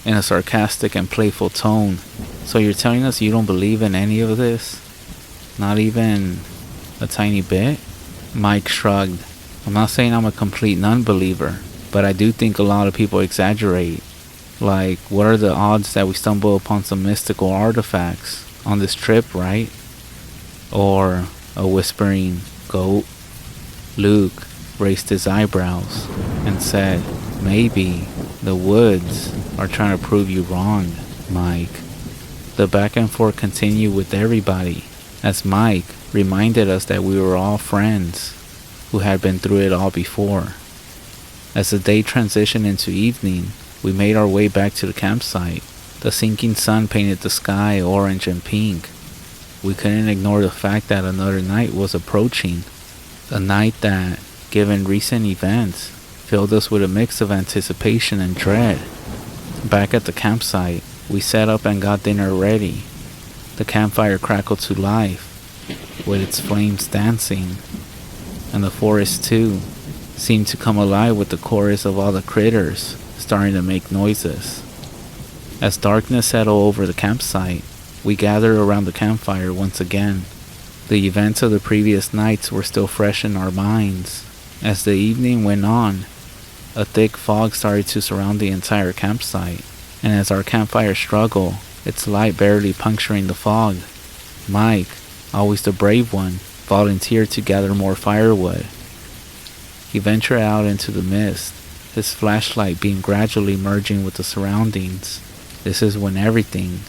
in a sarcastic and playful tone. So you're telling us you don't believe in any of this? Not even a tiny bit? Mike shrugged. I'm not saying I'm a complete non-believer, but I do think a lot of people exaggerate. Like, what are the odds that we stumble upon some mystical artifacts on this trip, right? Or a whispering goat? Luke raised his eyebrows and said, Maybe the woods are trying to prove you wrong, Mike. The back and forth continued with everybody, as Mike reminded us that we were all friends who had been through it all before. As the day transitioned into evening, we made our way back to the campsite. The sinking sun painted the sky orange and pink. We couldn't ignore the fact that another night was approaching. A night that, given recent events, filled us with a mix of anticipation and dread. Back at the campsite, we set up and got dinner ready. The campfire crackled to life, with its flames dancing, and the forest too seemed to come alive with the chorus of all the critters starting to make noises. As darkness settled over the campsite, we gathered around the campfire once again. The events of the previous nights were still fresh in our minds. As the evening went on, a thick fog started to surround the entire campsite, and as our campfire struggled, its light barely puncturing the fog, Mike, always the brave one, volunteered to gather more firewood. He ventured out into the mist, his flashlight beam gradually merging with the surroundings. This is when everything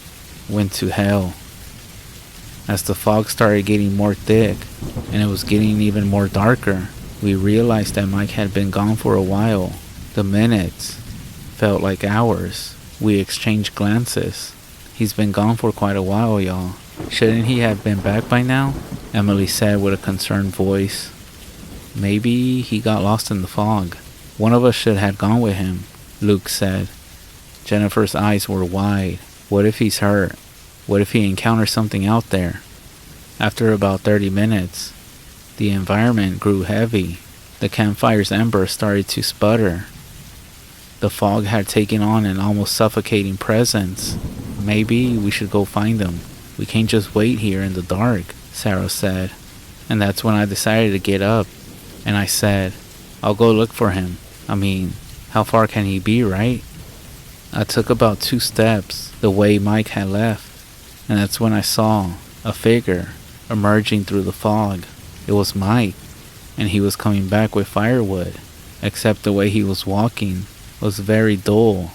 went to hell. As the fog started getting more thick, and it was getting even more darker, we realized that Mike had been gone for a while. The minutes felt like hours. We exchanged glances. He's been gone for quite a while, y'all. Shouldn't he have been back by now? Emily said with a concerned voice. Maybe he got lost in the fog. One of us should have gone with him, Luke said. Jennifer's eyes were wide. What if he's hurt? What if he encounters something out there? After about 30 minutes, the environment grew heavy. The campfire's embers started to sputter. The fog had taken on an almost suffocating presence. Maybe we should go find him. We can't just wait here in the dark, Sarah said. And that's when I decided to get up. And I said, I'll go look for him. I mean, how far can he be, right? I took about 2 steps the way Mike had left. And that's when I saw a figure emerging through the fog. It was Mike, and he was coming back with firewood, except the way he was walking was very dull.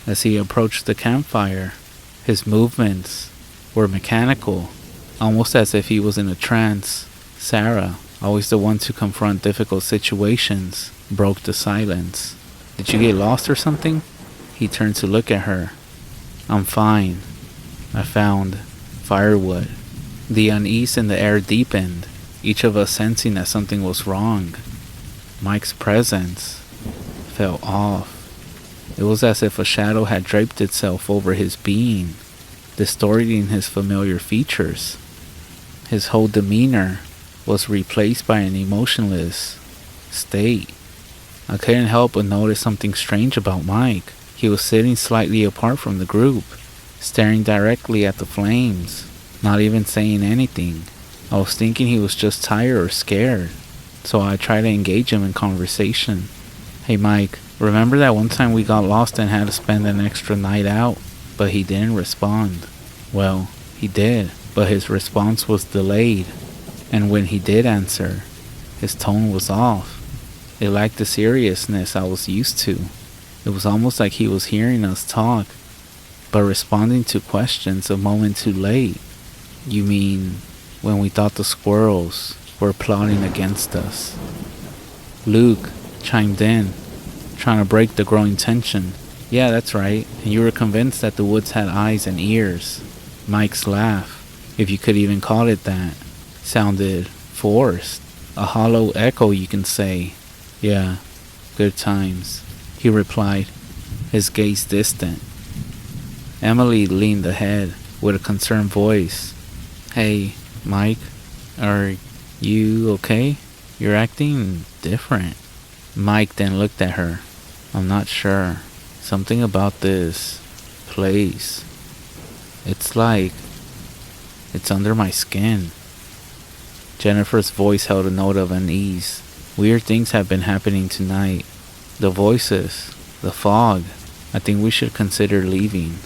As he approached the campfire, his movements were mechanical, almost as if he was in a trance. Sarah, always the one to confront difficult situations, broke the silence. Did you get lost or something? He turned to look at her. I'm fine. I found firewood. The unease in the air deepened, each of us sensing that something was wrong. Mike's presence felt off. It was as if a shadow had draped itself over his being, distorting his familiar features. His whole demeanor was replaced by an emotionless state. I couldn't help but notice something strange about Mike. He was sitting slightly apart from the group, staring directly at the flames, not even saying anything. I was thinking he was just tired or scared, so I tried to engage him in conversation. "Hey Mike, remember that one time we got lost and had to spend an extra night out?" But he didn't respond. Well, he did, but his response was delayed, and when he did answer, his tone was off. It lacked the seriousness I was used to. It was almost like he was hearing us talk, but responding to questions a moment too late. "You mean when we thought the squirrels were plotting against us?" Luke chimed in, trying to break the growing tension. "Yeah, that's right. And you were convinced that the woods had eyes and ears." Mike's laugh, if you could even call it that, sounded forced. A hollow echo, you can say. "Yeah, good times," he replied, his gaze distant. Emily leaned ahead with a concerned voice. "Hey, Mike, are you okay? You're acting different." Mike then looked at her. "I'm not sure. Something about this place. It's like it's under my skin." Jennifer's voice held a note of unease. "Weird things have been happening tonight. The voices, the fog. I think we should consider leaving."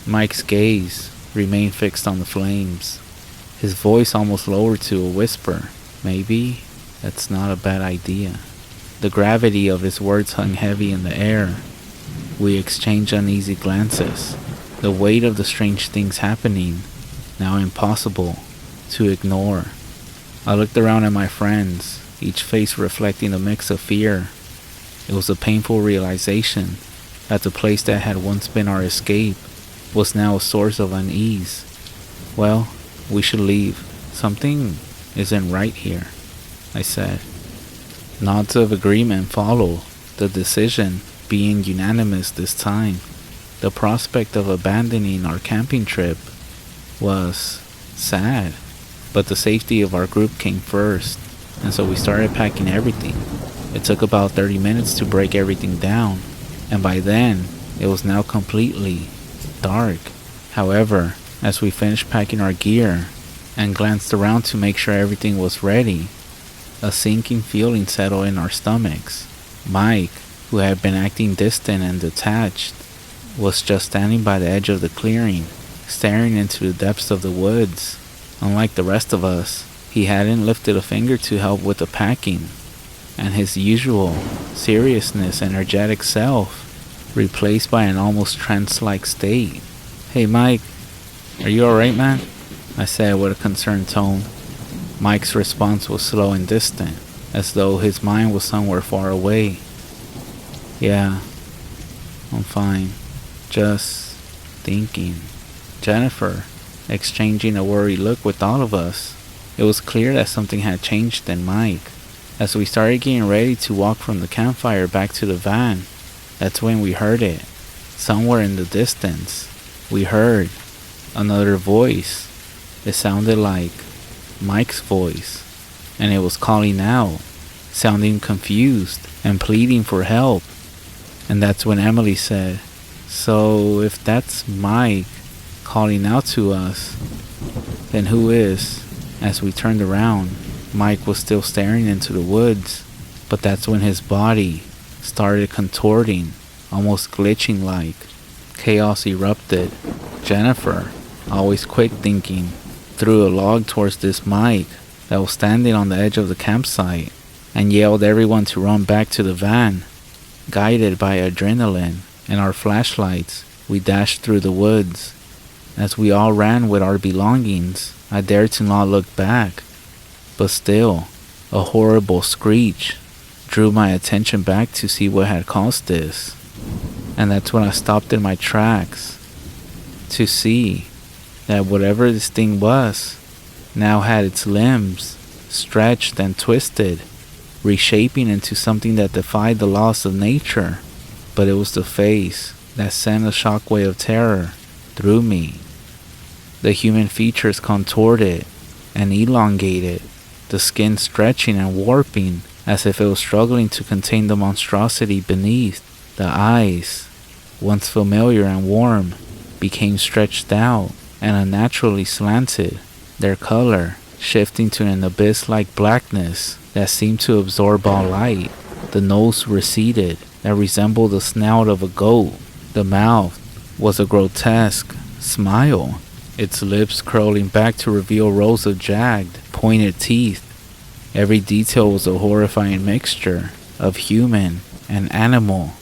Mike's gaze remained fixed on the flames. His voice almost lowered to a whisper. "Maybe that's not a bad idea." The gravity of his words hung heavy in the air. We exchanged uneasy glances. The weight of the strange things happening, now impossible to ignore. I looked around at my friends, each face reflecting a mix of fear. It was a painful realization that the place that had once been our escape was now a source of unease. "Well, we should leave. Something isn't right here," I said. Nods of agreement followed, the decision being unanimous this time. The prospect of abandoning our camping trip was sad, but the safety of our group came first, and so we started packing everything. It took about 30 minutes to break everything down, and by then, it was now completely dark. However, as we finished packing our gear and glanced around to make sure everything was ready, a sinking feeling settled in our stomachs. Mike, who had been acting distant and detached, was just standing by the edge of the clearing, staring into the depths of the woods. Unlike the rest of us, he hadn't lifted a finger to help with the packing, and his usual seriousness, energetic self, replaced by an almost trance-like state. "Hey Mike, are you alright, man?" I said with a concerned tone. Mike's response was slow and distant, as though his mind was somewhere far away. "Yeah, I'm fine. Just thinking." Jennifer, exchanging a worried look with all of us. It was clear that something had changed in Mike. As we started getting ready to walk from the campfire back to the van, that's when we heard it. Somewhere in the distance, we heard another voice. It sounded like Mike's voice, and it was calling out, sounding confused and pleading for help. And that's when Emily said, "So if that's Mike calling out to us, then who is?" As we turned around, Mike was still staring into the woods, but that's when his body started contorting, almost glitching like. Chaos erupted. Jennifer, always quick thinking, threw a log towards this Mike that was standing on the edge of the campsite and yelled everyone to run back to the van. Guided by adrenaline and our flashlights, we dashed through the woods. As we all ran with our belongings, I dared to not look back. But still, a horrible screech drew my attention back to see what had caused this. And that's when I stopped in my tracks to see that whatever this thing was now had its limbs stretched and twisted, reshaping into something that defied the laws of nature. But it was the face that sent a shockwave of terror through me. The human features contorted and elongated, the skin stretching and warping as if it was struggling to contain the monstrosity beneath. The eyes, once familiar and warm, became stretched out and unnaturally slanted, their color shifting to an abyss-like blackness that seemed to absorb all light. The nose receded and resembled the snout of a goat. The mouth was a grotesque smile, its lips curling back to reveal rows of jagged, pointed teeth. Every detail was a horrifying mixture of human and animal.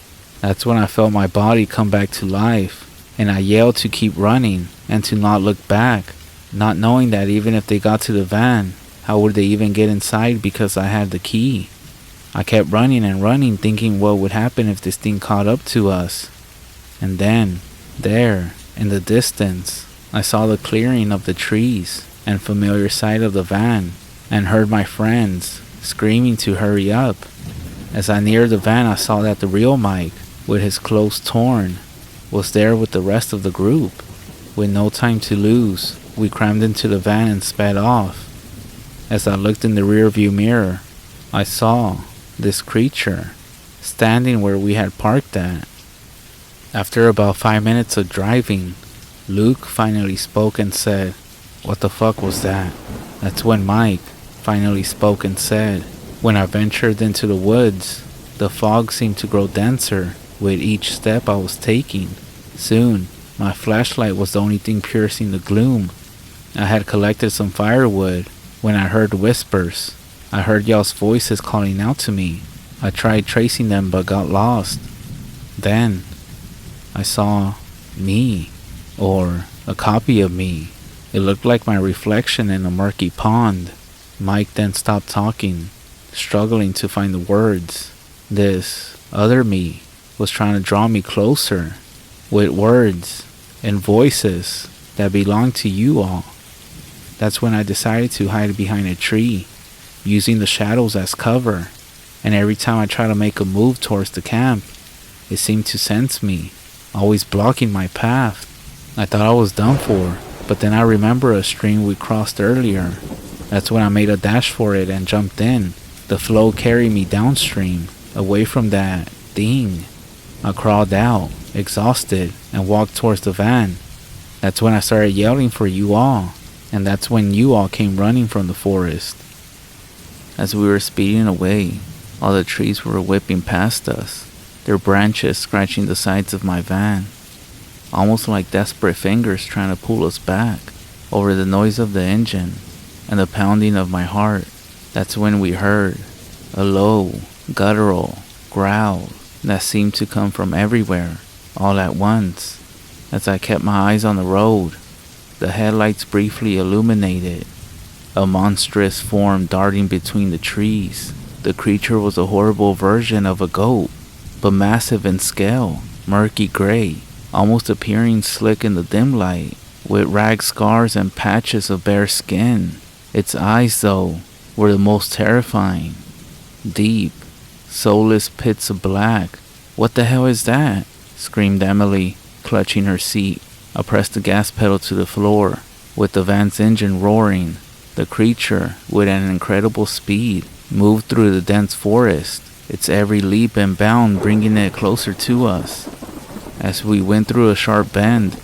That's when I felt my body come back to life, and I yelled to keep running and to not look back, not knowing that even if they got to the van, how would they even get inside because I had the key? I kept running and running, thinking what would happen if this thing caught up to us. And then, there, in the distance, I saw the clearing of the trees and familiar sight of the van, and heard my friends screaming to hurry up. As I neared the van, I saw that the real Mike, with his clothes torn, was there with the rest of the group. With no time to lose, we crammed into the van and sped off. As I looked in the rearview mirror, I saw this creature standing where we had parked at. After about 5 minutes of driving, Luke finally spoke and said, "What the fuck was that?" That's when Mike finally spoke and said, "When I ventured into the woods, the fog seemed to grow denser with each step I was taking. Soon, my flashlight was the only thing piercing the gloom. I had collected some firewood when I heard whispers. I heard y'all's voices calling out to me. I tried tracing them but got lost. Then, I saw me, or a copy of me. It looked like my reflection in a murky pond." Mike then stopped talking, struggling to find the words. This other me was trying to draw me closer, with words and voices that belonged to you all. That's when I decided to hide behind a tree, using the shadows as cover, and every time I tried to make a move towards the camp, it seemed to sense me, always blocking my path. I thought I was done for, but then I remember a stream we crossed earlier. That's when I made a dash for it and jumped in. The flow carried me downstream, away from that thing. I crawled out, exhausted, and walked towards the van. That's when I started yelling for you all, and that's when you all came running from the forest. As we were speeding away, all the trees were whipping past us, their branches scratching the sides of my van, almost like desperate fingers trying to pull us back. Over the noise of the engine and the pounding of my heart, that's when we heard a low, guttural growl that seemed to come from everywhere, all at once. As I kept my eyes on the road, the headlights briefly illuminated a monstrous form darting between the trees. The creature was a horrible version of a goat, but massive in scale, murky gray, almost appearing slick in the dim light, with ragged scars and patches of bare skin. Its eyes, though, were the most terrifying. Deep, soulless pits of black. "What the hell is that?" screamed Emily, clutching her seat. I pressed the gas pedal to the floor, with the van's engine roaring. The creature, with an incredible speed, moved through the dense forest, its every leap and bound bringing it closer to us. As we went through a sharp bend,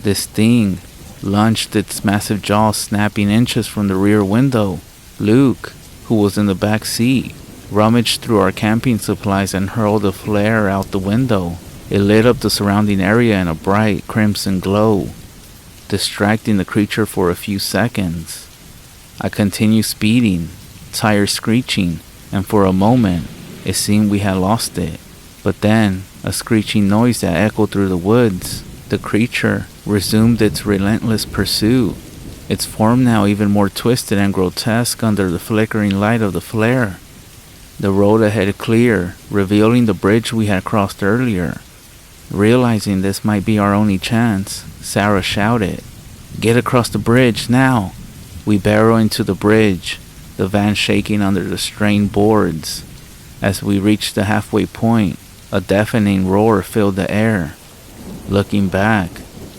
this thing lunged, its massive jaws snapping inches from the rear window. Luke, who was in the back seat, rummaged through our camping supplies and hurled a flare out the window. It lit up the surrounding area in a bright crimson glow, distracting the creature for a few seconds. I continued speeding, tires screeching, and for a moment, it seemed we had lost it. But then, a screeching noise that echoed through the woods. The creature resumed its relentless pursuit, its form now even more twisted and grotesque under the flickering light of the flare. The road ahead clear, revealing the bridge we had crossed earlier. Realizing this might be our only chance, Sarah shouted, "Get across the bridge, now!" We barreled into the bridge, the van shaking under the strained boards. As we reached the halfway point, a deafening roar filled the air. Looking back,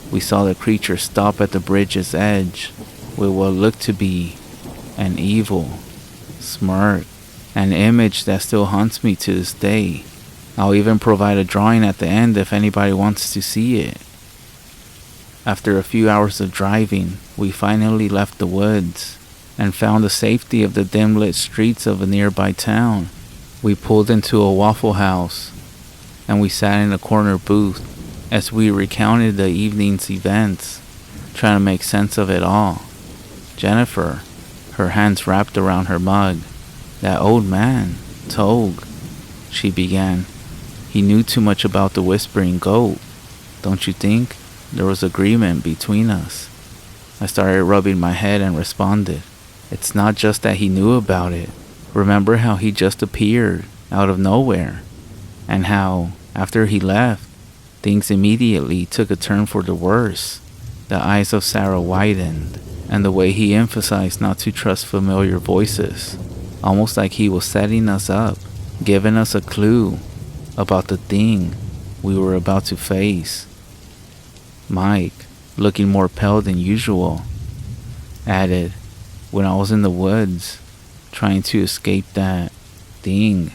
we saw the creature stop at the bridge's edge, with what looked to be an evil smirk, an image that still haunts me to this day. I'll even provide a drawing at the end if anybody wants to see it. After a few hours of driving, we finally left the woods and found the safety of the dim-lit streets of a nearby town. We pulled into a Waffle House, and we sat in a corner booth as we recounted the evening's events, trying to make sense of it all. Jennifer, her hands wrapped around her mug. "That old man, Togue," she began. "He knew too much about the whispering goat. Don't you think? There was agreement between us." I started rubbing my head and responded, "It's not just that he knew about it. Remember how he just appeared out of nowhere? And how, after he left, things immediately took a turn for the worse." The eyes of Sarah widened, and the way he emphasized not to trust familiar voices, almost like he was setting us up, giving us a clue about the thing we were about to face. Mike, looking more pale than usual, added, "When I was in the woods, trying to escape that thing,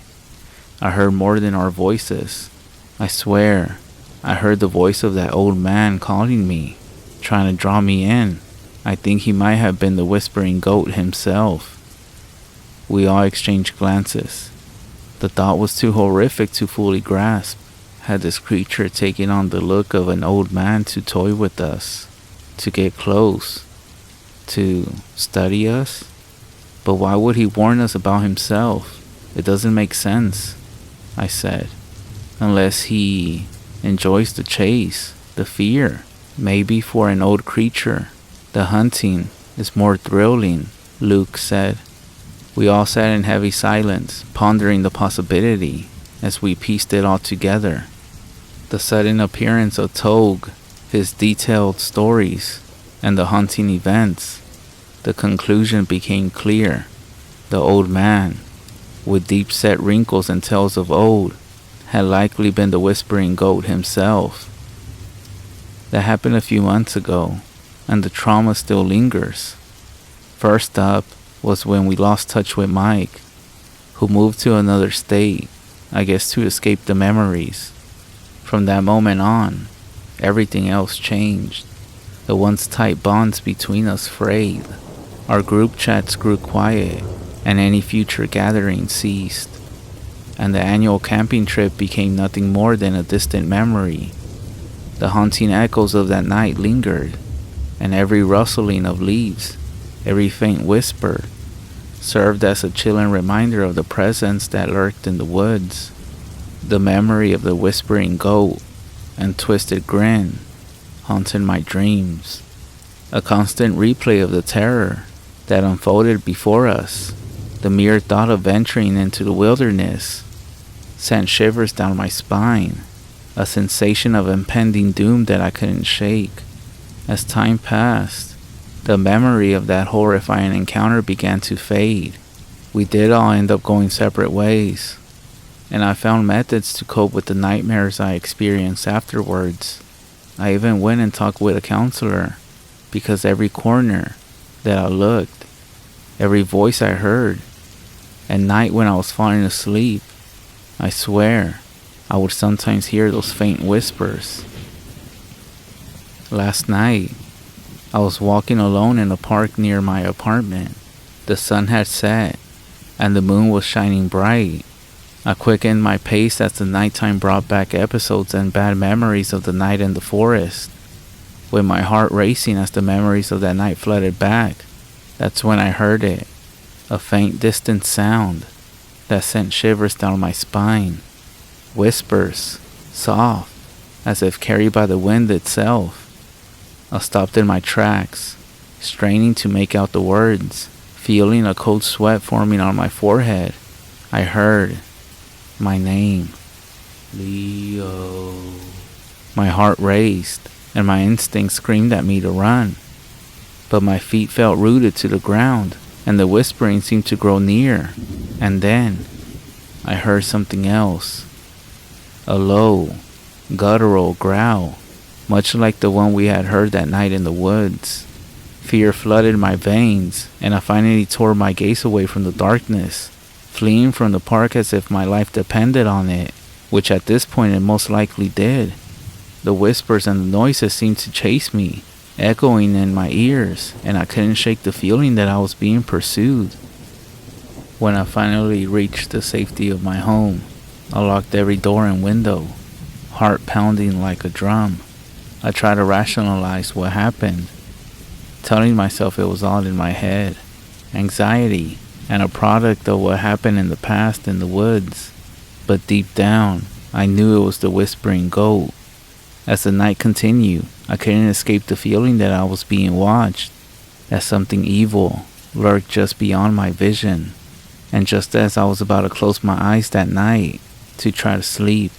I heard more than our voices. I swear, I heard the voice of that old man calling me, trying to draw me in. I think he might have been the whispering goat himself." We all exchanged glances. The thought was too horrific to fully grasp. Had this creature taken on the look of an old man to toy with us, to get close, to study us? But why would he warn us about himself? It doesn't make sense, I said. Unless he enjoys the chase, the fear. Maybe for an old creature, the hunting is more thrilling, Luke said. We all sat in heavy silence, pondering the possibility as we pieced it all together. The sudden appearance of Togue, his detailed stories, and the hunting events. The conclusion became clear. The old man, with deep-set wrinkles and tales of old, had likely been the whispering goat himself. That happened a few months ago, and the trauma still lingers. First up was when we lost touch with Mike, who moved to another state, I guess to escape the memories. From that moment on, everything else changed. The once tight bonds between us frayed. Our group chats grew quiet, and any future gatherings ceased. And the annual camping trip became nothing more than a distant memory. The haunting echoes of that night lingered, and every rustling of leaves, every faint whisper, served as a chilling reminder of the presence that lurked in the woods. The memory of the whispering goat and twisted grin haunted my dreams. A constant replay of the terror that unfolded before us. The mere thought of venturing into the wilderness sent shivers down my spine, a sensation of impending doom that I couldn't shake. As time passed, the memory of that horrifying encounter began to fade. We did all end up going separate ways, and I found methods to cope with the nightmares I experienced afterwards. I even went and talked with a counselor, because every corner that I looked, every voice I heard, at night when I was falling asleep, I swear, I would sometimes hear those faint whispers. Last night, I was walking alone in a park near my apartment. The sun had set, and the moon was shining bright. I quickened my pace as the nighttime brought back episodes and bad memories of the night in the forest. With my heart racing as the memories of that night flooded back, that's when I heard it. A faint distant sound that sent shivers down my spine. Whispers, soft, as if carried by the wind itself. I stopped in my tracks, straining to make out the words, feeling a cold sweat forming on my forehead. I heard my name, Leo. My heart raced, and my instincts screamed at me to run. But my feet felt rooted to the ground, and the whispering seemed to grow near. And then, I heard something else. A low, guttural growl, much like the one we had heard that night in the woods, Fear flooded my veins, and I finally tore my gaze away from the darkness, fleeing from the park as if my life depended on it, which at this point it most likely did. The whispers and the noises seemed to chase me, echoing in my ears, and I couldn't shake the feeling that I was being pursued. When I finally reached the safety of my home, I locked every door and window, heart pounding like a drum. I tried to rationalize what happened, telling myself it was all in my head, anxiety, and a product of what happened in the past in the woods. But deep down, I knew it was the whispering goat. As the night continued, I couldn't escape the feeling that I was being watched, that something evil lurked just beyond my vision. And just as I was about to close my eyes that night to try to sleep,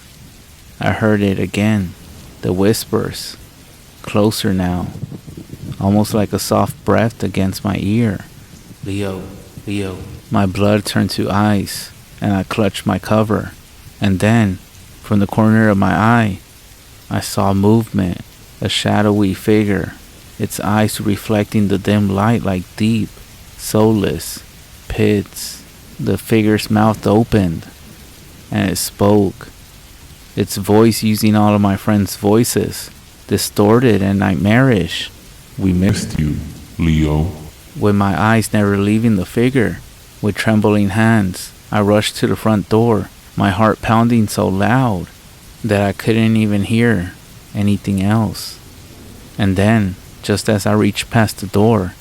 I heard it again, the whispers, closer now, almost like a soft breath against my ear. Leo, Leo. My blood turned to ice, and I clutched my cover. And then, from the corner of my eye, I saw movement, a shadowy figure, its eyes reflecting the dim light like deep, soulless pits. The figure's mouth opened, and it spoke, its voice using all of my friends' voices, distorted and nightmarish. We missed you, Leo. With my eyes never leaving the figure, with trembling hands, I rushed to the front door, my heart pounding so loud that I couldn't even hear anything else. And then, just as I reached past the door,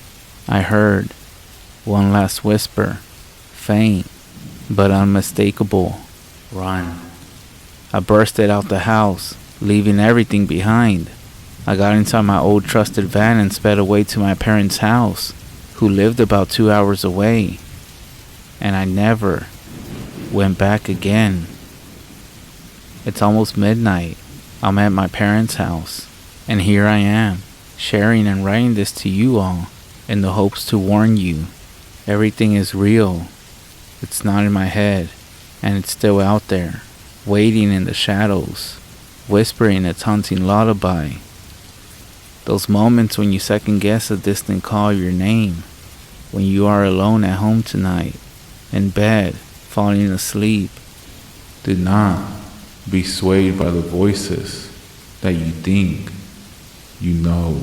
I heard one last whisper, faint but unmistakable. Run. I bursted out the house, leaving everything behind. I got inside my old trusted van and sped away to my parents' house, who lived about 2 hours away. And I never went back again. It's almost midnight. I'm at my parents' house, and here I am, sharing and writing this to you all, in the hopes to warn you. Everything is real. It's not in my head, and it's still out there, waiting in the shadows, whispering its haunting lullaby. Those moments when you second guess a distant call your name, when you are alone at home tonight, in bed, falling asleep. Do not be swayed by the voices that you think you know.